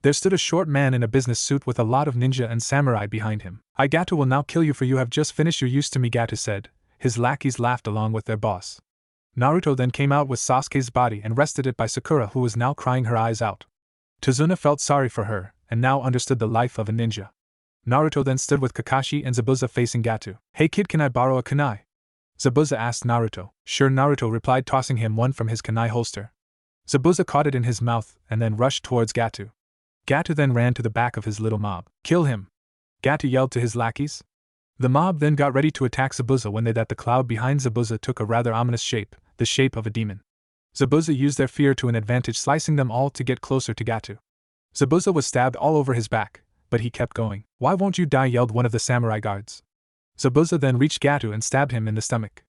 There stood a short man in a business suit with a lot of ninja and samurai behind him. I Gato will now kill you for you have just finished your use to me, Gato said. His lackeys laughed along with their boss. Naruto then came out with Sasuke's body and rested it by Sakura, who was now crying her eyes out. Tazuna felt sorry for her, and now understood the life of a ninja. Naruto then stood with Kakashi and Zabuza facing Gato. Hey kid, can I borrow a kunai? Zabuza asked Naruto. Sure, Naruto replied, tossing him one from his kunai holster. Zabuza caught it in his mouth and then rushed towards Gato. Gato then ran to the back of his little mob. Kill him! Gato yelled to his lackeys. The mob then got ready to attack Zabuza when the cloud behind Zabuza took a rather ominous shape, the shape of a demon. Zabuza used their fear to an advantage, slicing them all to get closer to Gato. Zabuza was stabbed all over his back, but he kept going. Why won't you die? Yelled one of the samurai guards. Zabuza then reached Gato and stabbed him in the stomach.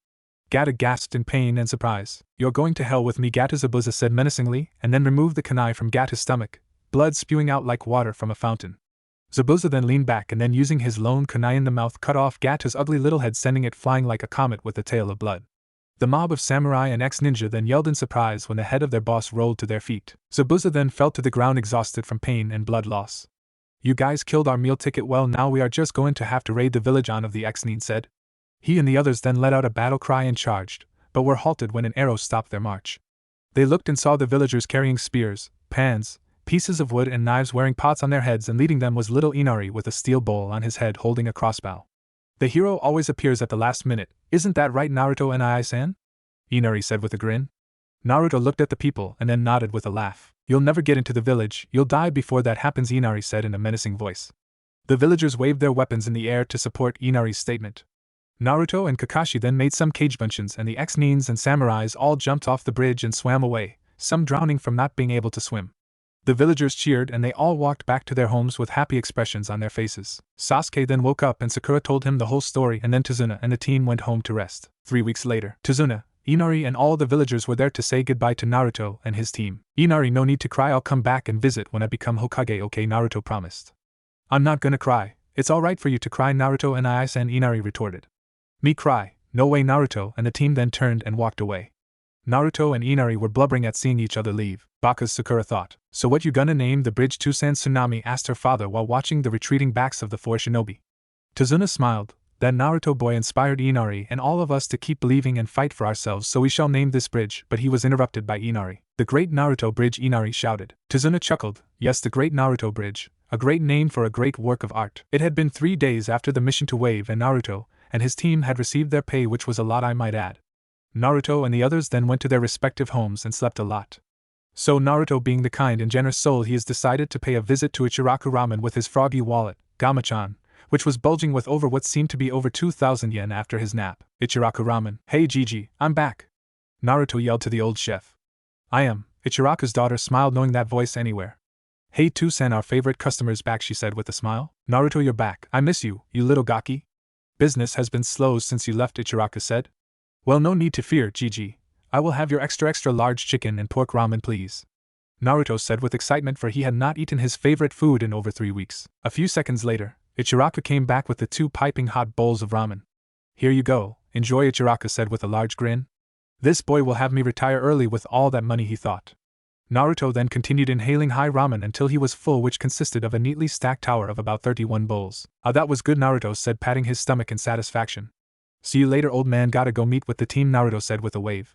Gato gasped in pain and surprise. You're going to hell with me, Gato, Zabuza said menacingly, and then removed the kunai from Gato's stomach, blood spewing out like water from a fountain. Zabuza then leaned back and then, using his lone kunai in the mouth, cut off Gato's ugly little head, sending it flying like a comet with a tail of blood. The mob of samurai and ex-ninja then yelled in surprise when the head of their boss rolled to their feet. Zabuza then fell to the ground exhausted from pain and blood loss. You guys killed our meal ticket, well now we are just going to have to raid the village on of the ex-nin said. He and the others then let out a battle cry and charged, but were halted when an arrow stopped their march. They looked and saw the villagers carrying spears, pans, pieces of wood and knives, wearing pots on their heads, and leading them was little Inari with a steel bowl on his head holding a crossbow. The hero always appears at the last minute, isn't that right Naruto and Ai-san? Inari said with a grin. Naruto looked at the people and then nodded with a laugh. You'll never get into the village, you'll die before that happens, Inari said in a menacing voice. The villagers waved their weapons in the air to support Inari's statement. Naruto and Kakashi then made some cagebunshians, and the ex-nins and samurais all jumped off the bridge and swam away, some drowning from not being able to swim. The villagers cheered and they all walked back to their homes with happy expressions on their faces. Sasuke then woke up and Sakura told him the whole story, and then Tazuna and the team went home to rest. 3 weeks later, Tazuna, Inari and all the villagers were there to say goodbye to Naruto and his team. Inari, no need to cry, I'll come back and visit when I become Hokage, okay, Naruto promised. I'm not gonna cry, it's alright for you to cry, Naruto and Ai-san, Inari retorted. Me cry? No way, Naruto, and the team then turned and walked away. Naruto and Inari were blubbering at seeing each other leave. Baka's Sakura thought. So what you gonna name the bridge Tusan Tsunami? Asked her father while watching the retreating backs of the 4 shinobi. Tazuna smiled. That Naruto boy inspired Inari and all of us to keep believing and fight for ourselves, so we shall name this bridge, but he was interrupted by Inari. The Great Naruto Bridge, Inari shouted. Tazuna chuckled. Yes, the Great Naruto Bridge. A great name for a great work of art. It had been 3 days after the mission to Wave, and Naruto and his team had received their pay, which was a lot, I might add. Naruto and the others then went to their respective homes and slept a lot. So Naruto, being the kind and generous soul he is, decided to pay a visit to Ichiraku Ramen with his froggy wallet, Gamachan, which was bulging with over what seemed to be over 2,000 yen after his nap. Ichiraku Ramen. Hey Gigi, I'm back! Naruto yelled to the old chef. I am. Ichiraku's daughter smiled, knowing that voice anywhere. Hey Tusan, our favorite customer's back, she said with a smile. Naruto, you're back. I miss you, you little gaki. Business has been slow since you left, Ichiraku said. Well, no need to fear, Gigi. I will have your extra large chicken and pork ramen, please. Naruto said with excitement, for he had not eaten his favorite food in over 3 weeks. A few seconds later, Ichiraku came back with the 2 piping hot bowls of ramen. Here you go, enjoy, Ichiraku said with a large grin. This boy will have me retire early with all that money, he thought. Naruto then continued inhaling high ramen until he was full, which consisted of a neatly stacked tower of about 31 bowls. Ah, that was good, Naruto said, patting his stomach in satisfaction. See you later, old man, gotta go meet with the team, Naruto said with a wave.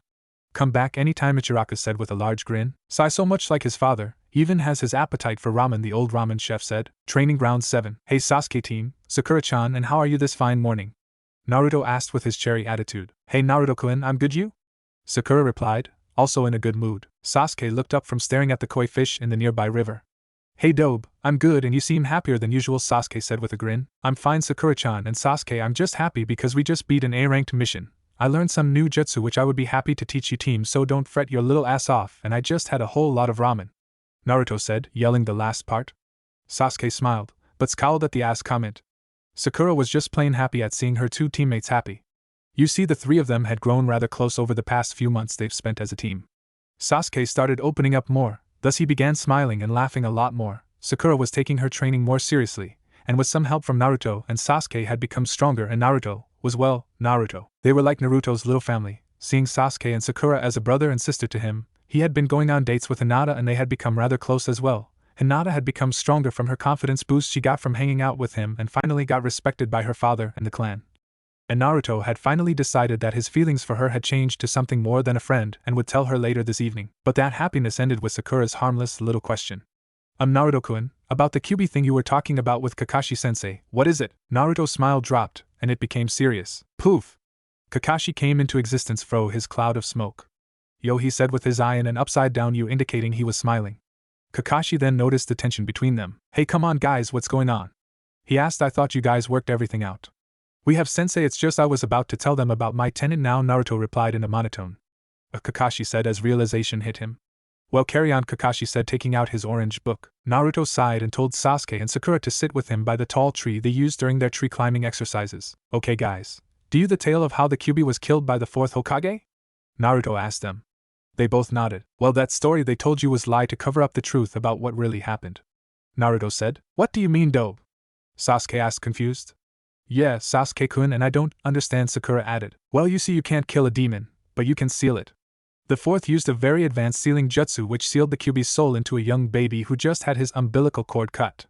Come back anytime, Ichiraku said with a large grin. Sai, so much like his father, even has his appetite for ramen, the old ramen chef said. Training ground 7. Hey Sasuke team, Sakura-chan, and how are you this fine morning? Naruto asked with his cherry attitude. Hey Naruto-kun, I'm good, you? Sakura replied, also in a good mood. Sasuke looked up from staring at the koi fish in the nearby river. Hey Dobe, I'm good and you seem happier than usual, Sasuke said with a grin. I'm fine, Sakura-chan, and Sasuke, I'm just happy because we just beat an A-ranked mission. I learned some new jutsu which I would be happy to teach you team, so don't fret your little ass off, and I just had a whole lot of ramen. Naruto said, yelling the last part. Sasuke smiled, but scowled at the ass comment. Sakura was just plain happy at seeing her 2 teammates happy. You see, the 3 of them had grown rather close over the past few months they've spent as a team. Sasuke started opening up more, thus he began smiling and laughing a lot more. Sakura was taking her training more seriously, and with some help from Naruto and Sasuke had become stronger, and Naruto, was, well, Naruto. They were like Naruto's little family, seeing Sasuke and Sakura as a brother and sister to him. He had been going on dates with Hinata and they had become rather close as well. Hinata had become stronger from her confidence boost she got from hanging out with him and finally got respected by her father and the clan. And Naruto had finally decided that his feelings for her had changed to something more than a friend and would tell her later this evening. But that happiness ended with Sakura's harmless little question. Naruto-kun, about the QB thing you were talking about with Kakashi-sensei, what is it? Naruto's smile dropped, and it became serious. Poof! Kakashi came into existence fro his cloud of smoke. Yo, he said with his eye in an upside-down U indicating he was smiling. Kakashi then noticed the tension between them. Hey, come on guys, what's going on? He asked. I thought you guys worked everything out. We have sensei, it's just I was about to tell them about my tenant now, Naruto replied in a monotone. Kakashi said as realization hit him. Well, carry on, Kakashi said, taking out his orange book. Naruto sighed and told Sasuke and Sakura to sit with him by the tall tree they used during their tree climbing exercises. Okay guys, do you the tale of how the Kyuubi was killed by the 4th Hokage? Naruto asked them. They both nodded. Well, that story they told you was lie to cover up the truth about what really happened. Naruto said. What do you mean, dope? Sasuke asked, confused. Yeah, Sasuke-kun, and I don't understand, Sakura added. Well, you see, you can't kill a demon, but you can seal it. The 4th used a very advanced sealing jutsu which sealed the Kyuubi's soul into a young baby who just had his umbilical cord cut.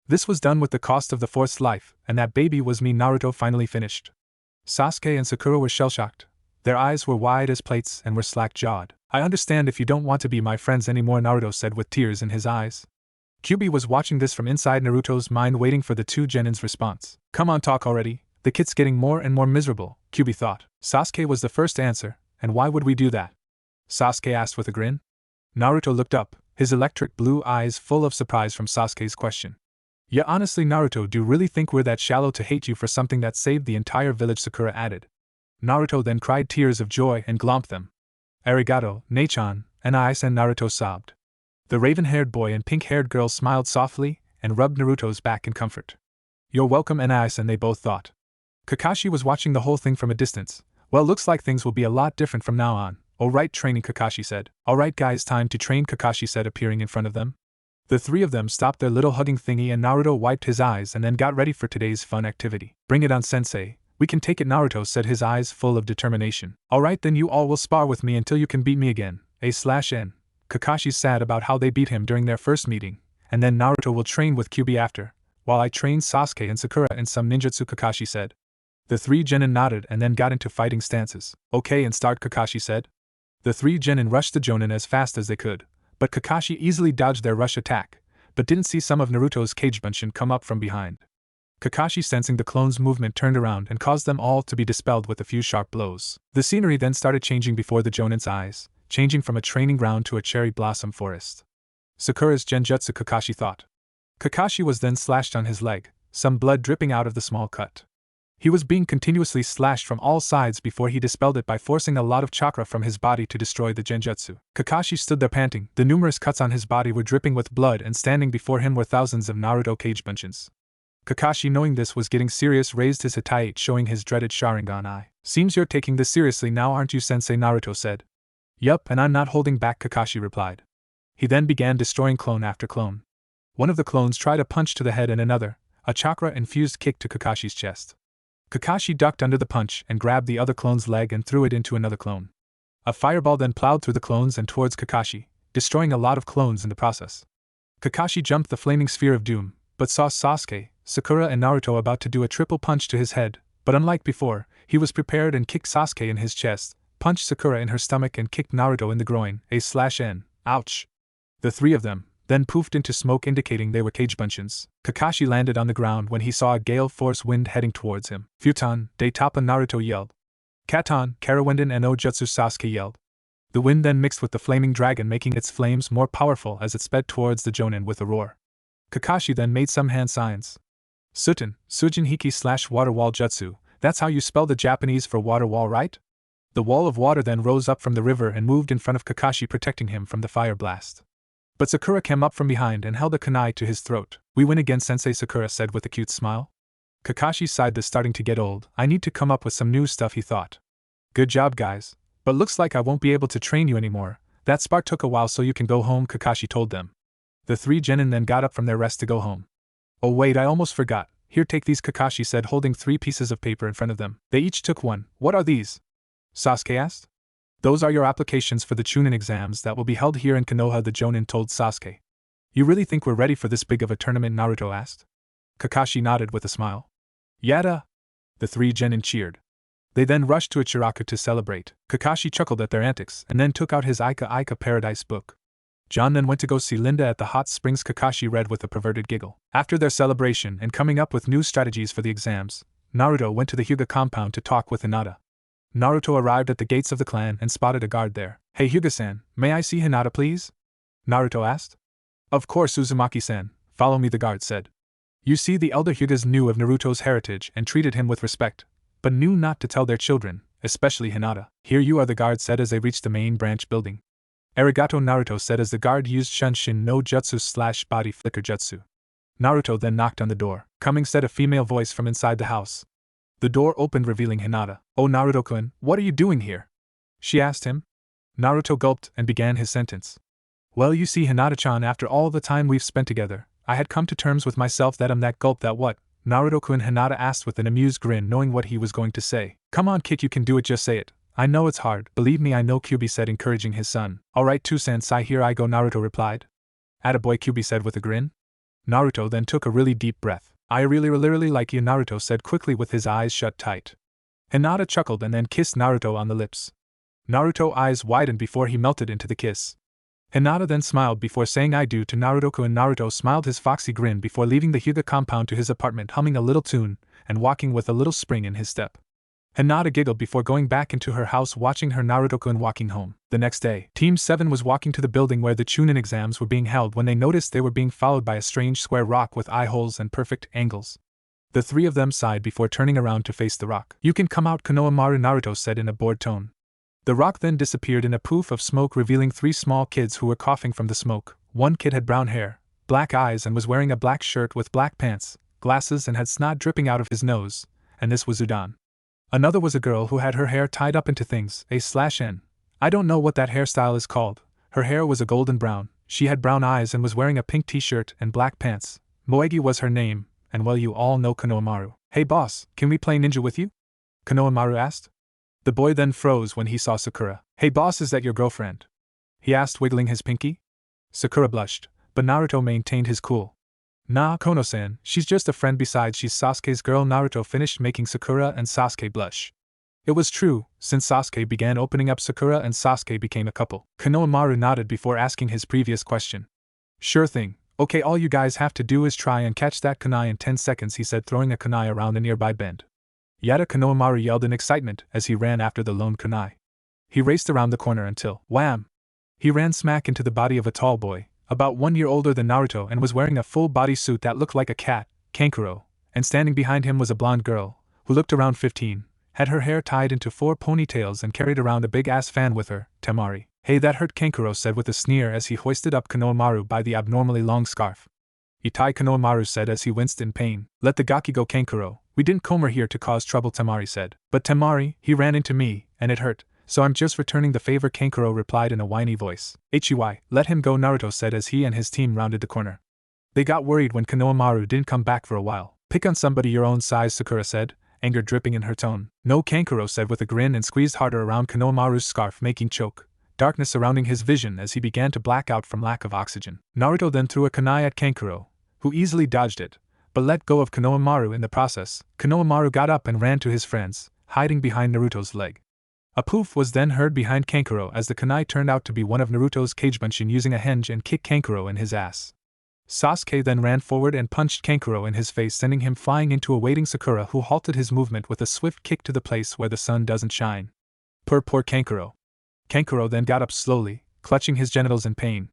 This was done with the cost of the 4th's life, and that baby was me, Naruto finally finished. Sasuke and Sakura were shell-shocked. Their eyes were wide as plates and were slack-jawed. I understand if you don't want to be my friends anymore, Naruto said with tears in his eyes. Kyuubi was watching this from inside Naruto's mind, waiting for the two Genins' response. Come on, talk already. The kid's getting more and more miserable, Kyuubi thought. Sasuke was the first to answer. And why would we do that? Sasuke asked with a grin. Naruto looked up, his electric blue eyes full of surprise from Sasuke's question. Yeah, honestly, Naruto, do you really think we're that shallow to hate you for something that saved the entire village? Sakura added. Naruto then cried tears of joy and glomped them. Arigato, Nechan, and Naruto sobbed. The raven-haired boy and pink-haired girl smiled softly and rubbed Naruto's back in comfort. You're welcome, and they both thought. Kakashi was watching the whole thing from a distance. Well, looks like things will be a lot different from now on. Alright, training, Kakashi said. Alright guys, time to train, Kakashi said, appearing in front of them. The three of them stopped their little hugging thingy and Naruto wiped his eyes and then got ready for today's fun activity. Bring it on, sensei. We can take it, Naruto said, his eyes full of determination. Alright, then you all will spar with me until you can beat me again. A/N. Kakashi's sad about how they beat him during their first meeting, and then Naruto will train with Kyuubi after, while I train Sasuke and Sakura in some ninjutsu, Kakashi said. The three Genin nodded and then got into fighting stances. Okay, and start, Kakashi said. The three Genin rushed the Jonin as fast as they could, but Kakashi easily dodged their rush attack, but didn't see some of Naruto's Kagebunshin come up from behind. Kakashi, sensing the clones' movement, turned around and caused them all to be dispelled with a few sharp blows. The scenery then started changing before the Jonin's eyes, changing from a training ground to a cherry blossom forest. Sakura's Genjutsu, Kakashi thought. Kakashi was then slashed on his leg, some blood dripping out of the small cut. He was being continuously slashed from all sides before he dispelled it by forcing a lot of chakra from his body to destroy the Genjutsu. Kakashi stood there panting. The numerous cuts on his body were dripping with blood, and standing before him were thousands of Naruto Kagebunshins. Kakashi, knowing this was getting serious, raised his Hitaiite, showing his dreaded Sharingan eye. Seems you're taking this seriously now, aren't you, sensei? Naruto said. Yup, and I'm not holding back, Kakashi replied. He then began destroying clone after clone. One of the clones tried a punch to the head and another, a chakra-infused kick to Kakashi's chest. Kakashi ducked under the punch and grabbed the other clone's leg and threw it into another clone. A fireball then plowed through the clones and towards Kakashi, destroying a lot of clones in the process. Kakashi jumped the flaming sphere of doom, but saw Sasuke, Sakura and Naruto about to do a triple punch to his head, but unlike before, he was prepared and kicked Sasuke in his chest, punched Sakura in her stomach and kicked Naruto in the groin, A/N. Ouch! The three of them then poofed into smoke, indicating they were Kagebunshins. Kakashi landed on the ground when he saw a gale force wind heading towards him. Futon, de Tapa, Naruto yelled. Katon, Karawenden and Ojutsu, Sasuke yelled. The wind then mixed with the flaming dragon, making its flames more powerful as it sped towards the Jonin with a roar. Kakashi then made some hand signs. Suten, Sujin Hiki / water wall jutsu, that's how you spell the Japanese for water wall, right? The wall of water then rose up from the river and moved in front of Kakashi, protecting him from the fire blast. But Sakura came up from behind and held a kunai to his throat. We win again, sensei, Sakura said with a cute smile. Kakashi sighed. This starting to get old. I need to come up with some new stuff, he thought. Good job, guys. But looks like I won't be able to train you anymore. That spark took a while, so you can go home, Kakashi told them. The three Genin then got up from their rest to go home. Oh wait, I almost forgot. Here, take these, Kakashi said, holding 3 pieces of paper in front of them. They each took one. What are these? Sasuke asked. Those are your applications for the Chunin exams that will be held here in Konoha, the Jonin told Sasuke. You really think we're ready for this big of a tournament? Naruto asked. Kakashi nodded with a smile. Yada! The 3 genin cheered. They then rushed to Ichiraku to celebrate. Kakashi chuckled at their antics and then took out his Ika Paradise book. John then went to go see Linda at the hot springs. Kakashi read with a perverted giggle. After their celebration and coming up with new strategies for the exams, Naruto went to the Hyuga compound to talk with Hinata. Naruto arrived at the gates of the clan and spotted a guard there. Hey Hyuga-san, may I see Hinata please? Naruto asked. Of course Uzumaki-san, follow me, the guard said. You see, the elder Hyugas knew of Naruto's heritage and treated him with respect, but knew not to tell their children, especially Hinata. Here you are, the guard said as they reached the main branch building. Arigato, Naruto said as the guard used Shunshin no Jutsu / body flicker jutsu. Naruto then knocked on the door. Coming, said a female voice from inside the house. The door opened, revealing Hinata. Oh Naruto-kun, what are you doing here? She asked him. Naruto gulped and began his sentence. Well, you see, Hinata-chan, after all the time we've spent together, I had come to terms with myself that I'm that gulp that what? Naruto-kun, Hinata asked with an amused grin, knowing what he was going to say. Come on kid, you can do it, just say it. I know it's hard, believe me I know, Kyubi said, encouraging his son. Alright Sensei, here I go, Naruto replied. Attaboy, Kyubi said with a grin. Naruto then took a really deep breath. I really like you, Naruto said quickly with his eyes shut tight. Hinata chuckled and then kissed Naruto on the lips. Naruto's eyes widened before he melted into the kiss. Hinata then smiled before saying I do to Naruto-kun. Naruto smiled his foxy grin before leaving the Hyuga compound to his apartment, humming a little tune and walking with a little spring in his step. Hinata giggled before going back into her house, watching her Naruto-kun walking home. The next day, Team 7 was walking to the building where the Chunin exams were being held when they noticed they were being followed by a strange square rock with eye holes and perfect angles. The 3 of them sighed before turning around to face the rock. You can come out, Konohamaru, Naruto said in a bored tone. The rock then disappeared in a poof of smoke, revealing 3 small kids who were coughing from the smoke. One kid had brown hair, black eyes, and was wearing a black shirt with black pants, glasses, and had snot dripping out of his nose, and this was Udan. Another was a girl who had her hair tied up into things, A/N. I don't know what that hairstyle is called. Her hair was a golden brown, she had brown eyes and was wearing a pink t-shirt and black pants. Moegi was her name, and well, you all know Konohamaru. Hey boss, can we play ninja with you? Konohamaru asked. The boy then froze when he saw Sakura. Hey boss, is that your girlfriend? He asked, wiggling his pinky. Sakura blushed, but Naruto maintained his cool. Nah, Kono-san, she's just a friend, besides she's Sasuke's girl. Naruto finished, making Sakura and Sasuke blush. It was true, since Sasuke began opening up, Sakura and Sasuke became a couple. Konohamaru nodded before asking his previous question. Sure thing, okay, all you guys have to do is try and catch that kunai in 10 seconds, he said, throwing a kunai around a nearby bend. Yada, Konohamaru yelled in excitement as he ran after the lone kunai. He raced around the corner until, wham! He ran smack into the body of a tall boy, about 1 year older than Naruto, and was wearing a full body suit that looked like a cat, Kankuro, and standing behind him was a blonde girl, who looked around 15, had her hair tied into 4 ponytails and carried around a big-ass fan with her, Temari. Hey, that hurt, Kankuro said with a sneer as he hoisted up Konohamaru by the abnormally long scarf. Itai, Konohamaru said as he winced in pain. Let the gaki go, Kankuro, we didn't come here to cause trouble, Temari said. But Temari, he ran into me, and it hurt. So I'm just returning the favor, Kankuro replied in a whiny voice. Hiy, let him go, Naruto said as he and his team rounded the corner. They got worried when Konohamaru didn't come back for a while. Pick on somebody your own size, Sakura said, anger dripping in her tone. No, Kankuro said with a grin and squeezed harder around Konohamaru's scarf, making choke. Darkness surrounding his vision as he began to black out from lack of oxygen. Naruto then threw a kunai at Kankuro, who easily dodged it, but let go of Konohamaru in the process. Konohamaru got up and ran to his friends, hiding behind Naruto's leg. A poof was then heard behind Kankuro as the kunai turned out to be one of Naruto's Kagebunshin, using a henge and kicked Kankuro in his ass. Sasuke then ran forward and punched Kankuro in his face, sending him flying into a waiting Sakura, who halted his movement with a swift kick to the place where the sun doesn't shine. Poor Kankuro. Kankuro then got up slowly, clutching his genitals in pain.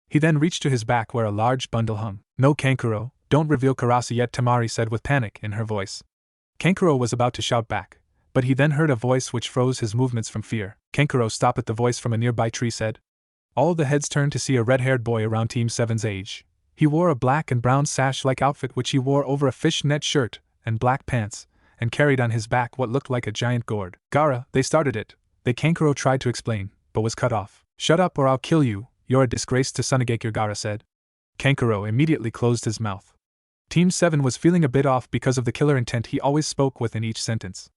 He then reached to his back where a large bundle hung. No, Kankuro, don't reveal Karasa yet, Temari said with panic in her voice. Kankuro was about to shout back, but he then heard a voice which froze his movements from fear. Kankuro stopped at the voice from a nearby tree said. All the heads turned to see a red-haired boy around Team 7's age. He wore a black and brown sash-like outfit which he wore over a fishnet shirt and black pants, and carried on his back what looked like a giant gourd. Gaara, they started it. Kankuro tried to explain, but was cut off. Shut up or I'll kill you, you're a disgrace to Sunagake, Gaara said. Kankuro immediately closed his mouth. Team 7 was feeling a bit off because of the killer intent he always spoke with in each sentence.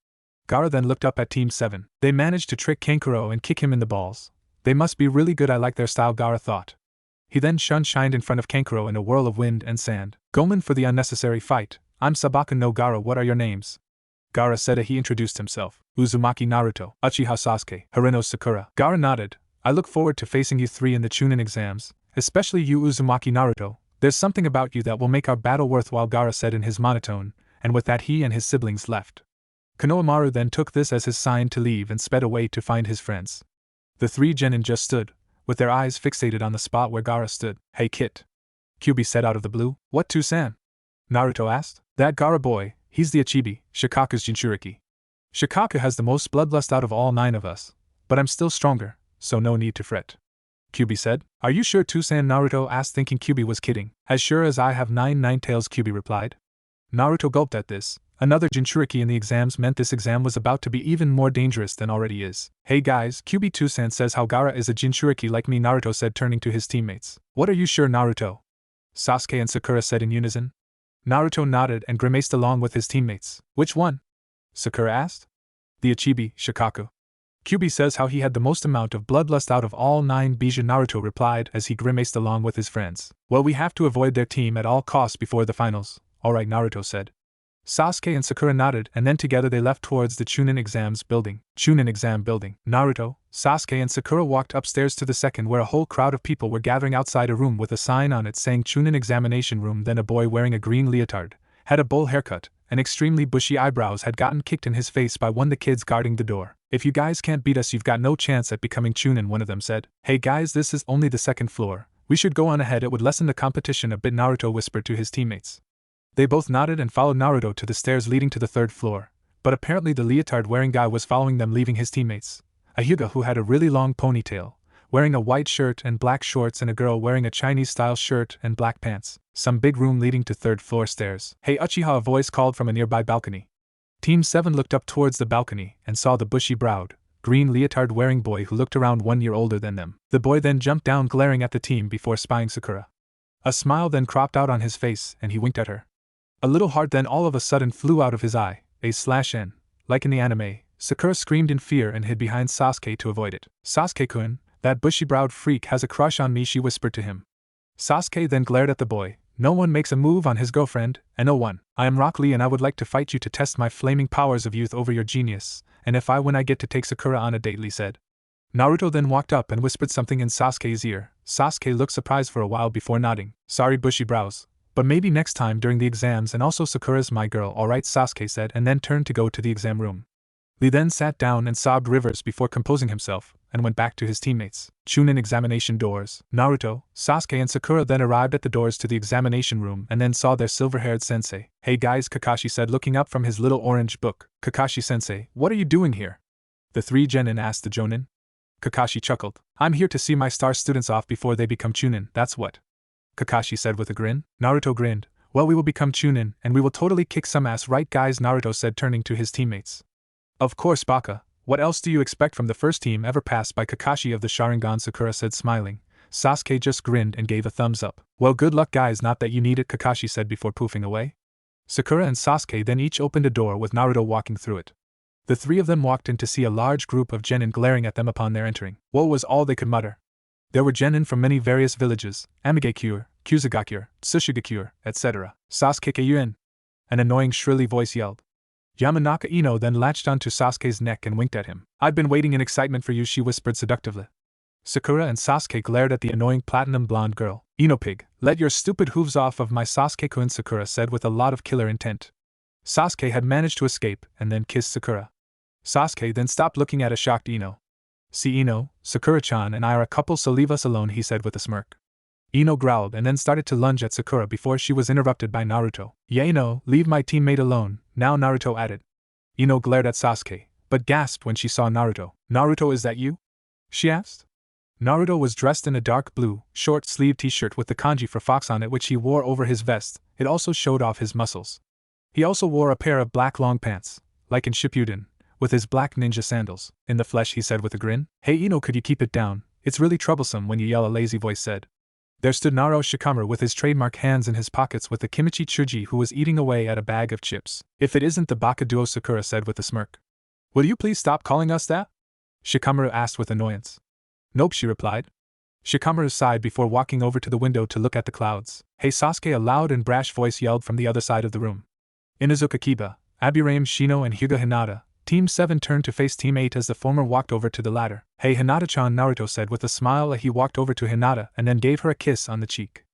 Gaara then looked up at Team 7. They managed to trick Kankuro and kick him in the balls. They must be really good, I like their style, Gaara thought. He then shined in front of Kankuro in a whirl of wind and sand. Gomen for the unnecessary fight. I'm Sabaka no Gaara, what are your names? Gaara said as he introduced himself. Uzumaki Naruto, Uchiha Sasuke, Harino Sakura. Gaara nodded. I look forward to facing you three in the Chunin exams, especially you Uzumaki Naruto. There's something about you that will make our battle worthwhile, Gaara said in his monotone, and with that he and his siblings left. Konohamaru then took this as his sign to leave and sped away to find his friends. The three genin just stood, with their eyes fixated on the spot where Gaara stood. Hey Kit. Kyuubi said out of the blue. What Toussaint? Naruto asked. That Gaara boy, he's the Ichibi, Shikaku's Jinchuriki. Shikaku has the most bloodlust out of all 9 of us, but I'm still stronger, so no need to fret. Kyuubi said. Are you sure Toussaint? Naruto asked, thinking Kyuubi was kidding. As sure as I have 9 tails, Kyuubi replied. Naruto gulped at this. Another Jinchuriki in the exams meant this exam was about to be even more dangerous than already is. Hey guys, Kyuubi Toussaint says how Gaara is a Jinchuriki like me, Naruto said, turning to his teammates. What are you sure, Naruto? Sasuke and Sakura said in unison. Naruto nodded and grimaced along with his teammates. Which one? Sakura asked. The Ichibi, Shikaku. Kyuubi says how he had the most amount of bloodlust out of all 9 Bija, Naruto replied as he grimaced along with his friends. Well, we have to avoid their team at all costs before the finals. Alright, Naruto said. Sasuke and Sakura nodded, and then together they left towards the Chunin exam building. Naruto, Sasuke and Sakura walked upstairs to the second, where a whole crowd of people were gathering outside a room with a sign on it saying Chunin examination room. Then a boy wearing a green leotard, had a bowl haircut, and extremely bushy eyebrows had gotten kicked in his face by one of the kids guarding the door. If you guys can't beat us, you've got no chance at becoming Chunin, one of them said. Hey guys, this is only the second floor. We should go on ahead, it would lessen the competition a bit, Naruto whispered to his teammates. They both nodded and followed Naruto to the stairs leading to the 3rd floor, but apparently the leotard-wearing guy was following them, leaving his teammates. A Hyuga who had a really long ponytail, wearing a white shirt and black shorts, and a girl wearing a Chinese-style shirt and black pants. Some big room leading to 3rd floor stairs. Hey Uchiha, a voice called from a nearby balcony. Team 7 looked up towards the balcony and saw the bushy-browed, green leotard-wearing boy who looked around 1 year older than them. The boy then jumped down, glaring at the team before spying Sakura. A smile then cropped out on his face and he winked at her. A little heart then all of a sudden flew out of his eye, A/N. Like in the anime, Sakura screamed in fear and hid behind Sasuke to avoid it. Sasuke-kun, that bushy-browed freak has a crush on me, she whispered to him. Sasuke then glared at the boy. No one makes a move on his girlfriend, and no one. I am Rock Lee and I would like to fight you to test my flaming powers of youth over your genius, and if I win I get to take Sakura on a date, Lee said. Naruto then walked up and whispered something in Sasuke's ear. Sasuke looked surprised for a while before nodding. Sorry, bushy brows. But maybe next time during the exams, and also Sakura's my girl, alright, Sasuke said, and then turned to go to the exam room. Lee then sat down and sobbed rivers before composing himself, and went back to his teammates. Chunin examination doors. Naruto, Sasuke and Sakura then arrived at the doors to the examination room and then saw their silver-haired sensei. Hey guys, Kakashi said, looking up from his little orange book. Kakashi-sensei, what are you doing here? The 3 genin asked the jonin. Kakashi chuckled. I'm here to see my star students off before they become Chunin, that's what. Kakashi said with a grin. Naruto grinned. Well, we will become Chunin, and we will totally kick some ass, right guys, Naruto said, turning to his teammates. Of course, Baka. What else do you expect from the first team ever passed by Kakashi of the Sharingan, Sakura said, smiling. Sasuke just grinned and gave a thumbs up. Well, good luck guys, not that you need it, Kakashi said before poofing away. Sakura and Sasuke then each opened a door with Naruto walking through it. The 3 of them walked in to see a large group of genin glaring at them upon their entering. What was all they could mutter? There were genin from many various villages, Amigakure, Kusagakure, Tsushigakure, etc. Sasuke-kun! An annoying shrilly voice yelled. Yamanaka Ino then latched onto Sasuke's neck and winked at him. I've been waiting in excitement for you, she whispered seductively. Sakura and Sasuke glared at the annoying platinum blonde girl. Ino pig, let your stupid hooves off of my Sasuke-kun, Sakura said with a lot of killer intent. Sasuke had managed to escape and then kissed Sakura. Sasuke then stopped looking at a shocked Ino. See Ino, Sakura-chan and I are a couple, so leave us alone, he said with a smirk. Ino growled and then started to lunge at Sakura before she was interrupted by Naruto. Yeah, Ino, leave my teammate alone, now, Naruto added. Ino glared at Sasuke, but gasped when she saw Naruto. Naruto, is that you? She asked. Naruto was dressed in a dark blue, short-sleeved t-shirt with the kanji for fox on it, which he wore over his vest. It also showed off his muscles. He also wore a pair of black long pants, like in Shippuden, with his black ninja sandals. In the flesh, he said with a grin. Hey Ino, could you keep it down? It's really troublesome when you yell, a lazy voice said. There stood Naro Shikamaru with his trademark hands in his pockets with the Kimichi Tsuji who was eating away at a bag of chips. If it isn't the Baka duo, Sakura said with a smirk. Will you please stop calling us that? Shikamaru asked with annoyance. Nope, she replied. Shikamaru sighed before walking over to the window to look at the clouds. Hey Sasuke, a loud and brash voice yelled from the other side of the room. Inuzuka Kiba, Aburaim Shino and Hyuga Hinata, Team 7 turned to face Team 8 as the former walked over to the latter. Hey Hinata-chan, Naruto said with a smile as he walked over to Hinata and then gave her a kiss on the cheek.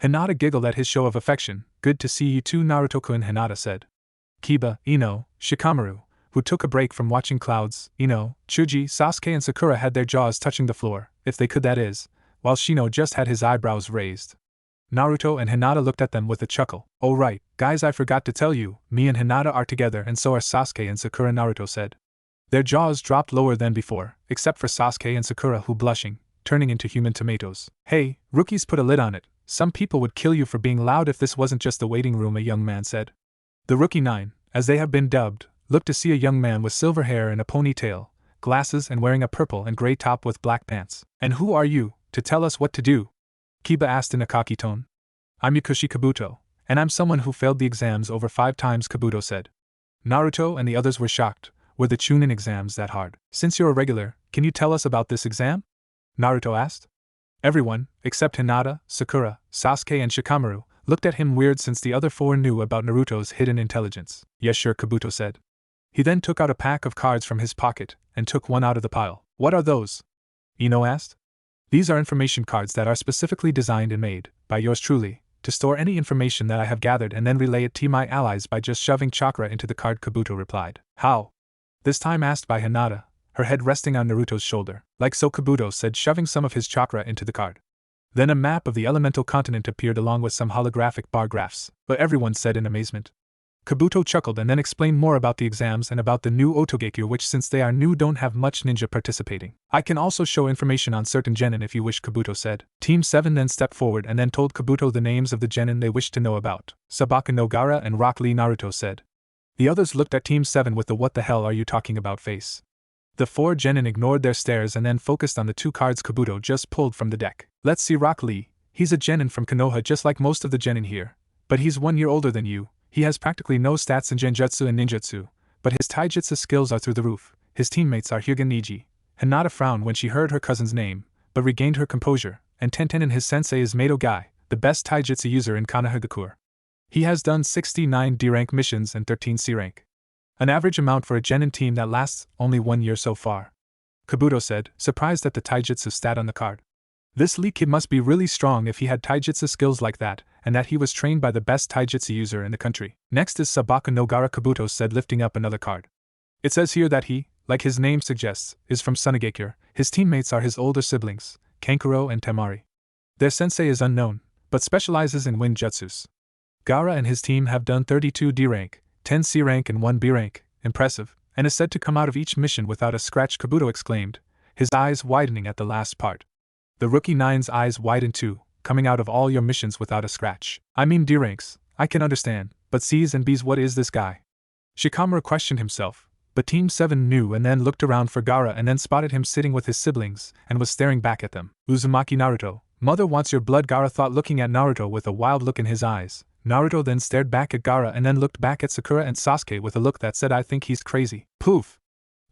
Hinata giggled at his show of affection. Good to see you too, Naruto-kun, Hinata said. Kiba, Ino, Shikamaru, who took a break from watching clouds, Ino, Tsuji, Sasuke and Sakura had their jaws touching the floor, if they could that is, while Shino just had his eyebrows raised. Naruto and Hinata looked at them with a chuckle. Oh right, guys, I forgot to tell you, me and Hinata are together and so are Sasuke and Sakura, Naruto said. Their jaws dropped lower than before, except for Sasuke and Sakura who blushing, turning into human tomatoes. Hey, rookies, put a lid on it. Some people would kill you for being loud if this wasn't just the waiting room, a young man said. The Rookie 9, as they have been dubbed, looked to see a young man with silver hair and a ponytail, glasses and wearing a purple and gray top with black pants. And who are you, to tell us what to do? Kiba asked in a cocky tone. I'm Yukushi Kabuto, and I'm someone who failed the exams over 5 times, Kabuto said. Naruto and the others were shocked. Were the Chunin exams that hard? Since you're a regular, can you tell us about this exam? Naruto asked. Everyone, except Hinata, Sakura, Sasuke and Shikamaru, looked at him weird since the other 4 knew about Naruto's hidden intelligence. Yes sure, Kabuto said. He then took out a pack of cards from his pocket and took one out of the pile. What are those? Ino asked. These are information cards that are specifically designed and made, by yours truly, to store any information that I have gathered and then relay it to my allies by just shoving chakra into the card, Kabuto replied. How? This time asked by Hinata, her head resting on Naruto's shoulder. Like so, Kabuto said, shoving some of his chakra into the card. Then a map of the elemental continent appeared along with some holographic bar graphs, but everyone said in amazement. Kabuto chuckled and then explained more about the exams and about the new Otogekyo, which since they are new don't have much ninja participating. I can also show information on certain genin if you wish, Kabuto said. Team 7 then stepped forward and then told Kabuto the names of the genin they wished to know about. Sabaka no Gaara and Rock Lee, Naruto said. The others looked at Team 7 with the what the hell are you talking about face. The 4 genin ignored their stares and then focused on the 2 cards Kabuto just pulled from the deck. Let's see Rock Lee. He's a genin from Konoha just like most of the genin here. But he's 1 year older than you. He has practically no stats in genjutsu and ninjutsu, but his taijutsu skills are through the roof. His teammates are Hyuga Niji. Hinata frowned when she heard her cousin's name, but regained her composure, and Tenten and his sensei is Mato Guy, the best taijutsu user in Konohagakure. He has done 69 D-rank missions and 13 C-rank. An average amount for a genin team that lasts only 1 year so far. Kabuto said, surprised at the taijutsu stat on the card. This Lee kid must be really strong if he had taijutsu skills like that, and that he was trained by the best taijutsu user in the country. Next is Sabaka no Gaara, Kabuto said, lifting up another card. It says here that he, like his name suggests, is from Sunagakure. His teammates are his older siblings, Kankuro and Temari. Their sensei is unknown, but specializes in wind jutsus. Gaara and his team have done 32 D rank, 10 C rank and 1 B rank, impressive, and is said to come out of each mission without a scratch, Kabuto exclaimed, his eyes widening at the last part. The Rookie 9's eyes widened too, coming out of all your missions without a scratch. I mean D ranks, I can understand, but C's and B's, what is this guy? Shikamaru questioned himself, but Team 7 knew and then looked around for Gaara and then spotted him sitting with his siblings and was staring back at them. Uzumaki Naruto, mother wants your blood, Gaara thought, looking at Naruto with a wild look in his eyes. Naruto then stared back at Gaara and then looked back at Sakura and Sasuke with a look that said, I think he's crazy. Poof!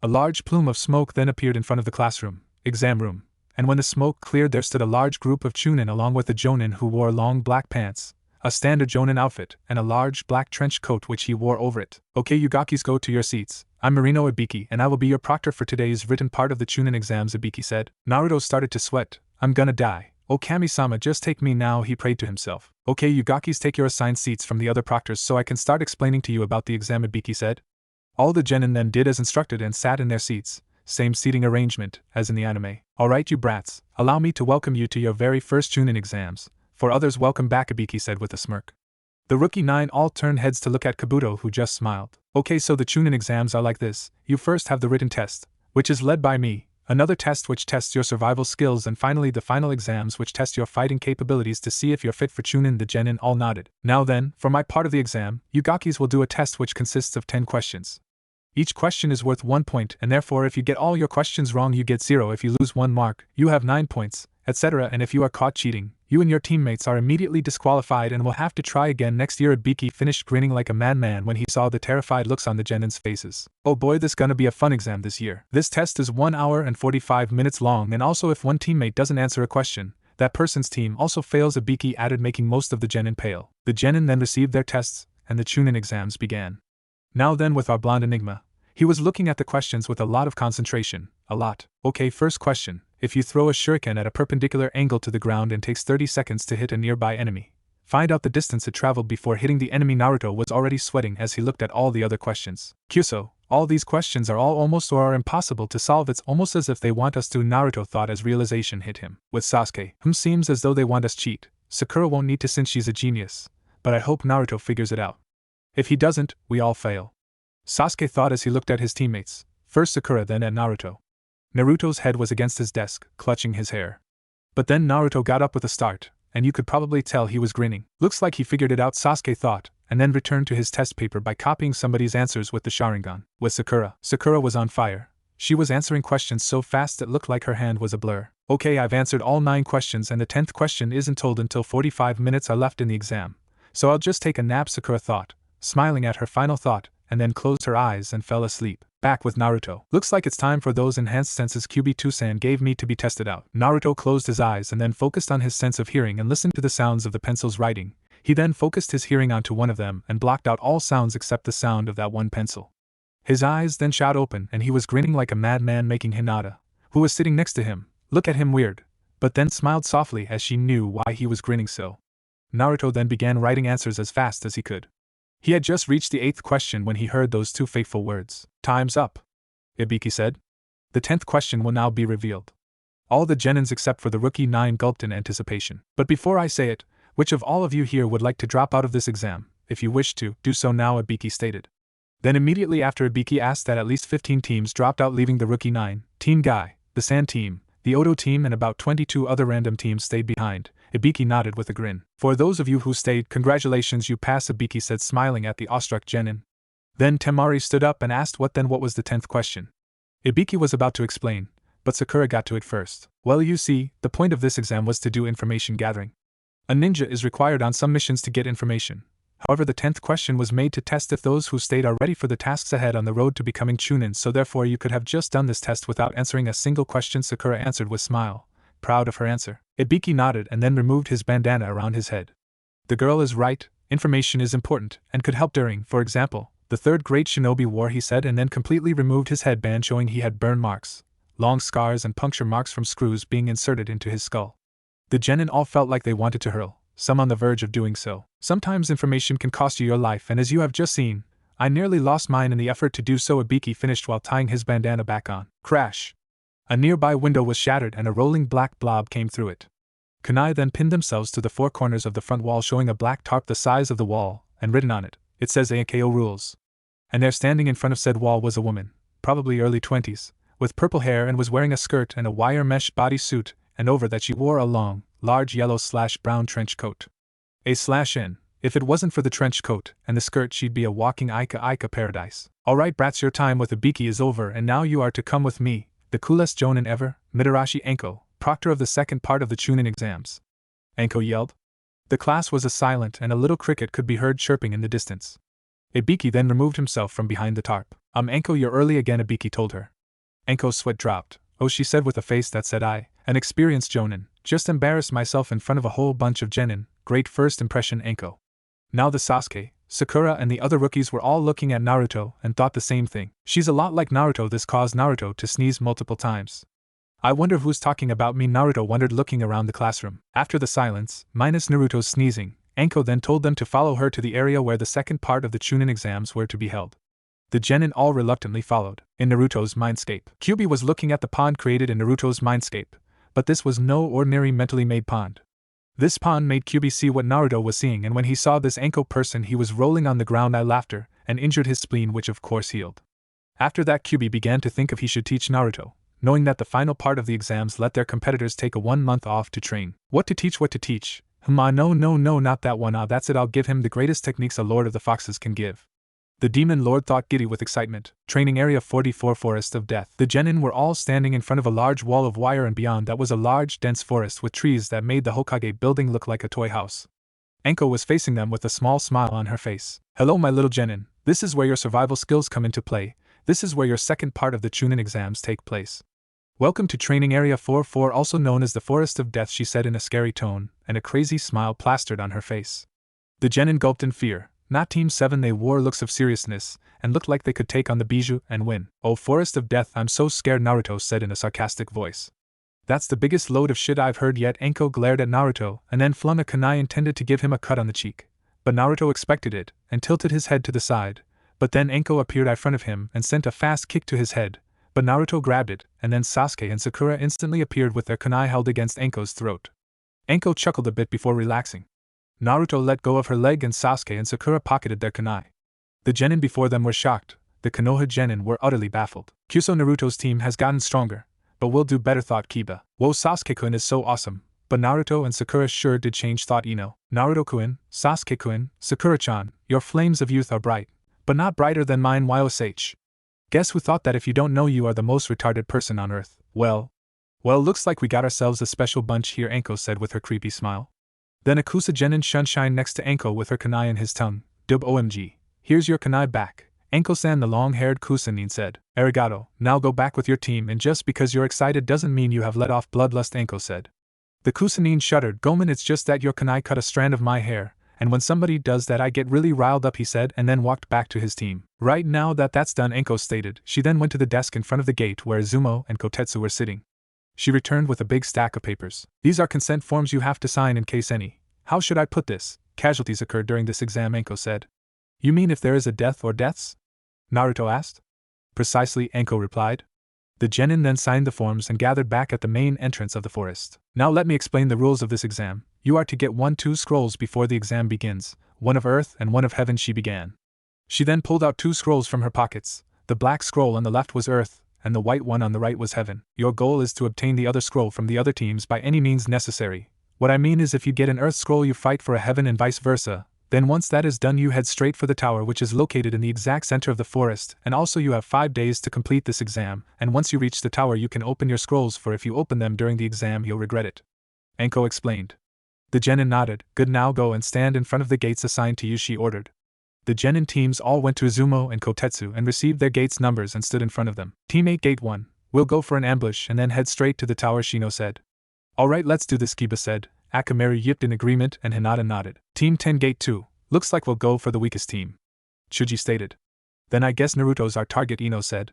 A large plume of smoke then appeared in front of the classroom, exam room. And when the smoke cleared there stood a large group of Chunin along with a Jonin who wore long black pants, a standard Jonin outfit, and a large black trench coat which he wore over it. Okay, Yugakis, go to your seats. I'm Marino Ibiki and I will be your proctor for today's written part of the Chunin exams, Ibiki said. Naruto started to sweat. I'm gonna die. Oh Kami-sama, just take me now, he prayed to himself. Okay, Yugakis, take your assigned seats from the other proctors so I can start explaining to you about the exam, Ibiki said. All the genin then did as instructed and sat in their seats. Same seating arrangement as in the anime. Alright, you brats, allow me to welcome you to your very first Chunin exams. For others, welcome back, Ibiki said with a smirk. The Rookie 9 all turned heads to look at Kabuto, who just smiled. Okay, so the Chunin exams are like this. You first have the written test, which is led by me, another test which tests your survival skills, and finally the final exams which test your fighting capabilities to see if you're fit for Chunin. The genin all nodded. Now then, for my part of the exam, Yugakis will do a test which consists of 10 questions. Each question is worth 1 point, and therefore if you get all your questions wrong you get 0. If you lose 1 mark, you have 9 points, etc. And if you are caught cheating, You and your teammates are immediately disqualified and will have to try again next year. Ibiki finished grinning like a madman when he saw the terrified looks on the Genin's faces. Oh boy, this gonna be a fun exam this year. This test is 1 hour and 45 minutes long, and also if one teammate doesn't answer a question, that person's team also fails, Ibiki added, making most of the Genin pale. The Genin then received their tests, and the Chunin exams began. Now then, with our blonde enigma, he was looking at the questions with a lot of concentration. A lot. Okay, first question. If you throw a shuriken at a perpendicular angle to the ground and takes 30 seconds to hit a nearby enemy, find out the distance it traveled before hitting the enemy. Naruto was already sweating as he looked at all the other questions. Kyuso, all these questions are all almost or are impossible to solve. It's almost as if they want us to, Naruto thought as realization hit him. With Sasuke, seems as though they want us cheat. Sakura won't need to since she's a genius, but I hope Naruto figures it out. If he doesn't, we all fail. Sasuke thought as he looked at his teammates, first Sakura then at Naruto. Naruto's head was against his desk, clutching his hair. But then Naruto got up with a start, and you could probably tell he was grinning. Looks like he figured it out, Sasuke thought, and then returned to his test paper by copying somebody's answers with the Sharingan. With Sakura was on fire. She was answering questions so fast it looked like her hand was a blur. Okay, I've answered all 9 questions and the 10th question isn't told until 45 minutes are left in the exam, so I'll just take a nap, Sakura thought, smiling at her final thought, and then closed her eyes and fell asleep. Back with Naruto. Looks like it's time for those enhanced senses QB2-san gave me to be tested out. Naruto closed his eyes and then focused on his sense of hearing and listened to the sounds of the pencil's writing. He then focused his hearing onto one of them and blocked out all sounds except the sound of that one pencil. His eyes then shot open and he was grinning like a madman, making Hinata, who was sitting next to him, look at him weird, but then smiled softly as she knew why he was grinning so. Naruto then began writing answers as fast as he could. He had just reached the 8th question when he heard those 2 fateful words. Time's up, Ibiki said. The 10th question will now be revealed. All the Genins except for the rookie 9 gulped in anticipation. But before I say it, which of all of you here would like to drop out of this exam? If you wish to, do so now, Ibiki stated. Then immediately after, Ibiki asked that at least 15 teams dropped out, leaving the rookie 9, Team Guy, the Sand team, the Odo team and about 22 other random teams stayed behind. Ibiki nodded with a grin. For those of you who stayed, congratulations, you passed, Ibiki said, smiling at the awestruck Genin. Then Temari stood up and asked what was the 10th question. Ibiki was about to explain, but Sakura got to it first. Well, you see, the point of this exam was to do information gathering. A ninja is required on some missions to get information. However, the 10th question was made to test if those who stayed are ready for the tasks ahead on the road to becoming Chunin, so therefore you could have just done this test without answering a single question, Sakura answered with a smile, proud of her answer. Ibiki nodded and then removed his bandana around his head. The girl is right, information is important, and could help during, for example, the 3rd Great Shinobi War, he said, and then completely removed his headband, showing he had burn marks, long scars and puncture marks from screws being inserted into his skull. The Genin all felt like they wanted to hurl, some on the verge of doing so. Sometimes information can cost you your life, and as you have just seen, I nearly lost mine in the effort to do so, Ibiki finished while tying his bandana back on. Crash! A nearby window was shattered and a rolling black blob came through it. Kunai then pinned themselves to the 4 corners of the front wall, showing a black tarp the size of the wall, and written on it, it says AKO rules. And there, standing in front of said wall, was a woman, probably early 20s, with purple hair and was wearing a skirt and a wire mesh bodysuit, and over that she wore a long, large yellow/brown trench coat. A/N. If it wasn't for the trench coat and the skirt, she'd be a walking Ika paradise. Alright brats, your time with Ibiki is over and now you are to come with me, the coolest Jonin ever, Mitarashi Anko, proctor of the 2nd part of the Chunin exams. Anko yelled. The class was silent and a little cricket could be heard chirping in the distance. Ibiki then removed himself from behind the tarp. Anko, you're early again, Ibiki told her. Anko's sweat dropped. Oh, she said with a face that said, an experienced Jonin, just embarrassed myself in front of a whole bunch of Genin, great first impression, Anko. Now the Sasuke, Sakura and the other rookies were all looking at Naruto and thought the same thing. She's a lot like Naruto. This caused Naruto to sneeze multiple times. I wonder who's talking about me, Naruto wondered, looking around the classroom. After the silence, minus Naruto's sneezing, Anko then told them to follow her to the area where the 2nd part of the Chunin exams were to be held. The Genin all reluctantly followed. In Naruto's mindscape, Kyubi was looking at the pond created in Naruto's mindscape, but this was no ordinary mentally made pond. This pond made Kyubi see what Naruto was seeing, and when he saw this Anko person, he was rolling on the ground laughter, and injured his spleen, which of course healed. After that, Kyubi began to think if he should teach Naruto, knowing that the final part of the exams let their competitors take a 1 month off to train. What to teach? No, not that one. That's it, I'll give him the greatest techniques a Lord of the Foxes can give. The demon lord thought giddy with excitement. Training Area 44 Forest of Death. The genin were all standing in front of a large wall of wire, and beyond that was a large, dense forest with trees that made the Hokage building look like a toy house. Enko was facing them with a small smile on her face. Hello, my little genin. This is where your survival skills come into play. This is where your second part of the Chunin exams take place. Welcome to Training Area 44, also known as the Forest of Death, she said in a scary tone, and a crazy smile plastered on her face. The genin gulped in fear. Not Team 7, they wore looks of seriousness, and looked like they could take on the Bijou and win. Oh, Forest of Death, I'm so scared, Naruto said in a sarcastic voice. That's the biggest load of shit I've heard yet. Enko glared at Naruto, and then flung a kunai intended to give him a cut on the cheek. But Naruto expected it, and tilted his head to the side. But then Enko appeared in front of him and sent a fast kick to his head. But Naruto grabbed it, and then Sasuke and Sakura instantly appeared with their kunai held against Enko's throat. Enko chuckled a bit before relaxing. Naruto let go of her leg, and Sasuke and Sakura pocketed their kunai. The genin before them were shocked. The Konoha genin were utterly baffled. Kyuso, Naruto's team has gotten stronger, but we'll do better, thought Kiba. Whoa, Sasuke-kun is so awesome. But Naruto and Sakura sure did change, thought Ino. Naruto-kun, Sasuke-kun, Sakura-chan, your flames of youth are bright, but not brighter than mine, YOSH. Guess who thought that? If you don't know, you are the most retarded person on earth. Well, looks like we got ourselves a special bunch here, Enko said with her creepy smile. Then Akusa genin shunshine next to Enko with her kunai in his tongue. Dub OMG. Here's your kunai back. Enko-san, the long-haired Kusanin, said. Arigato, now go back with your team, and just because you're excited doesn't mean you have let off bloodlust, Enko said. The Kusanin shuddered. Gomen, it's just that your kunai cut a strand of my hair, and when somebody does that I get really riled up, he said, and then walked back to his team. Right, now that's done, Enko stated. She then went to the desk in front of the gate where Izumo and Kotetsu were sitting. She returned with a big stack of papers. These are consent forms you have to sign in case any, how should I put this, casualties occur during this exam, Enko said. You mean if there is a death or deaths? Naruto asked. Precisely, Enko replied. The genin then signed the forms and gathered back at the main entrance of the forest. Now let me explain the rules of this exam. You are to get 2 scrolls before the exam begins, one of earth and one of heaven, she began. She then pulled out 2 scrolls from her pockets. The black scroll on the left was earth, and the white one on the right was heaven. Your goal is to obtain the other scroll from the other teams by any means necessary. What I mean is, if you get an earth scroll you fight for a heaven and vice versa. Then once that is done you head straight for the tower, which is located in the exact center of the forest, and also you have 5 days to complete this exam, and once you reach the tower you can open your scrolls, for if you open them during the exam you'll regret it. Enko explained. The genin nodded. Good, now go and stand in front of the gates assigned to you, she ordered. The genin teams all went to Izumo and Kotetsu and received their gates numbers and stood in front of them. Team 8 Gate 1, we'll go for an ambush and then head straight to the tower, Shino said. Alright, let's do this, Kiba said. Akamaru yipped in agreement and Hinata nodded. Team 10 Gate 2, looks like we'll go for the weakest team, Chuji stated. Then I guess Naruto's our target, Ino said.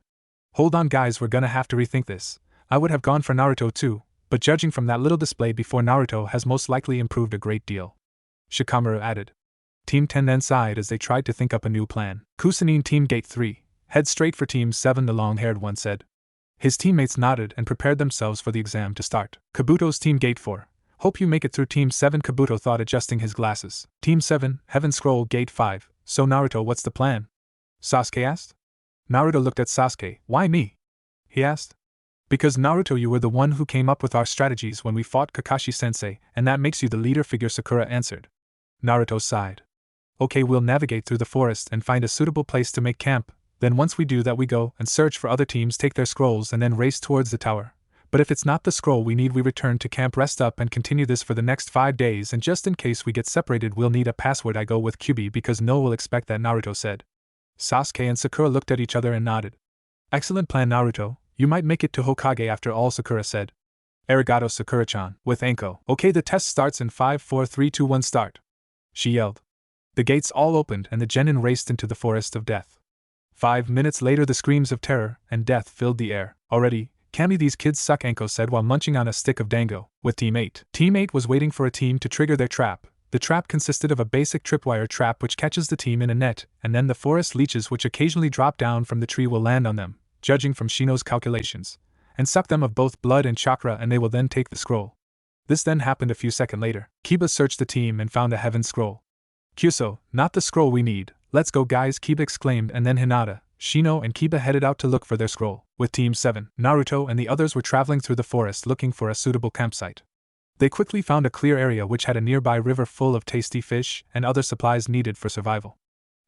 Hold on guys, we're gonna have to rethink this. I would have gone for Naruto too, but judging from that little display before, Naruto has most likely improved a great deal, Shikamaru added. Team 10 then sighed as they tried to think up a new plan. Kusanin Team Gate 3, head straight for Team 7, the long-haired one said. His teammates nodded and prepared themselves for the exam to start. Kabuto's Team Gate 4, hope you make it through, Team 7, Kabuto thought, adjusting his glasses. Team 7, Heaven Scroll Gate 5, so Naruto, what's the plan? Sasuke asked. Naruto looked at Sasuke. Why me? He asked. Because Naruto, you were the one who came up with our strategies when we fought Kakashi-sensei, and that makes you the leader figure, Sakura answered. Naruto sighed. Okay, we'll navigate through the forest and find a suitable place to make camp, then once we do that we go and search for other teams, take their scrolls and then race towards the tower. But if it's not the scroll we need, we return to camp, rest up, and continue this for the next 5 days, and just in case we get separated we'll need a password. I go with QB because no one will expect that, Naruto said. Sasuke and Sakura looked at each other and nodded. Excellent plan, Naruto, you might make it to Hokage after all, Sakura said. Arigato, Sakura-chan, with Enko. Okay, the test starts in 5, 4, 3, 2, 1, start, she yelled. The gates all opened and the genin raced into the forest of death. 5 minutes later the screams of terror and death filled the air. Already, Kami, these kids suck, Enko said while munching on a stick of dango, with Team 8. Team 8 was waiting for a team to trigger their trap. The trap consisted of a basic tripwire trap which catches the team in a net, and then the forest leeches which occasionally drop down from the tree will land on them, judging from Shino's calculations, and suck them of both blood and chakra, and they will then take the scroll. This then happened a few seconds later. Kiba searched the team and found a heaven scroll. Kyuso, not the scroll we need. Let's go guys, Kiba exclaimed, and then Hinata, Shino and Kiba headed out to look for their scroll. With Team 7, Naruto and the others were traveling through the forest looking for a suitable campsite. They quickly found a clear area which had a nearby river full of tasty fish and other supplies needed for survival.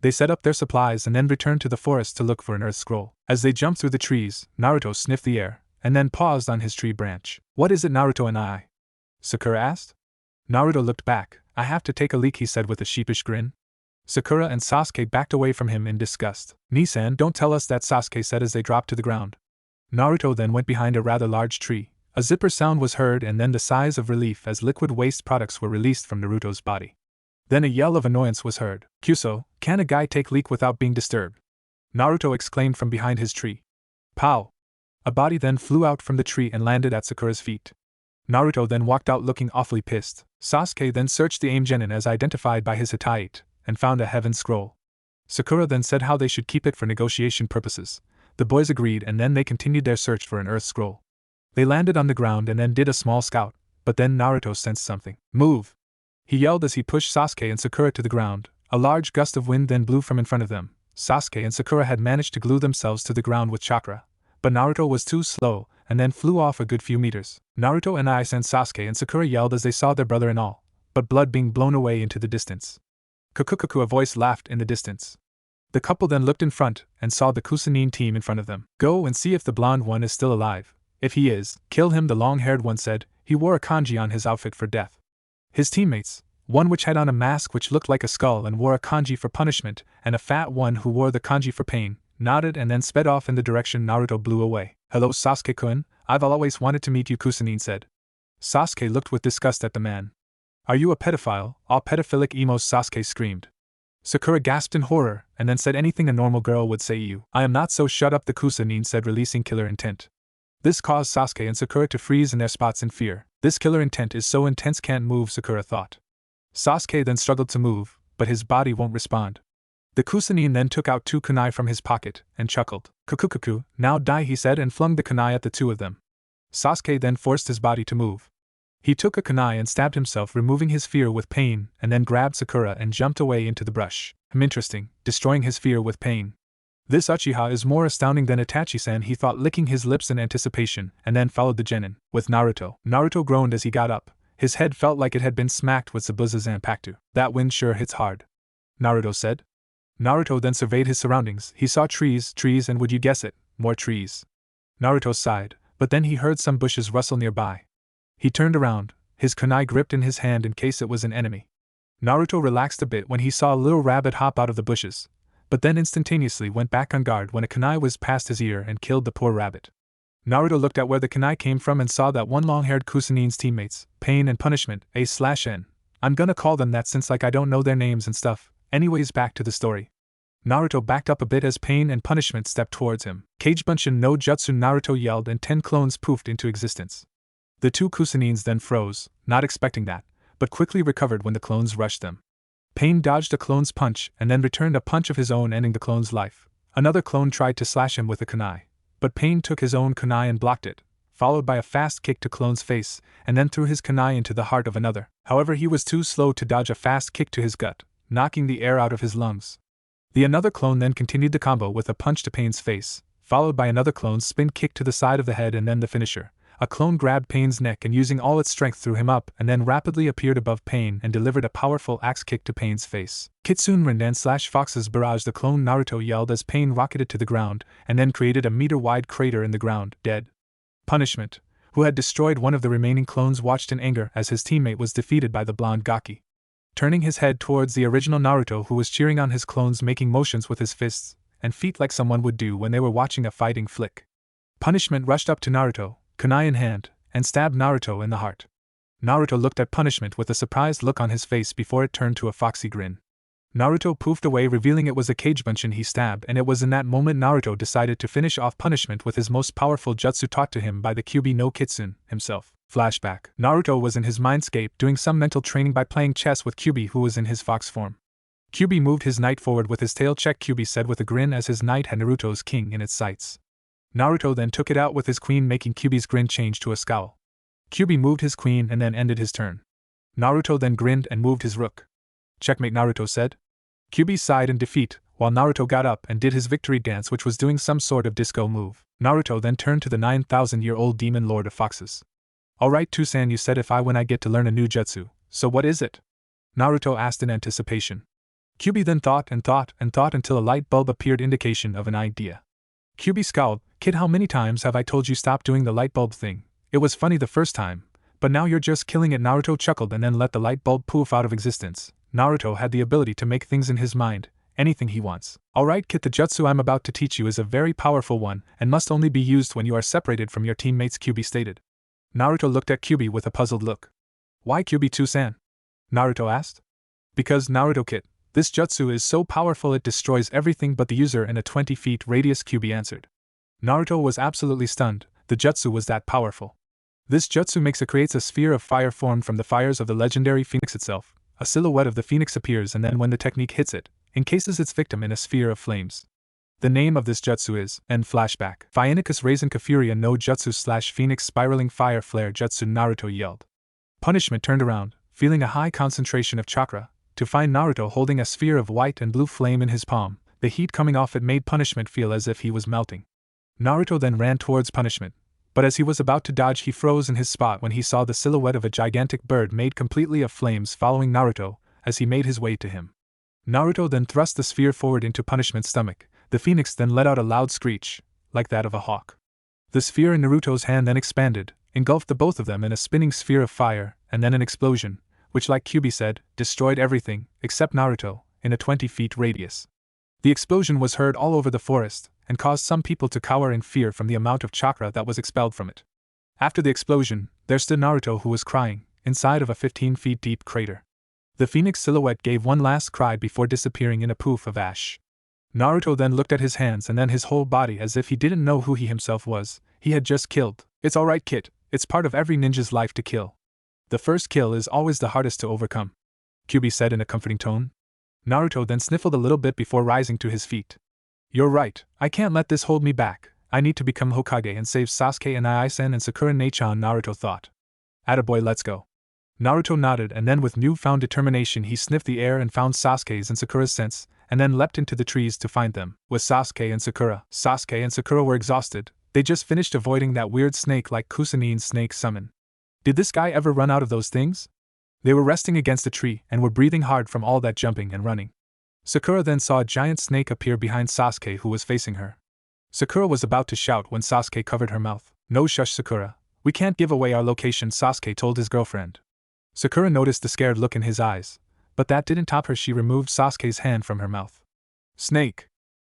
They set up their supplies and then returned to the forest to look for an earth scroll. As they jumped through the trees, Naruto sniffed the air, and then paused on his tree branch. "What is it, Naruto and I?" Sakura asked. Naruto looked back. "I have to take a leak," he said with a sheepish grin. Sakura and Sasuke backed away from him in disgust. "Nisan, don't tell us that," Sasuke said as they dropped to the ground. Naruto then went behind a rather large tree. A zipper sound was heard and then the sighs of relief as liquid waste products were released from Naruto's body. Then a yell of annoyance was heard. "Kyuso, can a guy take leak without being disturbed?" Naruto exclaimed from behind his tree. "Pow!" A body then flew out from the tree and landed at Sakura's feet. Naruto then walked out looking awfully pissed. Sasuke then searched the aim genin as identified by his Hitaiite, and found a heaven scroll. Sakura then said how they should keep it for negotiation purposes. The boys agreed and then they continued their search for an earth scroll. They landed on the ground and then did a small scout, but then Naruto sensed something. "Move!" He yelled as he pushed Sasuke and Sakura to the ground. A large gust of wind then blew from in front of them. Sasuke and Sakura had managed to glue themselves to the ground with chakra, but Naruto was too slow and then flew off a good few meters. Naruto and Sasuke and Sakura yelled as they saw their brother and all, but blood being blown away into the distance. "Kukukuku," a voice laughed in the distance. The couple then looked in front and saw the Kusanine team in front of them. "Go and see if the blonde one is still alive. If he is, kill him," the long-haired one said. He wore a kanji on his outfit for death. His teammates, one which had on a mask which looked like a skull and wore a kanji for punishment, and a fat one who wore the kanji for pain, nodded and then sped off in the direction Naruto blew away. "Hello, Sasuke-kun, I've always wanted to meet you," Kusanine said. Sasuke looked with disgust at the man. "Are you a pedophile? All pedophilic emos," Sasuke screamed. Sakura gasped in horror, and then said anything a normal girl would say. "You." "I am not, so shut up," the Kusanine said, releasing killer intent. This caused Sasuke and Sakura to freeze in their spots in fear. This killer intent is so intense can't move, Sakura thought. Sasuke then struggled to move, but his body won't respond. The Kusanine then took out 2 kunai from his pocket, and chuckled. "Kukukuku, now die," he said, and flung the kunai at the 2 of them. Sasuke then forced his body to move. He took a kunai and stabbed himself, removing his fear with pain, and then grabbed Sakura and jumped away into the brush. Interesting, destroying his fear with pain. This Uchiha is more astounding than Itachi-san, he thought, licking his lips in anticipation, and then followed the genin. With Naruto. Naruto groaned as he got up. His head felt like it had been smacked with Zabuza Zanpakuto. "That wind sure hits hard," Naruto said. Naruto then surveyed his surroundings. He saw trees, and would you guess it, more trees. Naruto sighed, but then he heard some bushes rustle nearby. He turned around, his kunai gripped in his hand in case it was an enemy. Naruto relaxed a bit when he saw a little rabbit hop out of the bushes, but then instantaneously went back on guard when a kunai was past his ear and killed the poor rabbit. Naruto looked at where the kunai came from and saw that one long-haired Kusanine's teammates, Pain and Punishment, A/N. I'm gonna call them that since I don't know their names and stuff. Anyways, back to the story. Naruto backed up a bit as Pain and Punishment stepped towards him. "Kagebunshin no Jutsu," Naruto yelled, and 10 clones poofed into existence. The 2 Kusanines then froze, not expecting that, but quickly recovered when the clones rushed them. Pain dodged a clone's punch and then returned a punch of his own, ending the clone's life. Another clone tried to slash him with a kunai, but Pain took his own kunai and blocked it, followed by a fast kick to clone's face, and then threw his kunai into the heart of another. However, he was too slow to dodge a fast kick to his gut, knocking the air out of his lungs. The another clone then continued the combo with a punch to Pain's face, followed by another clone's spin kick to the side of the head, and then the finisher. A clone grabbed Pain's neck and using all its strength threw him up and then rapidly appeared above Pain and delivered a powerful axe kick to Pain's face. "Kitsune Rindan/Fox's Barrage," the clone Naruto yelled as Pain rocketed to the ground and then created a meter-wide crater in the ground, dead. Punishment, who had destroyed one of the remaining clones, watched in anger as his teammate was defeated by the blonde Gaki. Turning his head towards the original Naruto, who was cheering on his clones, making motions with his fists and feet like someone would do when they were watching a fighting flick. Punishment rushed up to Naruto, kunai in hand, and stabbed Naruto in the heart. Naruto looked at Punishment with a surprised look on his face before it turned to a foxy grin. Naruto poofed away, revealing it was a Kagebunshin he stabbed, and it was in that moment Naruto decided to finish off Punishment with his most powerful jutsu taught to him by the Kyuubi no Kitsune himself. Flashback. Naruto was in his mindscape doing some mental training by playing chess with Kyuubi, who was in his fox form. Kyuubi moved his knight forward with his tail check, Kyuubi said with a grin as his knight had Naruto's king in its sights. Naruto then took it out with his queen, making Kyuubi's grin change to a scowl. Kyuubi moved his queen and then ended his turn. Naruto then grinned and moved his rook. "Checkmate," Naruto said. Kyuubi sighed in defeat, while Naruto got up and did his victory dance, which was doing some sort of disco move. Naruto then turned to the 9,000-year-old demon lord of foxes. "Alright, Tusan, you said if I win I get to learn a new jutsu, so what is it?" Naruto asked in anticipation. Kyuubi then thought and thought and thought until a light bulb appeared, indication of an idea. Kyuubi scowled. Kid, how many times have I told you stop doing the light bulb thing? It was funny the first time, but now you're just killing it. Naruto chuckled and then let the light bulb poof out of existence. Naruto had the ability to make things in his mind, anything he wants. Alright kid, the jutsu I'm about to teach you is a very powerful one and must only be used when you are separated from your teammates, Kyuubi stated. Naruto looked at Kyuubi with a puzzled look. Why Kyuubi-san? Naruto asked. Because Naruto kid, this jutsu is so powerful it destroys everything but the user in a 20 feet radius, Kyuubi answered. Naruto was absolutely stunned. The jutsu was that powerful. This jutsu creates a sphere of fire formed from the fires of the legendary phoenix itself. A silhouette of the phoenix appears and then when the technique hits it, encases its victim in a sphere of flames. The name of this jutsu is, end flashback, Phoenix Raisin Kafuria no Jutsu / Phoenix Spiraling Fire Flare Jutsu, Naruto yelled. Punishment turned around, feeling a high concentration of chakra, to find Naruto holding a sphere of white and blue flame in his palm. The heat coming off it made Punishment feel as if he was melting. Naruto then ran towards Punishment, but as he was about to dodge he froze in his spot when he saw the silhouette of a gigantic bird made completely of flames following Naruto as he made his way to him. Naruto then thrust the sphere forward into Punishment's stomach. The phoenix then let out a loud screech, like that of a hawk. The sphere in Naruto's hand then expanded, engulfed the both of them in a spinning sphere of fire, and then an explosion, which like Kyuubi said, destroyed everything, except Naruto, in a 20 feet radius. The explosion was heard all over the forest, and caused some people to cower in fear from the amount of chakra that was expelled from it. After the explosion, there stood Naruto who was crying, inside of a 15 feet deep crater. The phoenix silhouette gave one last cry before disappearing in a poof of ash. Naruto then looked at his hands and then his whole body as if he didn't know who he himself was. He had just killed. It's alright kid, it's part of every ninja's life to kill. The first kill is always the hardest to overcome, Kyuubi said in a comforting tone. Naruto then sniffled a little bit before rising to his feet. You're right, I can't let this hold me back. I need to become Hokage and save Sasuke and Ai-san and Sakura Nei-chan, Naruto thought. Attaboy, let's go. Naruto nodded and then with newfound determination he sniffed the air and found Sasuke's and Sakura's scents, and then leapt into the trees to find them. With Sasuke and Sakura were exhausted. They just finished avoiding that weird snake like Kusanin's snake summon. Did this guy ever run out of those things? They were resting against a tree and were breathing hard from all that jumping and running. Sakura then saw a giant snake appear behind Sasuke who was facing her. Sakura was about to shout when Sasuke covered her mouth. No shush Sakura, we can't give away our location, Sasuke told his girlfriend. Sakura noticed the scared look in his eyes, but that didn't stop her. She removed Sasuke's hand from her mouth. Snake!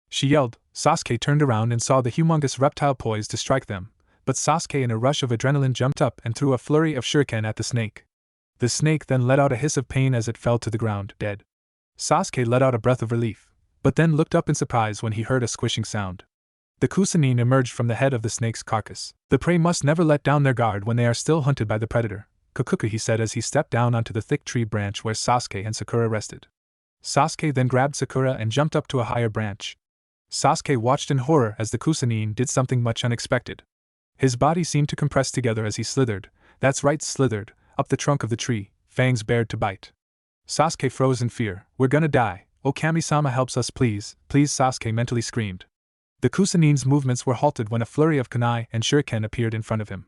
She yelled. Sasuke turned around and saw the humongous reptile poised to strike them, but Sasuke in a rush of adrenaline jumped up and threw a flurry of shuriken at the snake. The snake then let out a hiss of pain as it fell to the ground, dead. Sasuke let out a breath of relief, but then looked up in surprise when he heard a squishing sound. The Kusanin emerged from the head of the snake's carcass. The prey must never let down their guard when they are still hunted by the predator, Kakuku, he said as he stepped down onto the thick tree branch where Sasuke and Sakura rested. Sasuke then grabbed Sakura and jumped up to a higher branch. Sasuke watched in horror as the Kusanin did something much unexpected. His body seemed to compress together as he slithered, that's right, slithered, up the trunk of the tree, fangs bared to bite. Sasuke froze in fear. We're gonna die. Oh, Kami-sama helps us please, please, Sasuke mentally screamed. The Kusanin's movements were halted when a flurry of kunai and shuriken appeared in front of him.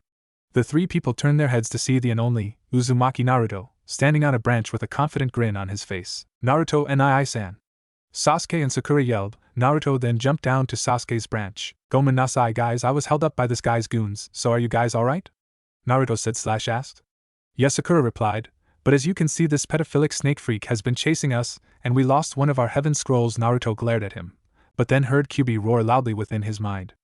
The three people turned their heads to see the and only Uzumaki Naruto, standing on a branch with a confident grin on his face. Naruto and Ai-san. Sasuke and Sakura yelled. Naruto then jumped down to Sasuke's branch. Gomen nasai guys, I was held up by this guy's goons, so are you guys alright? Naruto said / asked. Yes, Sakura replied, but as you can see this pedophilic snake freak has been chasing us, and we lost one of our heaven scrolls. Naruto glared at him, but then heard Kyuubi roar loudly within his mind.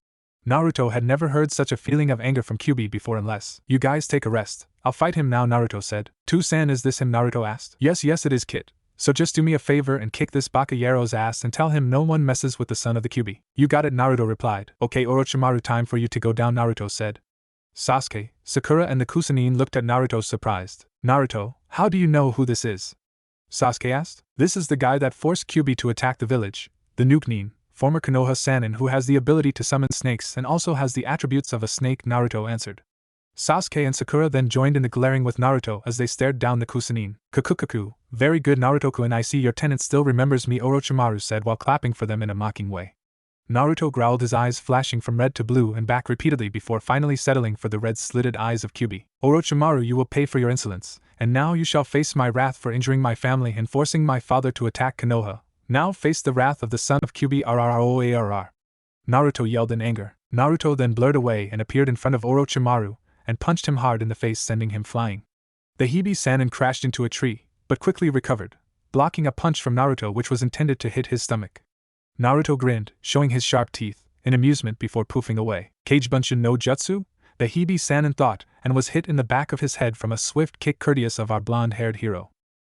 Naruto had never heard such a feeling of anger from Kyuubi before. Unless you guys take a rest, I'll fight him now, Naruto said. Two-san, is this him? Naruto asked. Yes, it is, kid. So just do me a favor and kick this Bakayero's ass and tell him no one messes with the son of the Kyuubi. You got it, Naruto replied. Okay, Orochimaru, time for you to go down, Naruto said. Sasuke, Sakura and the Kusanin looked at Naruto surprised. Naruto, how do you know who this is? Sasuke asked. This is the guy that forced Kyuubi to attack the village, the Nukenin, former Konoha Sannin who has the ability to summon snakes and also has the attributes of a snake, Naruto answered. Sasuke and Sakura then joined in the glaring with Naruto as they stared down the Kusanin. Kakukaku, very good Naruto-kun, I see your tenant still remembers me, Orochimaru said while clapping for them in a mocking way. Naruto growled, his eyes flashing from red to blue and back repeatedly before finally settling for the red-slitted eyes of Kyuubi. Orochimaru, you will pay for your insolence, and now you shall face my wrath for injuring my family and forcing my father to attack Konoha. now faced the wrath of the son of Qbrrroarr. Naruto yelled in anger. Naruto then blurred away and appeared in front of Orochimaru, and punched him hard in the face, sending him flying. The Hibi-Sannin crashed into a tree, but quickly recovered, blocking a punch from Naruto which was intended to hit his stomach. Naruto grinned, showing his sharp teeth, in amusement before poofing away. Kage Bunshin no Jutsu? The Hibi-Sannin thought, and was hit in the back of his head from a swift kick courteous of our blonde-haired hero.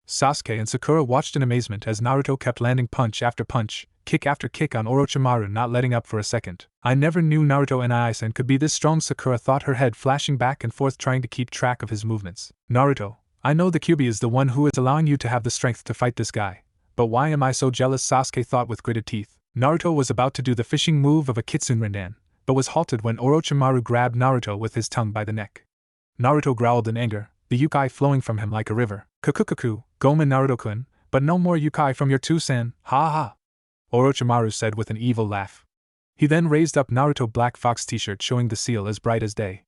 Sasuke and Sakura watched in amazement as Naruto kept landing punch after punch, kick after kick on Orochimaru, not letting up for a second. I never knew Naruto and could be this strong, Sakura thought, her head flashing back and forth trying to keep track of his movements. Naruto, I know the Kyuubi is the one who is allowing you to have the strength to fight this guy. But why am I so jealous? Sasuke thought with gritted teeth. Naruto was about to do the fishing move of a Kitsune Rindan, but was halted when Orochimaru grabbed Naruto with his tongue by the neck. Naruto growled in anger, the yukai flowing from him like a river. Kukukuku, Gomen Naruto-kun, but no more yukai from your two-san, ha ha. Orochimaru said with an evil laugh. He then raised up Naruto Black Fox t-shirt showing the seal as bright as day.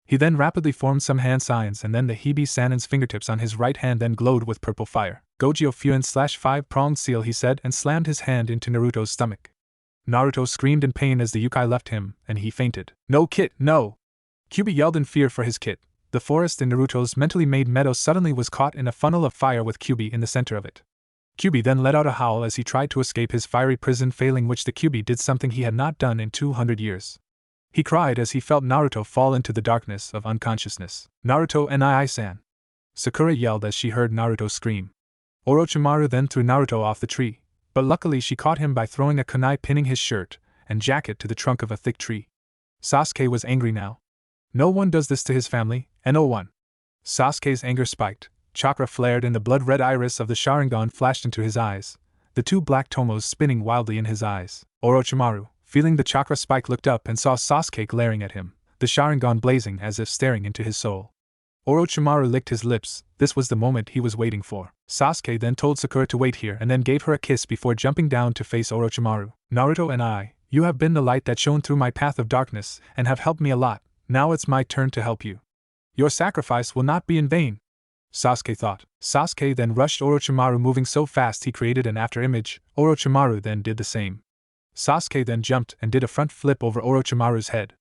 He then rapidly formed some hand signs, and then the Hibi-Sannin's fingertips on his right hand then glowed with purple fire. Gojio Fuin /5-pronged seal, he said, and slammed his hand into Naruto's stomach. Naruto screamed in pain as the yukai left him, and he fainted. No kit, no! Kyuubi yelled in fear for his kit. The forest in Naruto's mentally made meadow suddenly was caught in a funnel of fire with Kyuubi in the center of it. Kyuubi then let out a howl as he tried to escape his fiery prison, failing which the Kyuubi did something he had not done in 200 years. He cried as he felt Naruto fall into the darkness of unconsciousness. Naruto nii-san! Sakura yelled as she heard Naruto scream. Orochimaru then threw Naruto off the tree, but luckily she caught him by throwing a kunai, pinning his shirt and jacket to the trunk of a thick tree. Sasuke was angry now. No one does this to his family, no one. Sasuke's anger spiked, chakra flared and the blood-red iris of the Sharingan flashed into his eyes, the two black tomos spinning wildly in his eyes. Orochimaru, feeling the chakra spike, looked up and saw Sasuke glaring at him, the Sharingan blazing as if staring into his soul. Orochimaru licked his lips. This was the moment he was waiting for. Sasuke then told Sakura to wait here and then gave her a kiss before jumping down to face Orochimaru. Naruto and I, you have been the light that shone through my path of darkness and have helped me a lot. Now it's my turn to help you. Your sacrifice will not be in vain, Sasuke thought. Sasuke then rushed Orochimaru, moving so fast he created an after-image. Orochimaru then did the same. Sasuke then jumped and did a front flip over Orochimaru's head.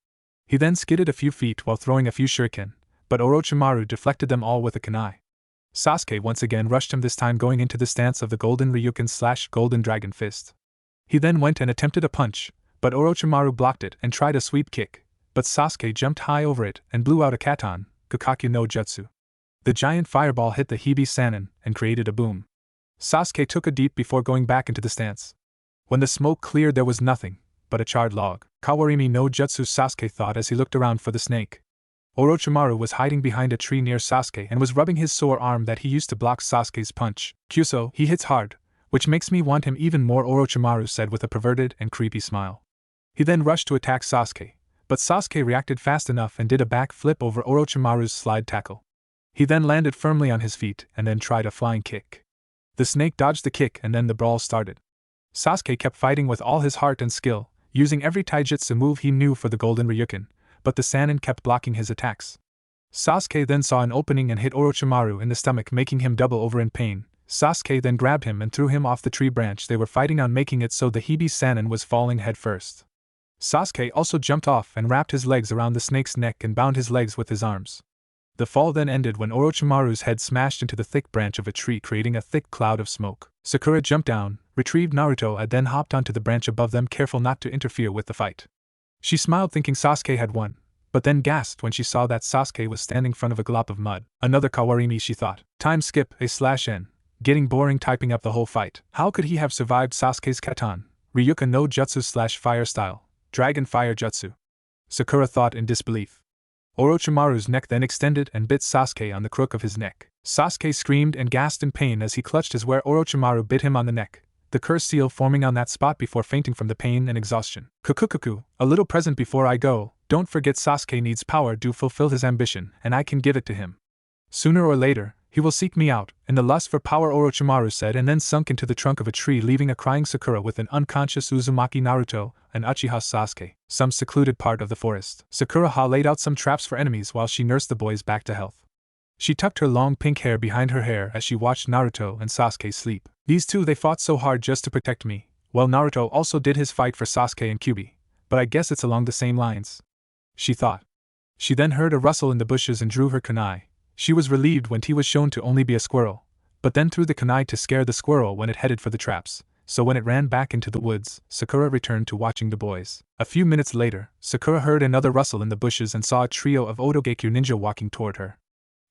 He then skidded a few feet while throwing a few shuriken, but Orochimaru deflected them all with a kunai. Sasuke once again rushed him, this time going into the stance of the Golden Ryuken / Golden Dragon Fist. He then went and attempted a punch, but Orochimaru blocked it and tried a sweep kick, but Sasuke jumped high over it and blew out a Katon, Kakashi no Jutsu. The giant fireball hit the Hibi-Sannin and created a boom. Sasuke took a deep before going back into the stance. When the smoke cleared, there was nothing but a charred log. Kawarimi no Jutsu, Sasuke thought as he looked around for the snake. Orochimaru was hiding behind a tree near Sasuke and was rubbing his sore arm that he used to block Sasuke's punch. Kyuso, he hits hard, which makes me want him even more, Orochimaru said with a perverted and creepy smile. He then rushed to attack Sasuke, but Sasuke reacted fast enough and did a back flip over Orochimaru's slide tackle. He then landed firmly on his feet and then tried a flying kick. The snake dodged the kick and then the brawl started. Sasuke kept fighting with all his heart and skill, using every taijutsu move he knew for the Golden Ryuken, but the Sannin kept blocking his attacks. Sasuke then saw an opening and hit Orochimaru in the stomach, making him double over in pain. Sasuke then grabbed him and threw him off the tree branch they were fighting on, making it so the Hibi-Sannin was falling head first. Sasuke also jumped off and wrapped his legs around the snake's neck and bound his legs with his arms. The fall then ended when Orochimaru's head smashed into the thick branch of a tree, creating a thick cloud of smoke. Sakura jumped down, retrieved Naruto, and then hopped onto the branch above them, careful not to interfere with the fight. She smiled thinking Sasuke had won, but then gasped when she saw that Sasuke was standing in front of a glop of mud. Another Kawarimi, she thought. Time skip A/N. Getting boring typing up the whole fight. How could he have survived Sasuke's Katon, Ryuken no Jutsu / fire style, Dragon Fire Jutsu? Sakura thought in disbelief. Orochimaru's neck then extended and bit Sasuke on the crook of his neck. Sasuke screamed and gasped in pain as he clutched his where Orochimaru bit him on the neck, the curse seal forming on that spot before fainting from the pain and exhaustion. Kukukuku, a little present before I go. Don't forget Sasuke needs power to fulfill his ambition, and I can give it to him. Sooner or later, he will seek me out, in the lust for power, Orochimaru said, and then sunk into the trunk of a tree, leaving a crying Sakura with an unconscious Uzumaki Naruto and Uchiha Sasuke. Some secluded part of the forest. Sakura laid out some traps for enemies while she nursed the boys back to health. She tucked her long pink hair behind her hair as she watched Naruto and Sasuke sleep. These two, they fought so hard just to protect me. Well, Naruto also did his fight for Sasuke and Kyuubi, but I guess it's along the same lines," she thought. She then heard a rustle in the bushes and drew her kunai. She was relieved when he was shown to only be a squirrel, but then threw the kunai to scare the squirrel when it headed for the traps, so when it ran back into the woods, Sakura returned to watching the boys. A few minutes later, Sakura heard another rustle in the bushes and saw a trio of Otogekyu ninja walking toward her.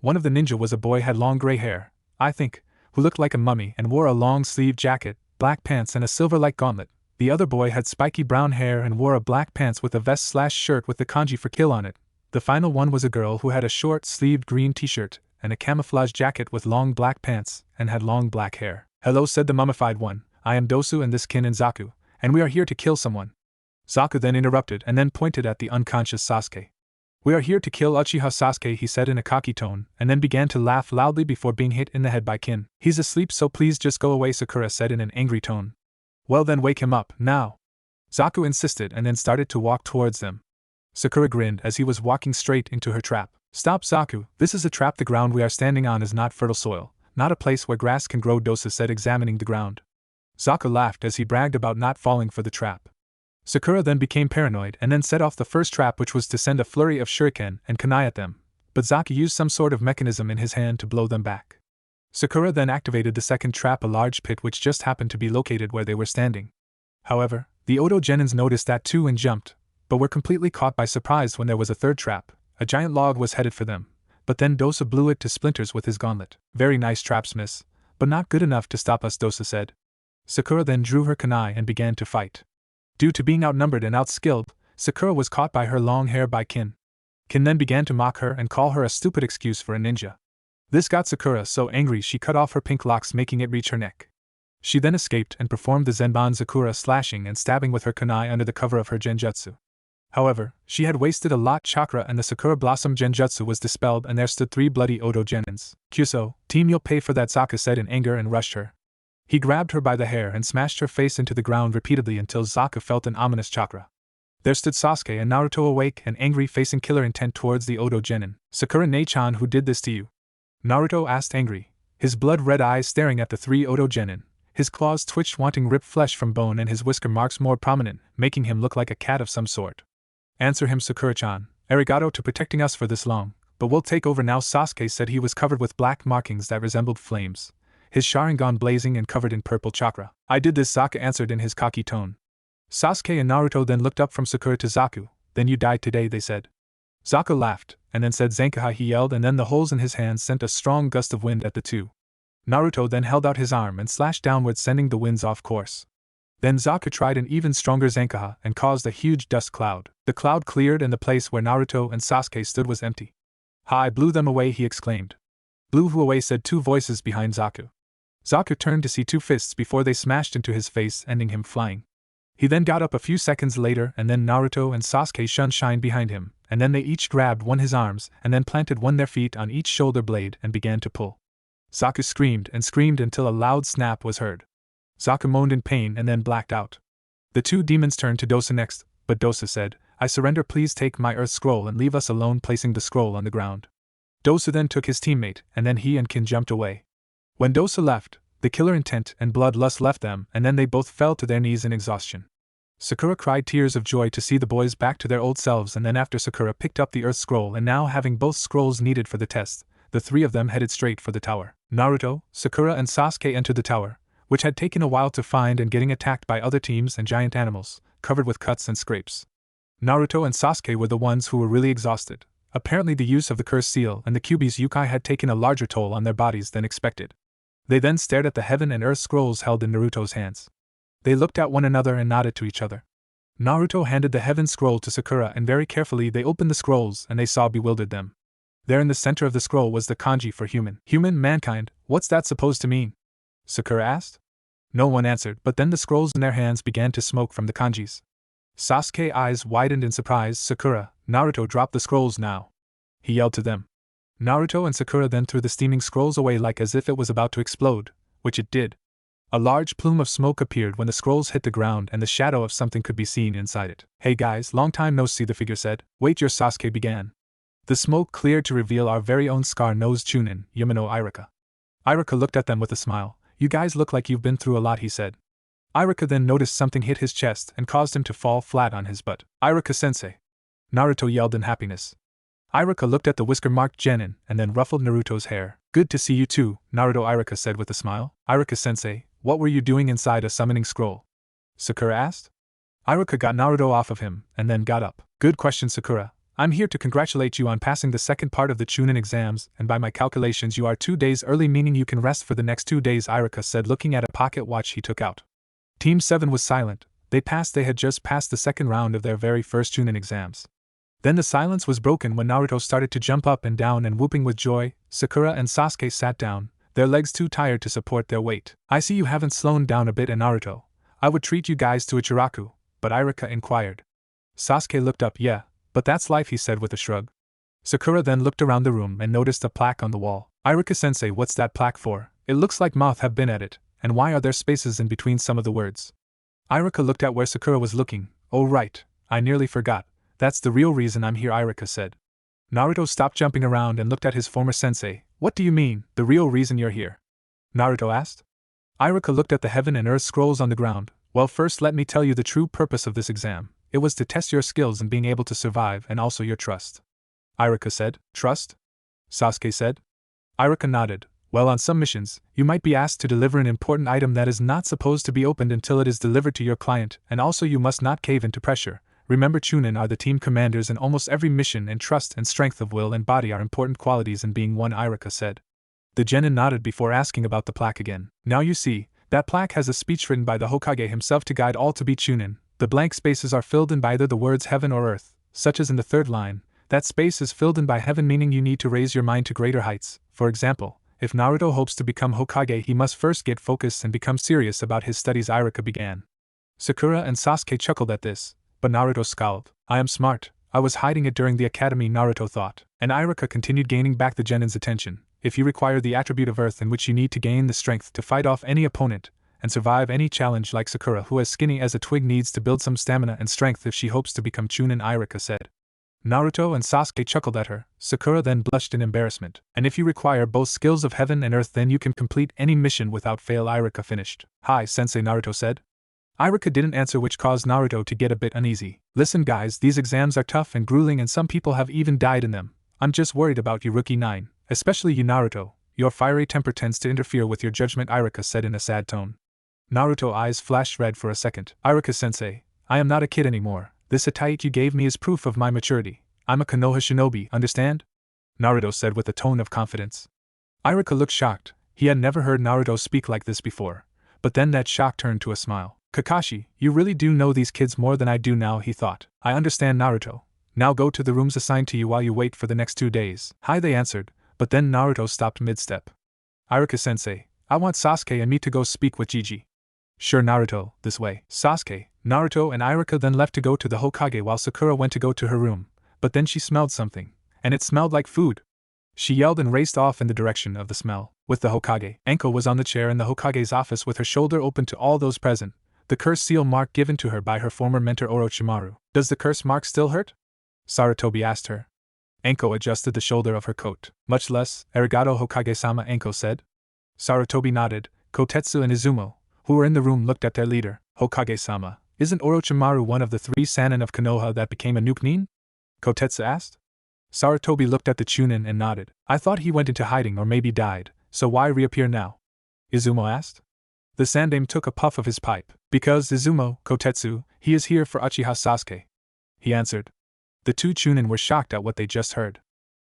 One of the ninja was a boy had long gray hair, I think, who looked like a mummy and wore a long-sleeved jacket, black pants and a silver-like gauntlet. The other boy had spiky brown hair and wore a black pants with a vest/shirt with the kanji for kill on it. The final one was a girl who had a short-sleeved green t-shirt and a camouflage jacket with long black pants and had long black hair. "Hello," said the mummified one. "I am Dosu and this kin and Zaku, and we are here to kill someone." Zaku then interrupted and then pointed at the unconscious Sasuke. "We are here to kill Uchiha Sasuke," he said in a cocky tone, and then began to laugh loudly before being hit in the head by Kin. "He's asleep, so please just go away," Sakura said in an angry tone. "Well then, wake him up, now," Zaku insisted and then started to walk towards them. Sakura grinned as he was walking straight into her trap. "Stop, Zaku, this is a trap. The ground we are standing on is not fertile soil, not a place where grass can grow," Dosa said, examining the ground. Zaku laughed as he bragged about not falling for the trap. Sakura then became paranoid and then set off the first trap, which was to send a flurry of shuriken and kunai at them, but Zaku used some sort of mechanism in his hand to blow them back. Sakura then activated the second trap, a large pit which just happened to be located where they were standing. However, the Oto Genins noticed that too and jumped, but were completely caught by surprise when there was a third trap. A giant log was headed for them, but then Dosa blew it to splinters with his gauntlet. "Very nice traps, miss, but not good enough to stop us," Dosa said. Sakura then drew her kunai and began to fight. Due to being outnumbered and outskilled, Sakura was caught by her long hair by Kin. Kin then began to mock her and call her a stupid excuse for a ninja. This got Sakura so angry she cut off her pink locks, making it reach her neck. She then escaped and performed the Zenban Zakura, slashing and stabbing with her kunai under the cover of her genjutsu. However, she had wasted a lot chakra and the Sakura Blossom genjutsu was dispelled and there stood three bloody Oto Genins. "Kyuso, team, you'll pay for that," Zaku said in anger and rushed her. He grabbed her by the hair and smashed her face into the ground repeatedly until Zaku felt an ominous chakra. There stood Sasuke and Naruto, awake and angry, facing killer intent towards the Oto Genin. "Sakura Ne-chan, who did this to you?" Naruto asked, angry, his blood-red eyes staring at the three Oto Genin. His claws twitched, wanting ripped flesh from bone, and his whisker marks more prominent, making him look like a cat of some sort. "Answer him, Sakura-chan. Arigato to protecting us for this long, but we'll take over now." Sasuke said. He was covered with black markings that resembled flames, his Sharingan blazing and covered in purple chakra. "I did this," Zaku answered in his cocky tone. Sasuke and Naruto then looked up from Sakura to Zaku. "Then you died today," they said. Zaku laughed, and then said "Zankaha," he yelled, and then the holes in his hands sent a strong gust of wind at the two. Naruto then held out his arm and slashed downward, sending the winds off course. Then Zaku tried an even stronger Zankaha and caused a huge dust cloud. The cloud cleared and the place where Naruto and Sasuke stood was empty. "Ha, I blew them away," he exclaimed. "Blew who away?" said two voices behind Zaku. Zaku turned to see two fists before they smashed into his face, ending him flying. He then got up a few seconds later, and then Naruto and Sasuke shone behind him, and then they each grabbed one his arms and then planted one their feet on each shoulder blade and began to pull. Zaku screamed and screamed until a loud snap was heard. Zaku moaned in pain and then blacked out. The two demons turned to Dosa next, but Dosa said, "I surrender, please take my earth scroll and leave us alone," placing the scroll on the ground. Dosa then took his teammate, and then he and Kin jumped away. When Dosa left, the killer intent and bloodlust left them, and then they both fell to their knees in exhaustion. Sakura cried tears of joy to see the boys back to their old selves, and then after Sakura picked up the earth scroll, and now having both scrolls needed for the test, the three of them headed straight for the tower. Naruto, Sakura and Sasuke entered the tower, which had taken a while to find, and getting attacked by other teams and giant animals, covered with cuts and scrapes. Naruto and Sasuke were the ones who were really exhausted. Apparently the use of the cursed seal and the Kyuubi's Yukai had taken a larger toll on their bodies than expected. They then stared at the heaven and earth scrolls held in Naruto's hands. They looked at one another and nodded to each other. Naruto handed the heaven scroll to Sakura, and very carefully they opened the scrolls, and they saw bewildered them. There in the center of the scroll was the kanji for human. "Human, mankind, what's that supposed to mean?" Sakura asked. No one answered, but then the scrolls in their hands began to smoke from the kanjis. Sasuke's eyes widened in surprise. "Sakura, Naruto, drop the scrolls now," he yelled to them. Naruto and Sakura then threw the steaming scrolls away like as if it was about to explode, which it did. A large plume of smoke appeared when the scrolls hit the ground, and the shadow of something could be seen inside it. "Hey guys, long time no see," the figure said. "Wait, your Sasuke began." The smoke cleared to reveal our very own scar-nosed Chunin, Yamano Irika. Irika looked at them with a smile. You guys look like you've been through a lot, he said. Iruka then noticed something hit his chest and caused him to fall flat on his butt. Iruka-sensei! Naruto yelled in happiness. Iruka looked at the whisker-marked genin and then ruffled Naruto's hair. Good to see you too, Naruto, Iruka said with a smile. Iruka-sensei, what were you doing inside a summoning scroll? Sakura asked. Iruka got Naruto off of him and then got up. Good question, Sakura. I'm here to congratulate you on passing the second part of the Chunin exams, and by my calculations you are 2 days early, meaning you can rest for the next 2 days, Iruka said, looking at a pocket watch he took out. Team 7 was silent. They had just passed the second round of their very first Chunin exams. Then the silence was broken when Naruto started to jump up and down and whooping with joy. Sakura and Sasuke sat down, their legs too tired to support their weight. I see you haven't slowed down a bit, and Naruto. I would treat you guys to a chiraku, but Iruka inquired. Sasuke looked up. Yeah, but that's life, he said with a shrug. Sakura then looked around the room and noticed a plaque on the wall. Iruka-sensei, what's that plaque for? It looks like moth have been at it, and why are there spaces in between some of the words? Iruka looked at where Sakura was looking. Oh right, I nearly forgot. That's the real reason I'm here, Iruka said. Naruto stopped jumping around and looked at his former sensei. What do you mean, the real reason you're here? Naruto asked. Iruka looked at the heaven and earth scrolls on the ground. Well, first let me tell you the true purpose of this exam. It was to test your skills in being able to survive and also your trust. Iruka said. Trust? Sasuke said. Iruka nodded. Well, on some missions, you might be asked to deliver an important item that is not supposed to be opened until it is delivered to your client, and also you must not cave into pressure. Remember, Chunin are the team commanders in almost every mission, and trust and strength of will and body are important qualities in being one, Iruka said. The genin nodded before asking about the plaque again. Now you see, that plaque has a speech written by the Hokage himself to guide all to be Chunin. The blank spaces are filled in by either the words heaven or earth, such as in the third line. That space is filled in by heaven, meaning you need to raise your mind to greater heights. For example, if Naruto hopes to become Hokage, he must first get focused and become serious about his studies, Iruka began. Sakura and Sasuke chuckled at this, but Naruto scowled. I am smart. I was hiding it during the academy, Naruto thought. And Iruka continued, gaining back the genin's attention. If you require the attribute of earth, in which you need to gain the strength to fight off any opponent and survive any challenge, like Sakura, who as skinny as a twig needs to build some stamina and strength if she hopes to become Chunin, Iruka said. Naruto and Sasuke chuckled at her. Sakura then blushed in embarrassment. And if you require both skills of heaven and earth, then you can complete any mission without fail, Iruka finished. Hi, sensei, Naruto said. Iruka didn't answer, which caused Naruto to get a bit uneasy. Listen guys, these exams are tough and grueling, and some people have even died in them. I'm just worried about you, Rookie 9. Especially you, Naruto. Your fiery temper tends to interfere with your judgment, Iruka said in a sad tone. Naruto's eyes flashed red for a second. Iruka-sensei, I am not a kid anymore. This Ataichi you gave me is proof of my maturity. I'm a Konoha shinobi, understand? Naruto said with a tone of confidence. Iruka looked shocked. He had never heard Naruto speak like this before. But then that shock turned to a smile. Kakashi, you really do know these kids more than I do now, he thought. I understand, Naruto. Now go to the rooms assigned to you while you wait for the next 2 days. Hi, they answered, but then Naruto stopped mid-step. Iruka-sensei, I want Sasuke and me to go speak with Gigi. Sure, Naruto, this way. Sasuke, Naruto and Iruka then left to go to the Hokage while Sakura went to go to her room. But then she smelled something, and it smelled like food. She yelled and raced off in the direction of the smell. With the Hokage, Anko was on the chair in the Hokage's office with her shoulder open to all those present, the curse seal mark given to her by her former mentor Orochimaru. Does the curse mark still hurt? Sarutobi asked her. Anko adjusted the shoulder of her coat. Much less, arigato Hokage-sama, Anko said. Sarutobi nodded. Kotetsu and Izumo, who were in the room, looked at their leader. Hokage-sama, isn't Orochimaru one of the 3 Sannin of Konoha that became a Nukenin? Kotetsu asked. Sarutobi looked at the Chunin and nodded. I thought he went into hiding or maybe died, so why reappear now? Izumo asked. The Sandaime took a puff of his pipe. Because, Izumo, Kotetsu, he is here for Uchiha Sasuke, he answered. The 2 Chunin were shocked at what they just heard.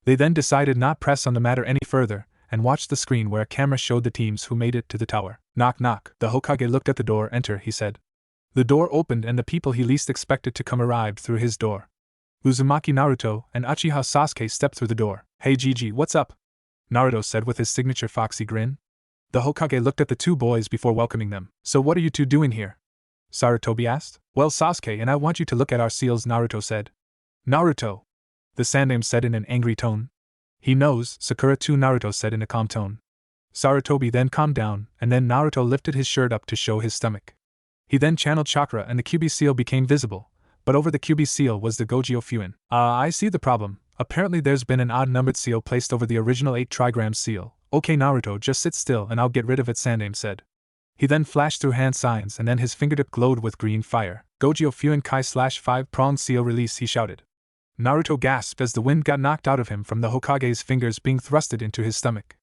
They then decided not press on the matter any further, and watched the screen where a camera showed the teams who made it to the tower. Knock knock. The Hokage looked at the door. Enter, he said. The door opened and the people he least expected to come arrived through his door. Uzumaki Naruto and Uchiha Sasuke stepped through the door. Hey Gigi, what's up? Naruto said with his signature foxy grin. The Hokage looked at the 2 boys before welcoming them. So what are you 2 doing here? Sarutobi asked. Well, Sasuke and I want you to look at our seals, Naruto said. Naruto, the Sandaime said in an angry tone. He knows, Sakura too, Naruto said in a calm tone. Sarutobi then calmed down, and then Naruto lifted his shirt up to show his stomach. He then channeled chakra and the Kyuubi seal became visible, but over the Kyuubi seal was the Gojyo Fuin. I see the problem. Apparently there's been an odd-numbered seal placed over the original 8 trigram seal, Okay Naruto, just sit still and I'll get rid of it, Sandaime said. He then flashed through hand signs and then his fingertip glowed with green fire. Gojo Fuin Kai /5-pronged seal release, he shouted. Naruto gasped as the wind got knocked out of him from the Hokage's fingers being thrusted into his stomach.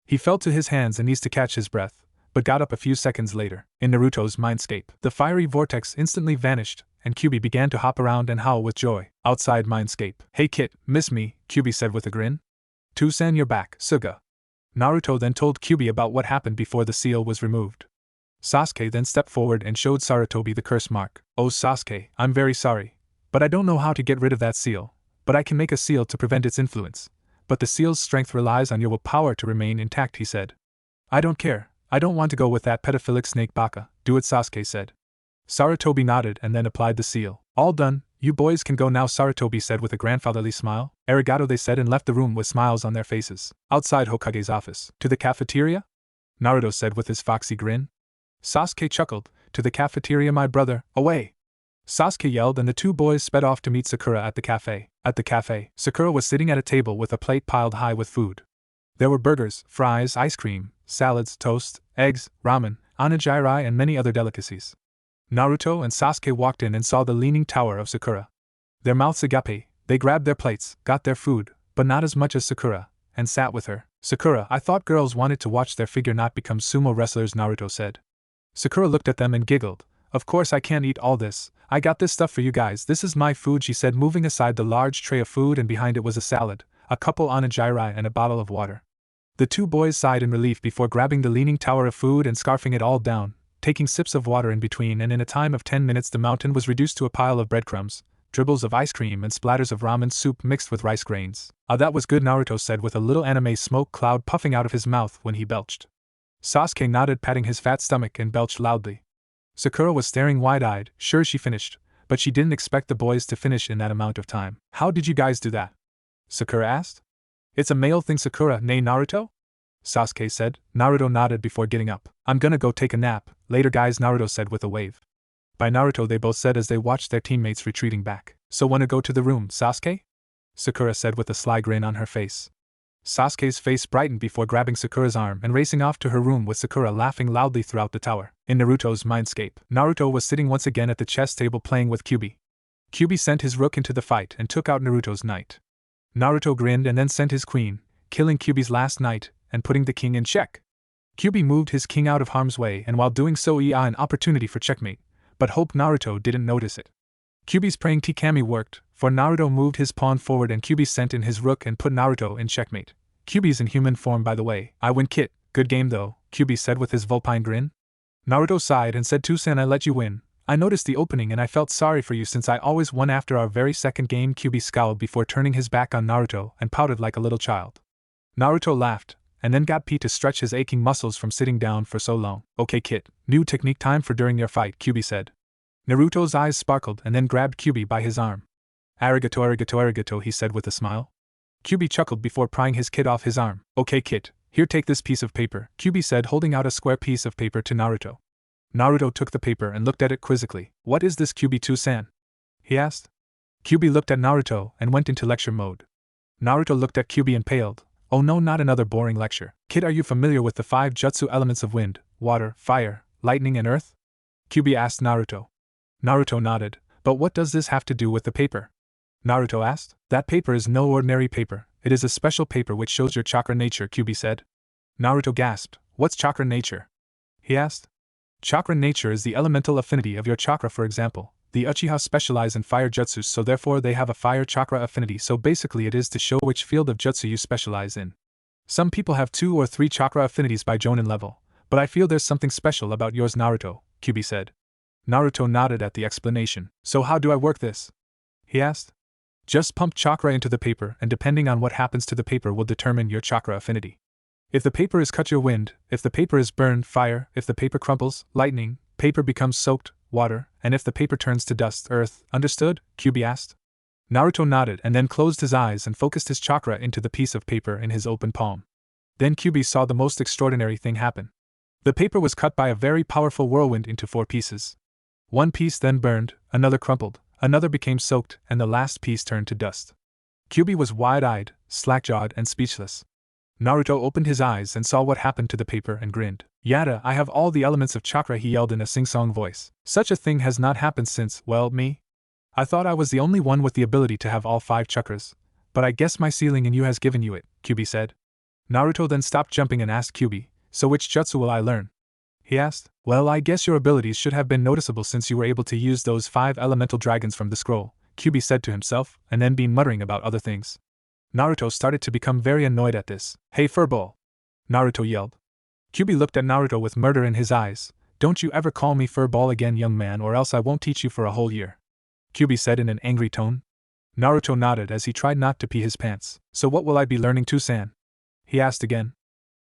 He fell to his hands and knees to catch his breath, but got up a few seconds later. In Naruto's mindscape, the fiery vortex instantly vanished, and Kyuubi began to hop around and howl with joy. Outside mindscape. Hey Kit, miss me? Kyuubi said with a grin. Toussaint, you're back, Suga. Naruto then told Kyuubi about what happened before the seal was removed. Sasuke then stepped forward and showed Sarutobi the curse mark. Oh Sasuke, I'm very sorry, but I don't know how to get rid of that seal, but I can make a seal to prevent its influence. But the seal's strength relies on your willpower to remain intact, he said. I don't care, I don't want to go with that pedophilic snake Baka, do it, Sasuke said. Sarutobi nodded and then applied the seal. All done, you boys can go now, Sarutobi said with a grandfatherly smile. Arigato, they said, and left the room with smiles on their faces. Outside Hokage's office. To the cafeteria? Naruto said with his foxy grin. Sasuke chuckled. To the cafeteria, my brother, away! Sasuke yelled and the two boys sped off to meet Sakura at the cafe. At the cafe, Sakura was sitting at a table with a plate piled high with food. There were burgers, fries, ice cream, salads, toast, eggs, ramen, onigiri, and many other delicacies. Naruto and Sasuke walked in and saw the leaning tower of Sakura. Their mouths agape, they grabbed their plates, got their food, but not as much as Sakura, and sat with her. Sakura, I thought girls wanted to watch their figure not become sumo wrestlers, Naruto said. Sakura looked at them and giggled. Of course I can't eat all this, I got this stuff for you guys, this is my food, she said, moving aside the large tray of food, and behind it was a salad, a couple onigiri, and a bottle of water. The two boys sighed in relief before grabbing the leaning tower of food and scarfing it all down, taking sips of water in between, and in a time of 10 minutes the mountain was reduced to a pile of breadcrumbs, dribbles of ice cream, and splatters of ramen soup mixed with rice grains. Ah, that was good, Naruto said with a little anime smoke cloud puffing out of his mouth when he belched. Sasuke nodded, patting his fat stomach, and belched loudly. Sakura was staring wide-eyed, sure she finished, but she didn't expect the boys to finish in that amount of time. How did you guys do that? Sakura asked. It's a male thing, Sakura, nay Naruto? Sasuke said. Naruto nodded before getting up. I'm gonna go take a nap, later guys, Naruto said with a wave. By Naruto, they both said as they watched their teammates retreating back. So wanna go to the room, Sasuke? Sakura said with a sly grin on her face. Sasuke's face brightened before grabbing Sakura's arm and racing off to her room, with Sakura laughing loudly throughout the tower. In Naruto's mindscape, Naruto was sitting once again at the chess table playing with Kyuubi. Kyuubi sent his rook into the fight and took out Naruto's knight. Naruto grinned and then sent his queen, killing Kyuubi's last knight and putting the king in check. Kyuubi moved his king out of harm's way, and while doing so an opportunity for checkmate, but hoped Naruto didn't notice it. Kyuubi's praying Tikami worked, for Naruto moved his pawn forward and Kyuubi sent in his rook and put Naruto in checkmate. Kyuubi's in human form, by the way. I win, Kit. Good game though, Kyuubi said with his vulpine grin. Naruto sighed and said, Toussaint, I let you win. I noticed the opening and I felt sorry for you since I always won after our very second game. Kyuubi scowled before turning his back on Naruto and pouted like a little child. Naruto laughed, and then got P to stretch his aching muscles from sitting down for so long. Okay Kit, new technique time for during your fight, Kyuubi said. Naruto's eyes sparkled and then grabbed Kyuubi by his arm. Arigato, arigato, arigato, he said with a smile. Kyuubi chuckled before prying his kit off his arm. Okay Kit, here, take this piece of paper, Kyuubi said, holding out a square piece of paper to Naruto. Naruto took the paper and looked at it quizzically. What is this, Kyuubi Toussaint? He asked. Kyuubi looked at Naruto and went into lecture mode. Naruto looked at Kyuubi and paled. Oh no, not another boring lecture. Kid, are you familiar with the 5 jutsu elements of wind, water, fire, lightning, and earth? Kyuubi asked Naruto. Naruto nodded. But what does this have to do with the paper? Naruto asked. That paper is no ordinary paper. It is a special paper which shows your chakra nature, Kyuubi said. Naruto gasped. What's chakra nature? He asked. Chakra nature is the elemental affinity of your chakra. For example, the Uchiha specialize in fire jutsus, so therefore they have a fire chakra affinity, so basically it is to show which field of jutsu you specialize in. Some people have 2 or 3 chakra affinities by Jonin level, but I feel there's something special about yours, Naruto, Kyuubi said. Naruto nodded at the explanation. So how do I work this? He asked. Just pump chakra into the paper, and depending on what happens to the paper will determine your chakra affinity. If the paper is cut, your wind; if the paper is burned, fire; if the paper crumples, lightning; paper becomes soaked, water; and if the paper turns to dust, earth. Understood? Kyuubi asked. Naruto nodded and then closed his eyes and focused his chakra into the piece of paper in his open palm. Then Kyuubi saw the most extraordinary thing happen. The paper was cut by a very powerful whirlwind into 4 pieces. One piece then burned, another crumpled, another became soaked, and the last piece turned to dust. Kyuubi was wide-eyed, slack-jawed, and speechless. Naruto opened his eyes and saw what happened to the paper and grinned. Yada, I have all the elements of chakra, he yelled in a sing-song voice. Such a thing has not happened since, well, me? I thought I was the only one with the ability to have all 5 chakras, but I guess my ceiling in you has given you it, Kyuubi said. Naruto then stopped jumping and asked Kyuubi, so which jutsu will I learn? He asked. Well, I guess your abilities should have been noticeable since you were able to use those 5 elemental dragons from the scroll, Kyuubi said to himself, and then began muttering about other things. Naruto started to become very annoyed at this. Hey furball! Naruto yelled. Kyuubi looked at Naruto with murder in his eyes. Don't you ever call me furball again, young man, or else I won't teach you for a whole year, Kyuubi said in an angry tone. Naruto nodded as he tried not to pee his pants. So what will I be learning to, San? He asked again.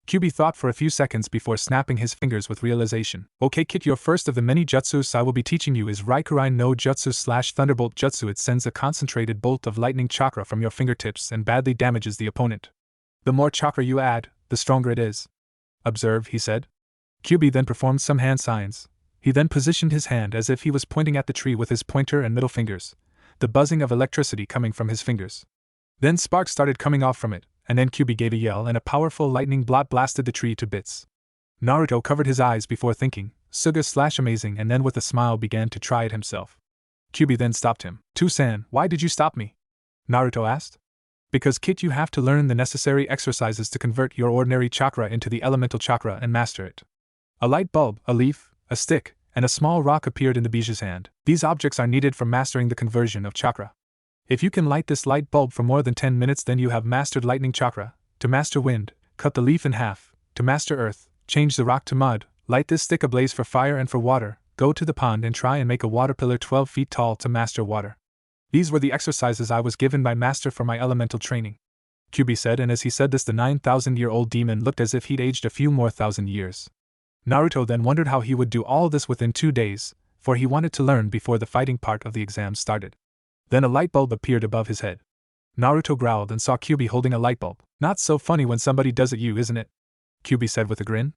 Kyuubi thought for a few seconds before snapping his fingers with realization. Okay kid, your first of the many jutsus I will be teaching you is Raikurai no Jutsu / Thunderbolt Jutsu. It sends a concentrated bolt of lightning chakra from your fingertips and badly damages the opponent. The more chakra you add, the stronger it is. Observe, he said. Kyuubi then performed some hand signs. He then positioned his hand as if he was pointing at the tree with his pointer and middle fingers, the buzzing of electricity coming from his fingers. Then sparks started coming off from it, and then Kyuubi gave a yell and a powerful lightning blot blasted the tree to bits. Naruto covered his eyes before thinking, Suga / amazing, and then with a smile began to try it himself. Kyuubi then stopped him. San, why did you stop me? Naruto asked. Because kid, you have to learn the necessary exercises to convert your ordinary chakra into the elemental chakra and master it. A light bulb, a leaf, a stick, and a small rock appeared in the Bija's hand. These objects are needed for mastering the conversion of chakra. If you can light this light bulb for more than 10 minutes, then you have mastered lightning chakra. To master wind, cut the leaf in half. To master earth, change the rock to mud. Light this stick ablaze for fire and for water. Go to the pond and try and make a water pillar 12 feet tall to master water. These were the exercises I was given by master for my elemental training, Kyuubi said, and as he said this the 9,000-year-old demon looked as if he'd aged a few more thousand years. Naruto then wondered how he would do all this within 2 days, for he wanted to learn before the fighting part of the exam started. Then a light bulb appeared above his head. Naruto growled and saw Kyuubi holding a light bulb. Not so funny when somebody does it, you, isn't it? Kyuubi said with a grin.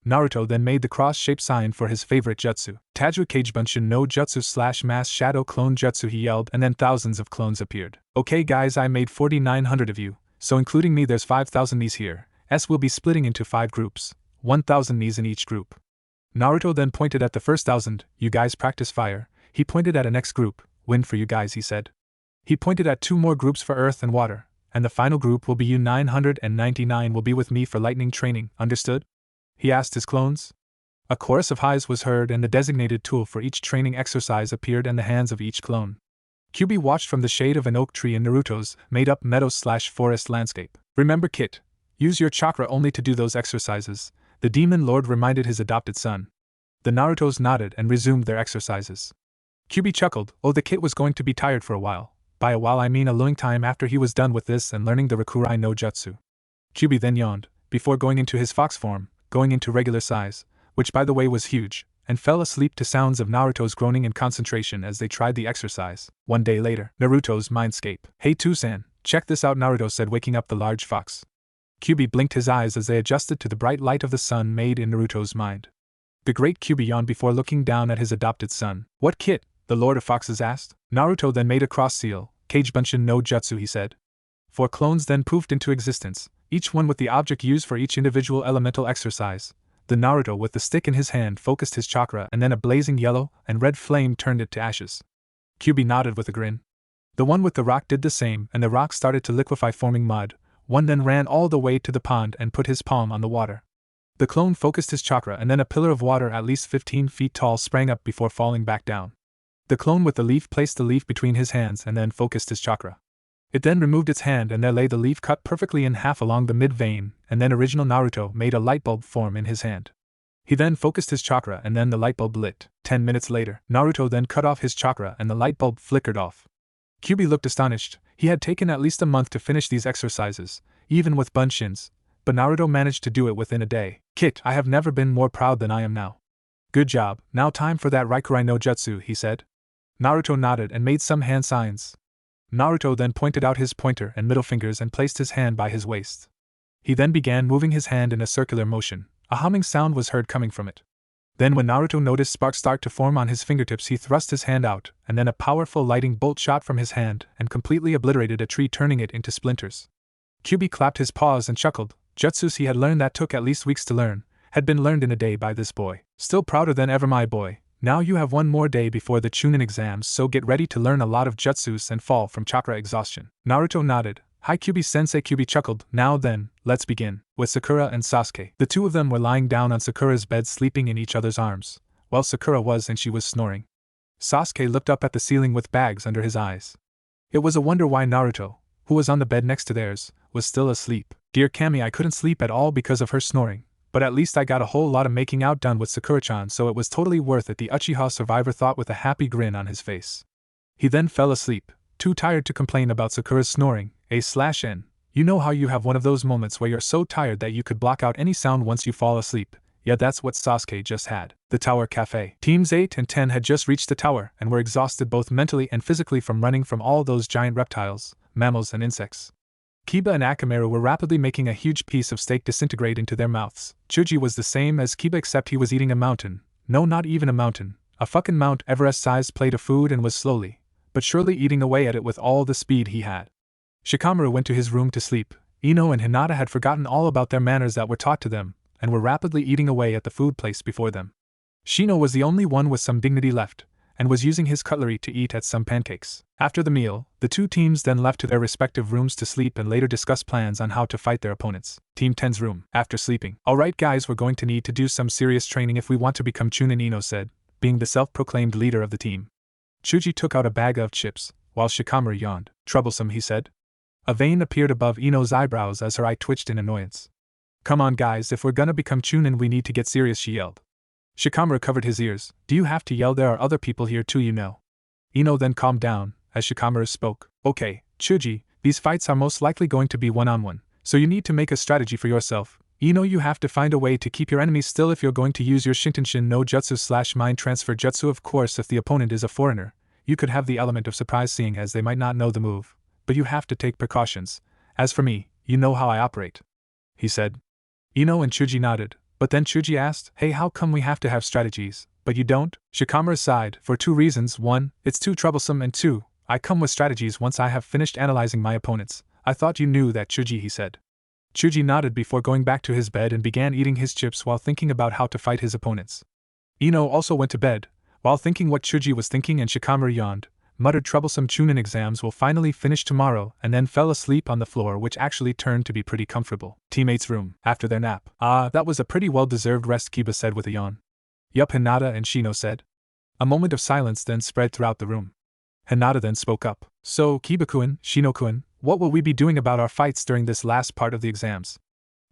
Naruto then made the cross-shaped sign for his favorite jutsu. Tajua Kagebunshin no Jutsu / Mass Shadow Clone Jutsu, he yelled, and then thousands of clones appeared. Okay guys, I made 4,900 of you, so including me there's 5,000 knees here. We'll be splitting into 5 groups, 1,000 knees in each group. Naruto then pointed at the first 1,000, you guys practice fire. He pointed at a next group, wind for you guys, he said. He pointed at 2 more groups for earth and water, and the final group will be you 999 will be with me for lightning training, understood? He asked his clones. A chorus of highs was heard and the designated tool for each training exercise appeared in the hands of each clone. Kyuubi watched from the shade of an oak tree in Naruto's made-up meadow / forest landscape. Remember kid, use your chakra only to do those exercises, the demon lord reminded his adopted son. The Narutos nodded and resumed their exercises. Kyuubi chuckled, oh the kid was going to be tired for a while. By a while I mean a long time after he was done with this and learning the Rakurai no Jutsu. Kyuubi then yawned, before going into his fox form, going into regular size, which by the way was huge, and fell asleep to sounds of Naruto's groaning and concentration as they tried the exercise. 1 day later, Naruto's mindscape. Hey San, check this out, Naruto said, waking up the large fox. Kyuubi blinked his eyes as they adjusted to the bright light of the sun made in Naruto's mind. The great Kyuubi yawned before looking down at his adopted son. What kid? The Lord of Foxes asked. Naruto then made a cross seal, Kagebunshin no Jutsu, he said. 4 clones then poofed into existence, each one with the object used for each individual elemental exercise. The Naruto with the stick in his hand focused his chakra and then a blazing yellow and red flame turned it to ashes. Kyuubi nodded with a grin. The one with the rock did the same and the rock started to liquefy forming mud. One then ran all the way to the pond and put his palm on the water. The clone focused his chakra and then a pillar of water at least 15 feet tall sprang up before falling back down. The clone with the leaf placed the leaf between his hands and then focused his chakra. It then removed its hand and there lay the leaf cut perfectly in half along the mid-vein, and then original Naruto made a light bulb form in his hand. He then focused his chakra and then the light bulb lit. 10 minutes later, Naruto then cut off his chakra and the light bulb flickered off. Kyuubi looked astonished. He had taken at least a month to finish these exercises, even with bunshins, but Naruto managed to do it within a day. Kit, I have never been more proud than I am now. Good job, now time for that Raikurai no Jutsu, he said. Naruto nodded and made some hand signs. Naruto then pointed out his pointer and middle fingers and placed his hand by his waist. He then began moving his hand in a circular motion. A humming sound was heard coming from it. Then when Naruto noticed sparks start to form on his fingertips, he thrust his hand out, and then a powerful lightning bolt shot from his hand and completely obliterated a tree, turning it into splinters. Kyuubi clapped his paws and chuckled. Jutsus he had learned that took at least weeks to learn, had been learned in a day by this boy. Still prouder than ever, my boy. Now you have one more day before the Chunin exams, so get ready to learn a lot of jutsus and fall from chakra exhaustion. Naruto nodded. Hi Kyubi-sensei. Kyubi chuckled. Now then, let's begin. With Sakura and Sasuke. The two of them were lying down on Sakura's bed sleeping in each other's arms, while Sakura was and she was snoring. Sasuke looked up at the ceiling with bags under his eyes. It was a wonder why Naruto, who was on the bed next to theirs, was still asleep. Dear Kami, I couldn't sleep at all because of her snoring, but at least I got a whole lot of making out done with Sakura-chan, so it was totally worth it, the Uchiha survivor thought with a happy grin on his face. He then fell asleep, too tired to complain about Sakura's snoring. A/N. You know how you have one of those moments where you're so tired that you could block out any sound once you fall asleep? Yeah, that's what Sasuke just had. The Tower Cafe. Teams 8 and 10 had just reached the tower and were exhausted both mentally and physically from running from all those giant reptiles, mammals and insects. Kiba and Akamaru were rapidly making a huge piece of steak disintegrate into their mouths. Chuji was the same as Kiba except he was eating a mountain. No, not even a mountain. A fucking Mount Everest-sized plate of food and was slowly, but surely eating away at it with all the speed he had. Shikamaru went to his room to sleep. Ino and Hinata had forgotten all about their manners that were taught to them, and were rapidly eating away at the food placed before them. Shino was the only one with some dignity left, and was using his cutlery to eat at some pancakes. After the meal, the two teams then left to their respective rooms to sleep and later discuss plans on how to fight their opponents. Team 10's room. After sleeping. Alright guys, we're going to need to do some serious training if we want to become Chunin, Ino said, being the self-proclaimed leader of the team. Chuji took out a bag of chips, while Shikamaru yawned. Troublesome, he said. A vein appeared above Ino's eyebrows as her eye twitched in annoyance. Come on guys, if we're gonna become Chunin we need to get serious, she yelled. Shikamaru covered his ears. Do you have to yell? There are other people here too, you know. Ino then calmed down, as Shikamaru spoke. Okay, Chuji, these fights are most likely going to be one-on-one, so you need to make a strategy for yourself. Ino, you have to find a way to keep your enemies still if you're going to use your Shintenshin no Jutsu/mind transfer jutsu. Of course, if the opponent is a foreigner, you could have the element of surprise seeing as they might not know the move, but you have to take precautions. As for me, you know how I operate, he said. Ino and Chuji nodded, but then Chuji asked, hey, how come we have to have strategies, but you don't? Shikamaru sighed. For two reasons. One, it's too troublesome, and two, I come with strategies once I have finished analyzing my opponents. I thought you knew that, Chuji, he said. Chuji nodded before going back to his bed and began eating his chips while thinking about how to fight his opponents. Ino also went to bed, while thinking what Chuji was thinking, and Shikamaru yawned, muttered troublesome Chunin exams will finally finish tomorrow, and then fell asleep on the floor, which actually turned to be pretty comfortable. Teammates' room. After their nap. Ah, that was a pretty well-deserved rest, Kiba said with a yawn. Yup, Hinata and Shino said. A moment of silence then spread throughout the room. Hinata then spoke up. So, Kiba-kun, Shino-kun, what will we be doing about our fights during this last part of the exams?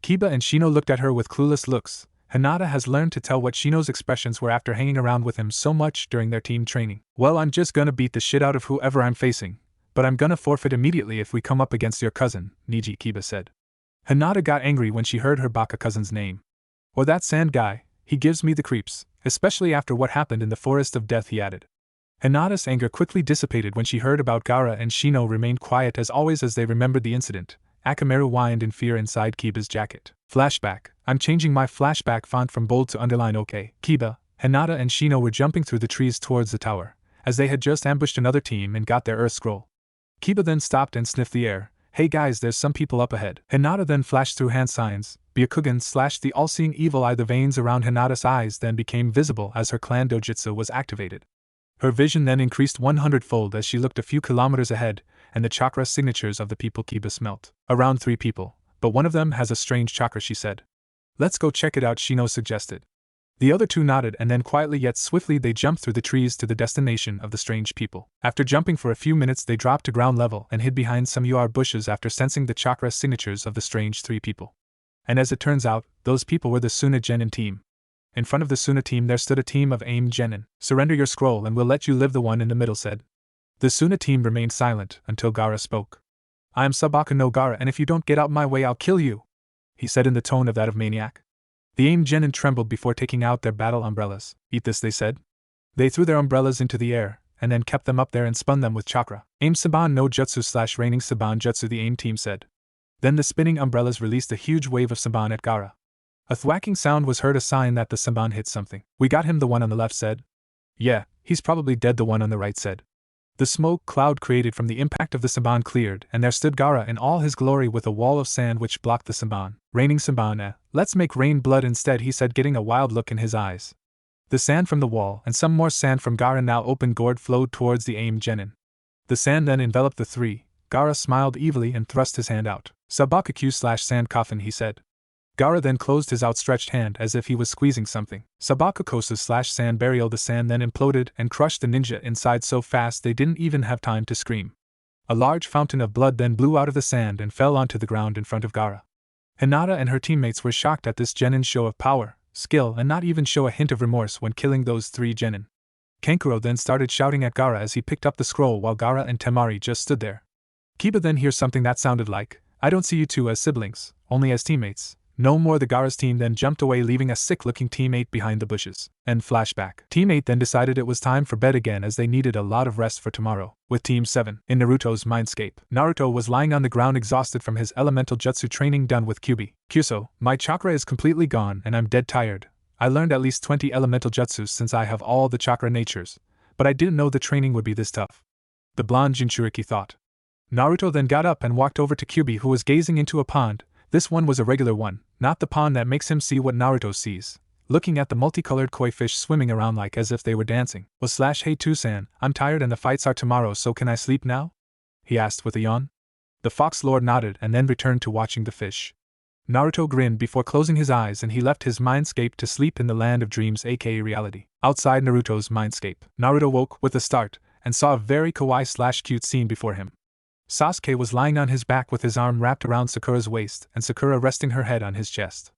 Kiba and Shino looked at her with clueless looks. Hinata has learned to tell what Shino's expressions were after hanging around with him so much during their team training. Well, I'm just gonna beat the shit out of whoever I'm facing, but I'm gonna forfeit immediately if we come up against your cousin, Niji, Kiba said. Hinata got angry when she heard her baka cousin's name. Or that sand guy, he gives me the creeps, especially after what happened in the Forest of Death, he added. Hinata's anger quickly dissipated when she heard about Gaara, and Shino remained quiet as always as they remembered the incident. Akamaru whined in fear inside Kiba's jacket. Flashback. I'm changing my flashback font from bold to underline. Okay. Kiba, Hinata and Shino were jumping through the trees towards the tower, as they had just ambushed another team and got their earth scroll. Kiba then stopped and sniffed the air. Hey guys, there's some people up ahead. Hinata then flashed through hand signs. Byakugan slashed the all-seeing evil eye. The veins around Hinata's eyes then became visible as her clan dojutsu was activated. Her vision then increased 100-fold as she looked a few kilometers ahead, and the chakra signatures of the people Kiba smelt. Around 3 people, but one of them has a strange chakra, she said. Let's go check it out, Shino suggested. The other two nodded, and then quietly yet swiftly they jumped through the trees to the destination of the strange people. After jumping for a few minutes they dropped to ground level and hid behind some bushes after sensing the chakra signatures of the strange 3 people. And as it turns out, those people were the Suna Genin team. In front of the Suna team there stood a team of AIM Genin. Surrender your scroll and we'll let you live, the one in the middle said. The Suna team remained silent until Gaara spoke. I am Sabaka no Gaara, and if you don't get out my way I'll kill you, he said in the tone of that of maniac. The AIM Genin trembled before taking out their battle umbrellas. Eat this, they said. They threw their umbrellas into the air, and then kept them up there and spun them with chakra. AIM Saban no Jutsu / raining Saban Jutsu, the AIM team said. Then the spinning umbrellas released a huge wave of Saban at Gaara. A thwacking sound was heard, a sign that the Saban hit something. We got him, the one on the left said. Yeah, he's probably dead, the one on the right said. The smoke cloud created from the impact of the Saban cleared, and there stood Gaara in all his glory with a wall of sand which blocked the Saban. Raining Saban, let's make rain blood instead, he said, getting a wild look in his eyes. The sand from the wall and some more sand from Gaara now open gourd flowed towards the aimed genin. The sand then enveloped the three. Gaara smiled evilly and thrust his hand out. Sabakuku/sand coffin, he said. Gaara then closed his outstretched hand as if he was squeezing something. Sabakukosu/sand burial. The sand then imploded and crushed the ninja inside so fast they didn't even have time to scream. A large fountain of blood then blew out of the sand and fell onto the ground in front of Gaara. Hinata and her teammates were shocked at this genin show of power, skill, and not even show a hint of remorse when killing those three genin. Kankuro then started shouting at Gaara as he picked up the scroll while Gaara and Temari just stood there. Kiba then hears something that sounded like, "I don't see you two as siblings, only as teammates." No more. The Gaara's team then jumped away, leaving a sick-looking teammate behind the bushes. And flashback. Teammate then decided it was time for bed again as they needed a lot of rest for tomorrow. With Team 7, in Naruto's mindscape, Naruto was lying on the ground exhausted from his elemental jutsu training done with Kyuubi. Kyuso, my chakra is completely gone and I'm dead tired. I learned at least 20 elemental jutsus since I have all the chakra natures, but I didn't know the training would be this tough. The blonde Jinchuriki thought. Naruto then got up and walked over to Kyuubi, who was gazing into a pond. This one was a regular one, not the pond that makes him see what Naruto sees, looking at the multicolored koi fish swimming around like as if they were dancing. Hey Tusan, I'm tired and the fights are tomorrow, so can I sleep now? He asked with a yawn. The Fox Lord nodded and then returned to watching the fish. Naruto grinned before closing his eyes and he left his mindscape to sleep in the land of dreams, aka reality. Outside Naruto's mindscape, Naruto woke with a start and saw a very kawaii/cute scene before him. Sasuke was lying on his back with his arm wrapped around Sakura's waist and Sakura resting her head on his chest.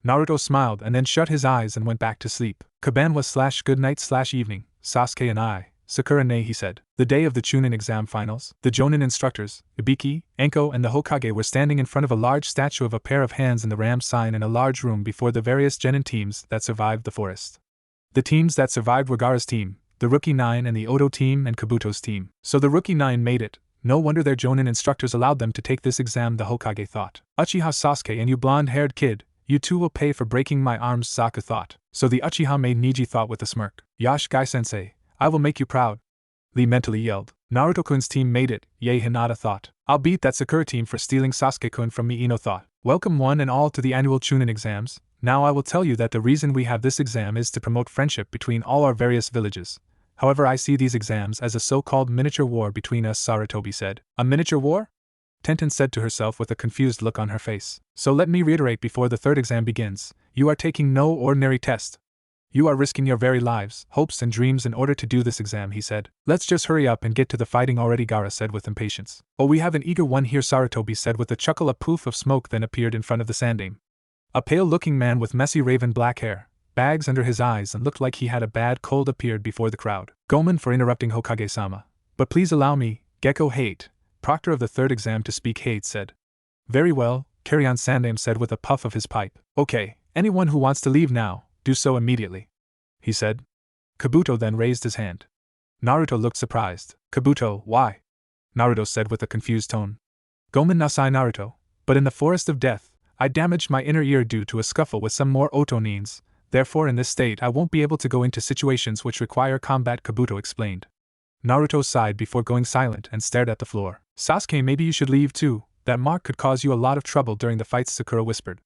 Naruto smiled and then shut his eyes and went back to sleep. Kabanwa/good night/evening, Sasuke and I, Sakura ne, he said. The day of the Chunin exam finals, the Jonin instructors, Ibiki, Enko and the Hokage were standing in front of a large statue of a pair of hands in the ram sign in a large room before the various genin teams that survived the forest. The teams that survived were Gaara's team, the Rookie 9 and the Odo team and Kabuto's team. So the Rookie 9 made it. No wonder their Jonin instructors allowed them to take this exam, the Hokage thought. Uchiha Sasuke and you blonde-haired kid, you two will pay for breaking my arms, Saku thought. So the Uchiha maid Niji thought with a smirk. Yash Gai-sensei, I will make you proud. Lee mentally yelled. Naruto-kun's team made it, yay, Hinata thought. I'll beat that Sakura team for stealing Sasuke-kun from me, Ino thought. Welcome one and all to the annual Chunin exams. Now I will tell you that the reason we have this exam is to promote friendship between all our various villages. However, I see these exams as a so-called miniature war between us, Sarutobi said. A miniature war? Tenten said to herself with a confused look on her face. So let me reiterate before the third exam begins. You are taking no ordinary test. You are risking your very lives, hopes and dreams in order to do this exam, he said. Let's just hurry up and get to the fighting already, Gaara said with impatience. Oh, we have an eager one here, Sarutobi said with a chuckle. A poof of smoke then appeared in front of the sandame. A pale-looking man with messy raven black hair, bags under his eyes and looked like he had a bad cold appeared before the crowd. Gomen for interrupting Hokage-sama. But please allow me, Gecko Hate, proctor of the third exam, to speak, Hate said. Very well, carry on, Sandame said with a puff of his pipe. Okay, anyone who wants to leave now, do so immediately, he said. Kabuto then raised his hand. Naruto looked surprised. Kabuto, why? Naruto said with a confused tone. Gomen nasai, Naruto, but in the forest of death, I damaged my inner ear due to a scuffle with some more otonins. Therefore in this state I won't be able to go into situations which require combat, Kabuto explained. Naruto sighed before going silent and stared at the floor. Sasuke, maybe you should leave too, that mark could cause you a lot of trouble during the fights, Sakura whispered.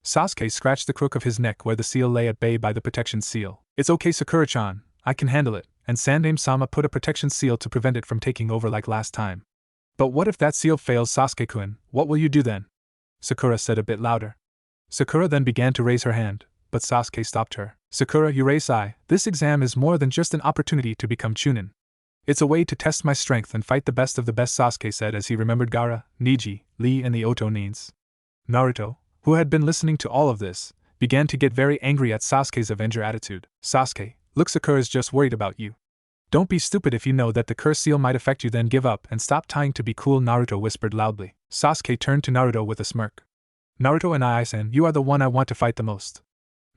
Sasuke scratched the crook of his neck where the seal lay at bay by the protection seal. It's okay, Sakura-chan, I can handle it, and Sandame-sama put a protection seal to prevent it from taking over like last time. But what if that seal fails, Sasuke-kun, what will you do then? Sakura said a bit louder. Sakura then began to raise her hand, but Sasuke stopped her. Sakura, Yurei-sai, this exam is more than just an opportunity to become Chunin. It's a way to test my strength and fight the best of the best, Sasuke said as he remembered Gaara, Niji, Lee and the Otonins. Naruto, who had been listening to all of this, began to get very angry at Sasuke's avenger attitude. Sasuke, look, Sakura's just worried about you. Don't be stupid. If you know that the curse seal might affect you, then give up and stop trying to be cool, Naruto whispered loudly. Sasuke turned to Naruto with a smirk. Naruto and I-san, you are the one I want to fight the most.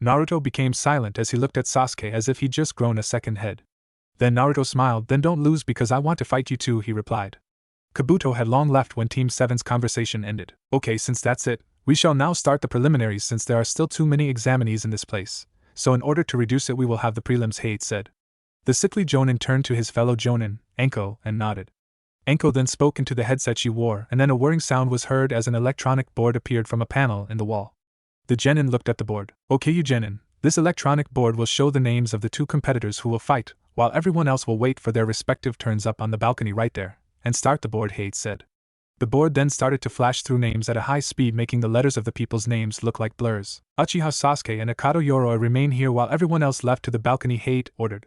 Naruto became silent as he looked at Sasuke as if he'd just grown a second head. Then Naruto smiled. Then don't lose because I want to fight you too, he replied. Kabuto had long left when Team 7's conversation ended. Okay, since that's it, we shall now start the preliminaries since there are still too many examinees in this place. So in order to reduce it we will have the prelims, Hate said. The sickly Jonin turned to his fellow Jonin, Enko, and nodded. Enko then spoke into the headset she wore, and then a whirring sound was heard as an electronic board appeared from a panel in the wall. The genin looked at the board. Okay, you genin, this electronic board will show the names of the two competitors who will fight, while everyone else will wait for their respective turns up on the balcony right there, and start the board, Hate said. The board then started to flash through names at a high speed, making the letters of the people's names look like blurs. Uchiha Sasuke and Akato Yoroi remain here while everyone else left to the balcony, Hate ordered.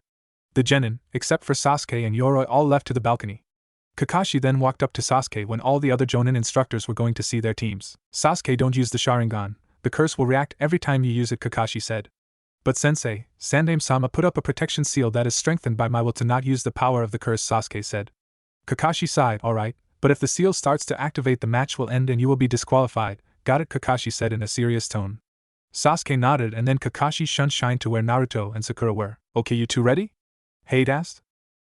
The genin, except for Sasuke and Yoroi, all left to the balcony. Kakashi then walked up to Sasuke when all the other Jonin instructors were going to see their teams. Sasuke, don't use the Sharingan, the curse will react every time you use it, Kakashi said. But Sensei, Sandaime-sama put up a protection seal that is strengthened by my will to not use the power of the curse, Sasuke said. Kakashi sighed. Alright, but if the seal starts to activate, the match will end and you will be disqualified. Got it, Kakashi said in a serious tone. Sasuke nodded, and then Kakashi shined to where Naruto and Sakura were. Okay, you two ready? Hate asked.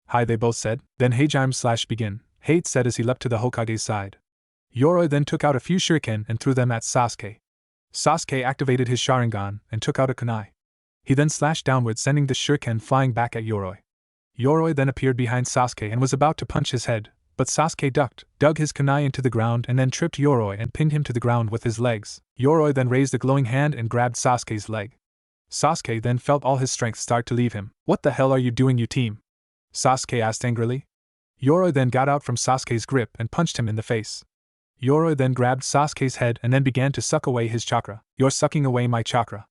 Hi, they both said. Then Hajime/begin, Hate said as he leapt to the Hokage's side. Yoroi then took out a few shuriken and threw them at Sasuke. Sasuke activated his Sharingan and took out a kunai. He then slashed downward, sending the shuriken flying back at Yoroi. Yoroi then appeared behind Sasuke and was about to punch his head, but Sasuke ducked, dug his kunai into the ground, and then tripped Yoroi and pinned him to the ground with his legs. Yoroi then raised a glowing hand and grabbed Sasuke's leg. Sasuke then felt all his strength start to leave him. What the hell are you doing, you team? Sasuke asked angrily. Yoroi then got out from Sasuke's grip and punched him in the face. Yoroi then grabbed Sasuke's head and then began to suck away his chakra. You're sucking away my chakra,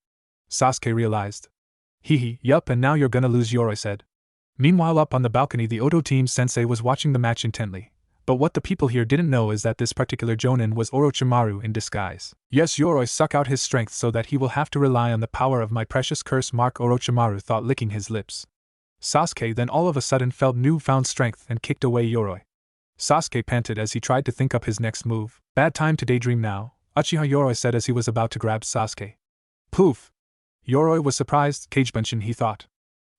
Sasuke realized. Hee, yup, and now you're gonna lose, Yoroi said. Meanwhile, up on the balcony, the Oto team's sensei was watching the match intently. But what the people here didn't know is that this particular Jonin was Orochimaru in disguise. Yes, Yoroi suck out his strength so that he will have to rely on the power of my precious curse, Orochimaru thought, licking his lips. Sasuke then all of a sudden felt newfound strength and kicked away Yoroi. Sasuke panted as he tried to think up his next move. Bad time to daydream now, Uchiha Yoroi said as he was about to grab Sasuke. Poof! Yoroi was surprised. Kagebunshin, he thought.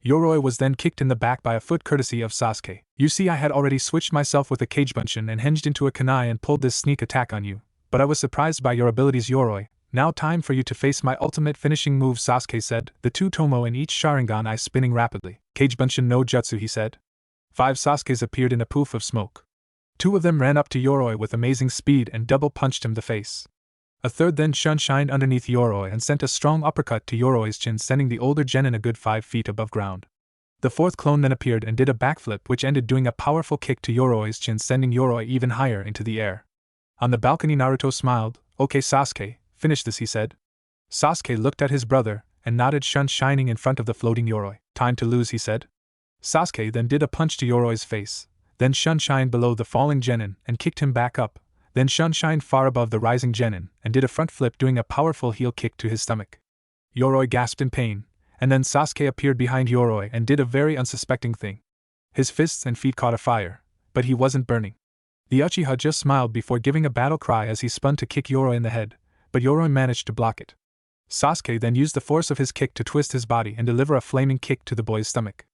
Yoroi was then kicked in the back by a foot courtesy of Sasuke. You see, I had already switched myself with a Kagebunshin and hinged into a kunai and pulled this sneak attack on you, but I was surprised by your abilities, Yoroi. Now time for you to face my ultimate finishing move, Sasuke said, the two tomo in each Sharingan eye spinning rapidly. Kagebunshin no Jutsu, he said. 5 Sasukes appeared in a poof of smoke. 2 of them ran up to Yoroi with amazing speed and double punched him the face. A third then shined underneath Yoroi and sent a strong uppercut to Yoroi's chin, sending the older genin a good 5 feet above ground. The 4th clone then appeared and did a backflip, which ended doing a powerful kick to Yoroi's chin, sending Yoroi even higher into the air. On the balcony, Naruto smiled. Okay, Sasuke, finish this, he said. Sasuke looked at his brother and nodded, shining in front of the floating Yoroi. Time to lose, he said. Sasuke then did a punch to Yoroi's face, then shined below the falling genin and kicked him back up, then shined far above the rising genin and did a front flip, doing a powerful heel kick to his stomach. Yoroi gasped in pain, and then Sasuke appeared behind Yoroi and did a very unsuspecting thing. His fists and feet caught afire, but he wasn't burning. The Uchiha just smiled before giving a battle cry as he spun to kick Yoroi in the head, but Yoroi managed to block it. Sasuke then used the force of his kick to twist his body and deliver a flaming kick to the boy's stomach.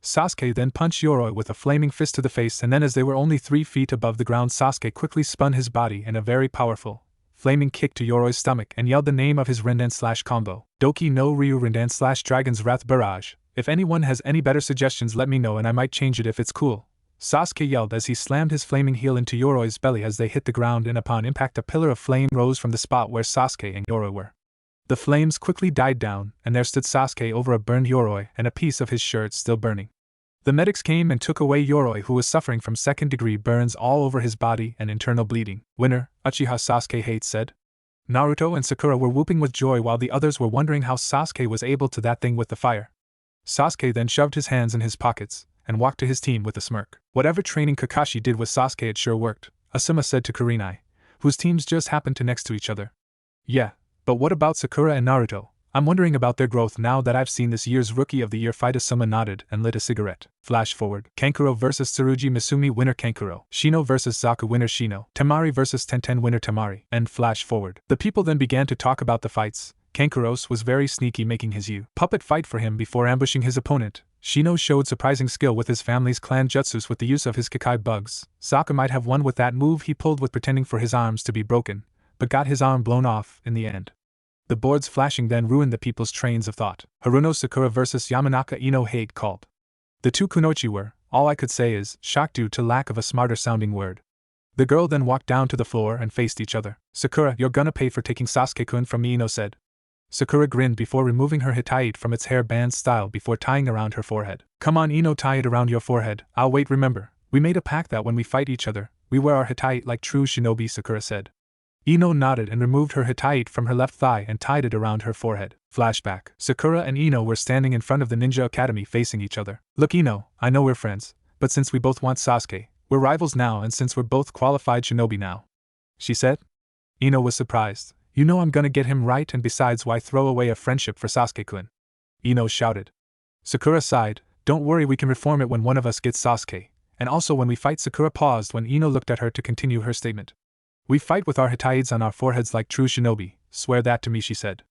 Sasuke then punched Yoroi with a flaming fist to the face, and then as they were only 3 feet above the ground, Sasuke quickly spun his body in a very powerful, flaming kick to Yoroi's stomach and yelled the name of his Rindan/combo, Doki no Ryu Rindan/Dragon's Wrath Barrage. If anyone has any better suggestions, let me know and I might change it if it's cool, Sasuke yelled as he slammed his flaming heel into Yoroi's belly as they hit the ground, and upon impact a pillar of flame rose from the spot where Sasuke and Yoroi were. The flames quickly died down, and there stood Sasuke over a burned Yoroi and a piece of his shirt still burning. The medics came and took away Yoroi, who was suffering from second-degree burns all over his body and internal bleeding. Winner, Uchiha Sasuke Hate said. Naruto and Sakura were whooping with joy while the others were wondering how Sasuke was able to that thing with the fire. Sasuke then shoved his hands in his pockets and walked to his team with a smirk. Whatever training Kakashi did with Sasuke, it sure worked, Asuma said to Kurenai, whose teams just happened to next to each other. Yeah, but what about Sakura and Naruto? I'm wondering about their growth now that I've seen this year's Rookie of the Year fight. Asuma nodded and lit a cigarette. Flash forward. Kankuro vs Tsurugi Misumi, winner Kankuro. Shino vs Zaku, winner Shino. Temari vs Tenten, winner Temari. And flash forward. The people then began to talk about the fights. Kankuros was very sneaky, making his puppet fight for him before ambushing his opponent. Shino showed surprising skill with his family's clan jutsus with the use of his Kakai bugs. Zaku might have won with that move he pulled with pretending for his arms to be broken, but got his arm blown off in the end. The boards flashing then ruined the people's trains of thought. Haruno Sakura vs Yamanaka Ino, Hate called. The two kunoichi were, all I could say is, shocked due to lack of a smarter sounding word. The girl then walked down to the floor and faced each other. Sakura, you're gonna pay for taking Sasuke-kun from me, Ino said. Sakura grinned before removing her hitaite from its hairband style before tying around her forehead. Come on, Ino, tie it around your forehead. I'll wait, remember. We made a pact that when we fight each other, we wear our hitaite like true shinobi, Sakura said. Ino nodded and removed her hitaite from her left thigh and tied it around her forehead. Flashback. Sakura and Ino were standing in front of the ninja academy facing each other. Look, Ino, I know we're friends, but since we both want Sasuke, we're rivals now, and since we're both qualified shinobi now, she said. Ino was surprised. You know I'm gonna get him right, and besides, why throw away a friendship for Sasuke-kun? Ino shouted. Sakura sighed. Don't worry, we can reform it when one of us gets Sasuke, and also when we fight. Sakura paused when Ino looked at her to continue her statement. We fight with our hitaites on our foreheads like true shinobi, swear that to me, she said.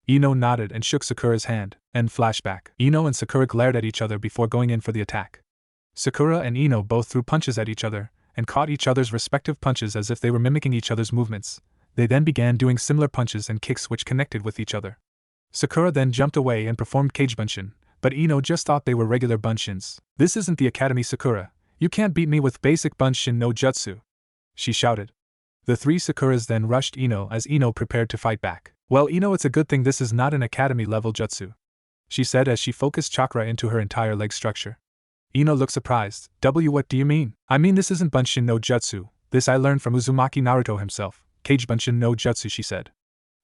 Ino nodded and shook Sakura's hand. End flashback. Ino and Sakura glared at each other before going in for the attack. Sakura and Ino both threw punches at each other, and caught each other's respective punches as if they were mimicking each other's movements. They then began doing similar punches and kicks which connected with each other. Sakura then jumped away and performed cage bunshin, but Ino just thought they were regular bunshins. This isn't the academy, Sakura. You can't beat me with basic bunshin no jutsu, she shouted. The three Sakuras then rushed Ino as Ino prepared to fight back. Well, Ino, it's a good thing this is not an academy-level jutsu, she said as she focused chakra into her entire leg structure. Ino looked surprised. What do you mean? I mean, this isn't bunshin no jutsu. This I learned from Uzumaki Naruto himself. Cage bunshin no jutsu, she said.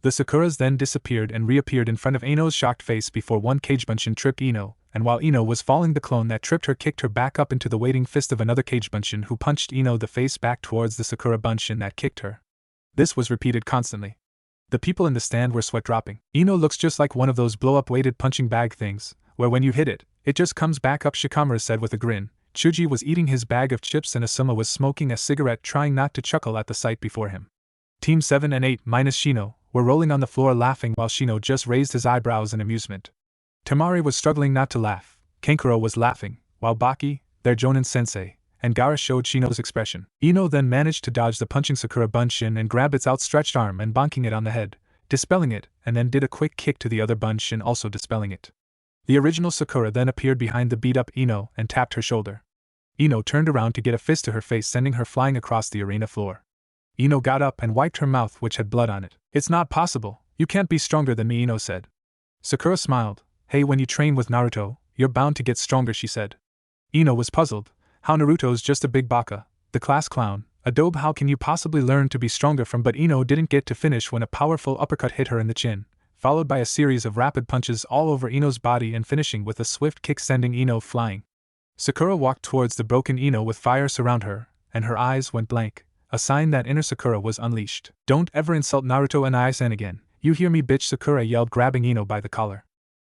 The Sakuras then disappeared and reappeared in front of Ino's shocked face before one cage bunshin tripped Ino, and while Ino was falling, the clone that tripped her kicked her back up into the waiting fist of another cage bunshin who punched Ino the face back towards the Sakura bunshin that kicked her. This was repeated constantly. The people in the stand were sweat dropping. Ino looks just like one of those blow-up weighted punching bag things, where when you hit it, it just comes back up, Shikamaru said with a grin. Chuji was eating his bag of chips and Asuma was smoking a cigarette, trying not to chuckle at the sight before him. Team 7 and 8 minus Shino were rolling on the floor laughing while Shino just raised his eyebrows in amusement. Tamari was struggling not to laugh. Kankuro was laughing, while Baki, their Jonin sensei, and Gaara showed Shino's expression. Ino then managed to dodge the punching Sakura bunshin and grab its outstretched arm and bonking it on the head, dispelling it, and then did a quick kick to the other bunshin, also dispelling it. The original Sakura then appeared behind the beat-up Ino and tapped her shoulder. Ino turned around to get a fist to her face, sending her flying across the arena floor. Ino got up and wiped her mouth, which had blood on it. It's not possible. You can't be stronger than me, Ino said. Sakura smiled. Hey, when you train with Naruto, you're bound to get stronger, she said. Ino was puzzled. How Naruto's just a big baka, the class clown, a dope, how can you possibly learn to be stronger from? But Ino didn't get to finish when a powerful uppercut hit her in the chin, followed by a series of rapid punches all over Ino's body and finishing with a swift kick sending Ino flying. Sakura walked towards the broken Ino with fire surround her, and her eyes went blank, a sign that inner Sakura was unleashed. Don't ever insult Naruto and Ai-san again, you hear me, bitch, Sakura yelled, grabbing Ino by the collar.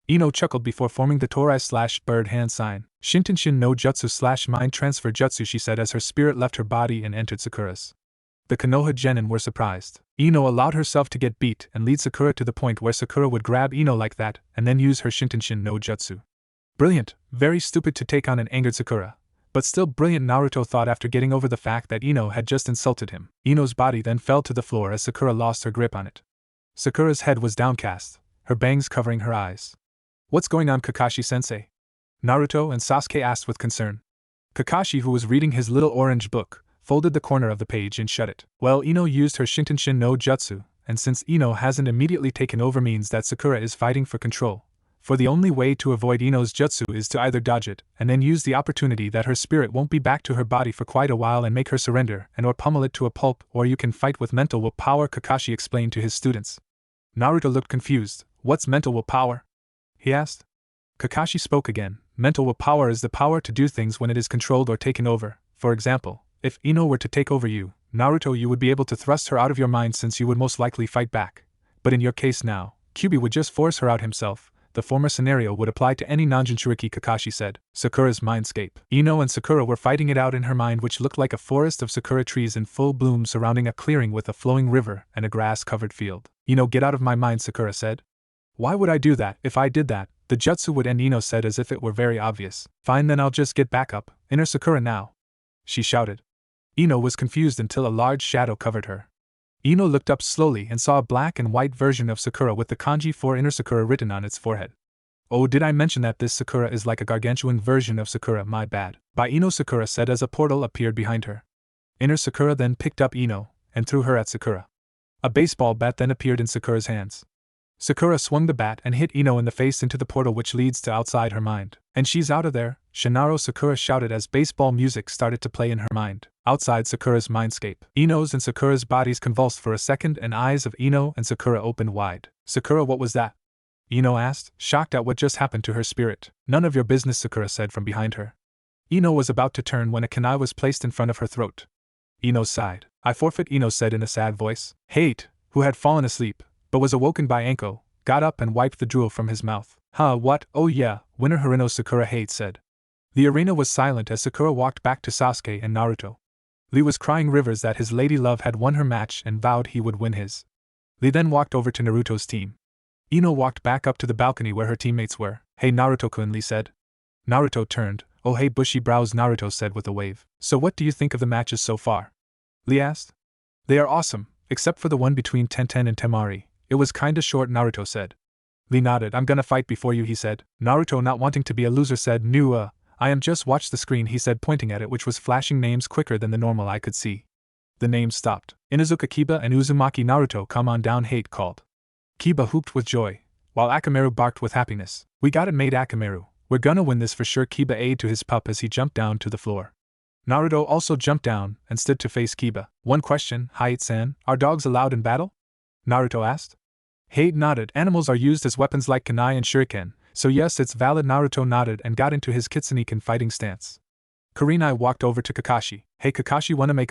Ino chuckled before forming the Torai/bird hand sign. Shintenshin no jutsu/mind transfer jutsu, she said as her spirit left her body and entered Sakura's. The Konoha genin were surprised. Ino allowed herself to get beat and lead Sakura to the point where Sakura would grab Ino like that and then use her Shintenshin no jutsu. Brilliant, very stupid to take on an angered Sakura, but still brilliant, Naruto thought after getting over the fact that Ino had just insulted him. Ino's body then fell to the floor as Sakura lost her grip on it. Sakura's head was downcast, her bangs covering her eyes. What's going on, Kakashi-sensei? Naruto and Sasuke asked with concern. Kakashi, who was reading his little orange book, folded the corner of the page and shut it. Well, Ino used her Shintenshin no jutsu, and since Ino hasn't immediately taken over means that Sakura is fighting for control. For the only way to avoid Ino's jutsu is to either dodge it and then use the opportunity that her spirit won't be back to her body for quite a while and make her surrender and or pummel it to a pulp, or you can fight with mental willpower, Kakashi explained to his students. Naruto looked confused. What's mental willpower? He asked. Kakashi spoke again. Mental willpower is the power to do things when it is controlled or taken over. For example, if Ino were to take over you, Naruto, you would be able to thrust her out of your mind since you would most likely fight back. But in your case now, Kyuubi would just force her out himself. The former scenario would apply to any non-Jinchuriki, Kakashi said. Sakura's mindscape. Ino and Sakura were fighting it out in her mind, which looked like a forest of sakura trees in full bloom surrounding a clearing with a flowing river and a grass-covered field. Ino, get out of my mind, Sakura said. Why would I do that? If I did that, the jutsu would end, Ino said as if it were very obvious. Fine, then I'll just get back up. Inner Sakura now, she shouted. Ino was confused until a large shadow covered her. Ino looked up slowly and saw a black and white version of Sakura with the kanji for Inner Sakura written on its forehead. Oh, did I mention that this Sakura is like a gargantuan version of Sakura, my bad. By Ino, Sakura said as a portal appeared behind her. Inner Sakura then picked up Ino, and threw her at Sakura. A baseball bat then appeared in Sakura's hands. Sakura swung the bat and hit Ino in the face into the portal which leads to outside her mind. And she's out of there, Shinaro, Sakura shouted as baseball music started to play in her mind. Outside Sakura's mindscape, Ino's and Sakura's bodies convulsed for a second and eyes of Ino and Sakura opened wide. Sakura, what was that? Ino asked, shocked at what just happened to her spirit. None of your business, Sakura said from behind her. Ino was about to turn when a kunai was placed in front of her throat. Ino sighed. I forfeit, Ino said in a sad voice. Hate, who had fallen asleep, but was awoken by Anko, got up and wiped the drool from his mouth. Huh, what? Oh yeah, winner Harino, Sakura Hate said. The arena was silent as Sakura walked back to Sasuke and Naruto. Lee was crying rivers that his lady love had won her match and vowed he would win his. Lee then walked over to Naruto's team. Ino walked back up to the balcony where her teammates were. Hey Naruto-kun, Lee said. Naruto turned. Oh hey bushy brows, Naruto said with a wave. So what do you think of the matches so far? Lee asked. They are awesome, except for the one between Tenten and Temari. It was kinda short, Naruto said. Lee nodded. I'm gonna fight before you, he said. Naruto, not wanting to be a loser, said, I am just watch the screen, he said, pointing at it, which was flashing names quicker than the normal eye could see. The names stopped. Inuzuka, Kiba, and Uzumaki. Naruto, come on down, Hate called. Kiba whooped with joy, while Akamaru barked with happiness. We got it made, Akamaru. We're gonna win this for sure, Kiba aided to his pup as he jumped down to the floor. Naruto also jumped down and stood to face Kiba. One question, Hayate-san, are dogs allowed in battle? Naruto asked. Hate nodded. Animals are used as weapons like kunai and shuriken, so yes, it's valid. Naruto nodded and got into his Kitsune fighting stance. Kurenai walked over to Kakashi. Hey Kakashi, wanna make a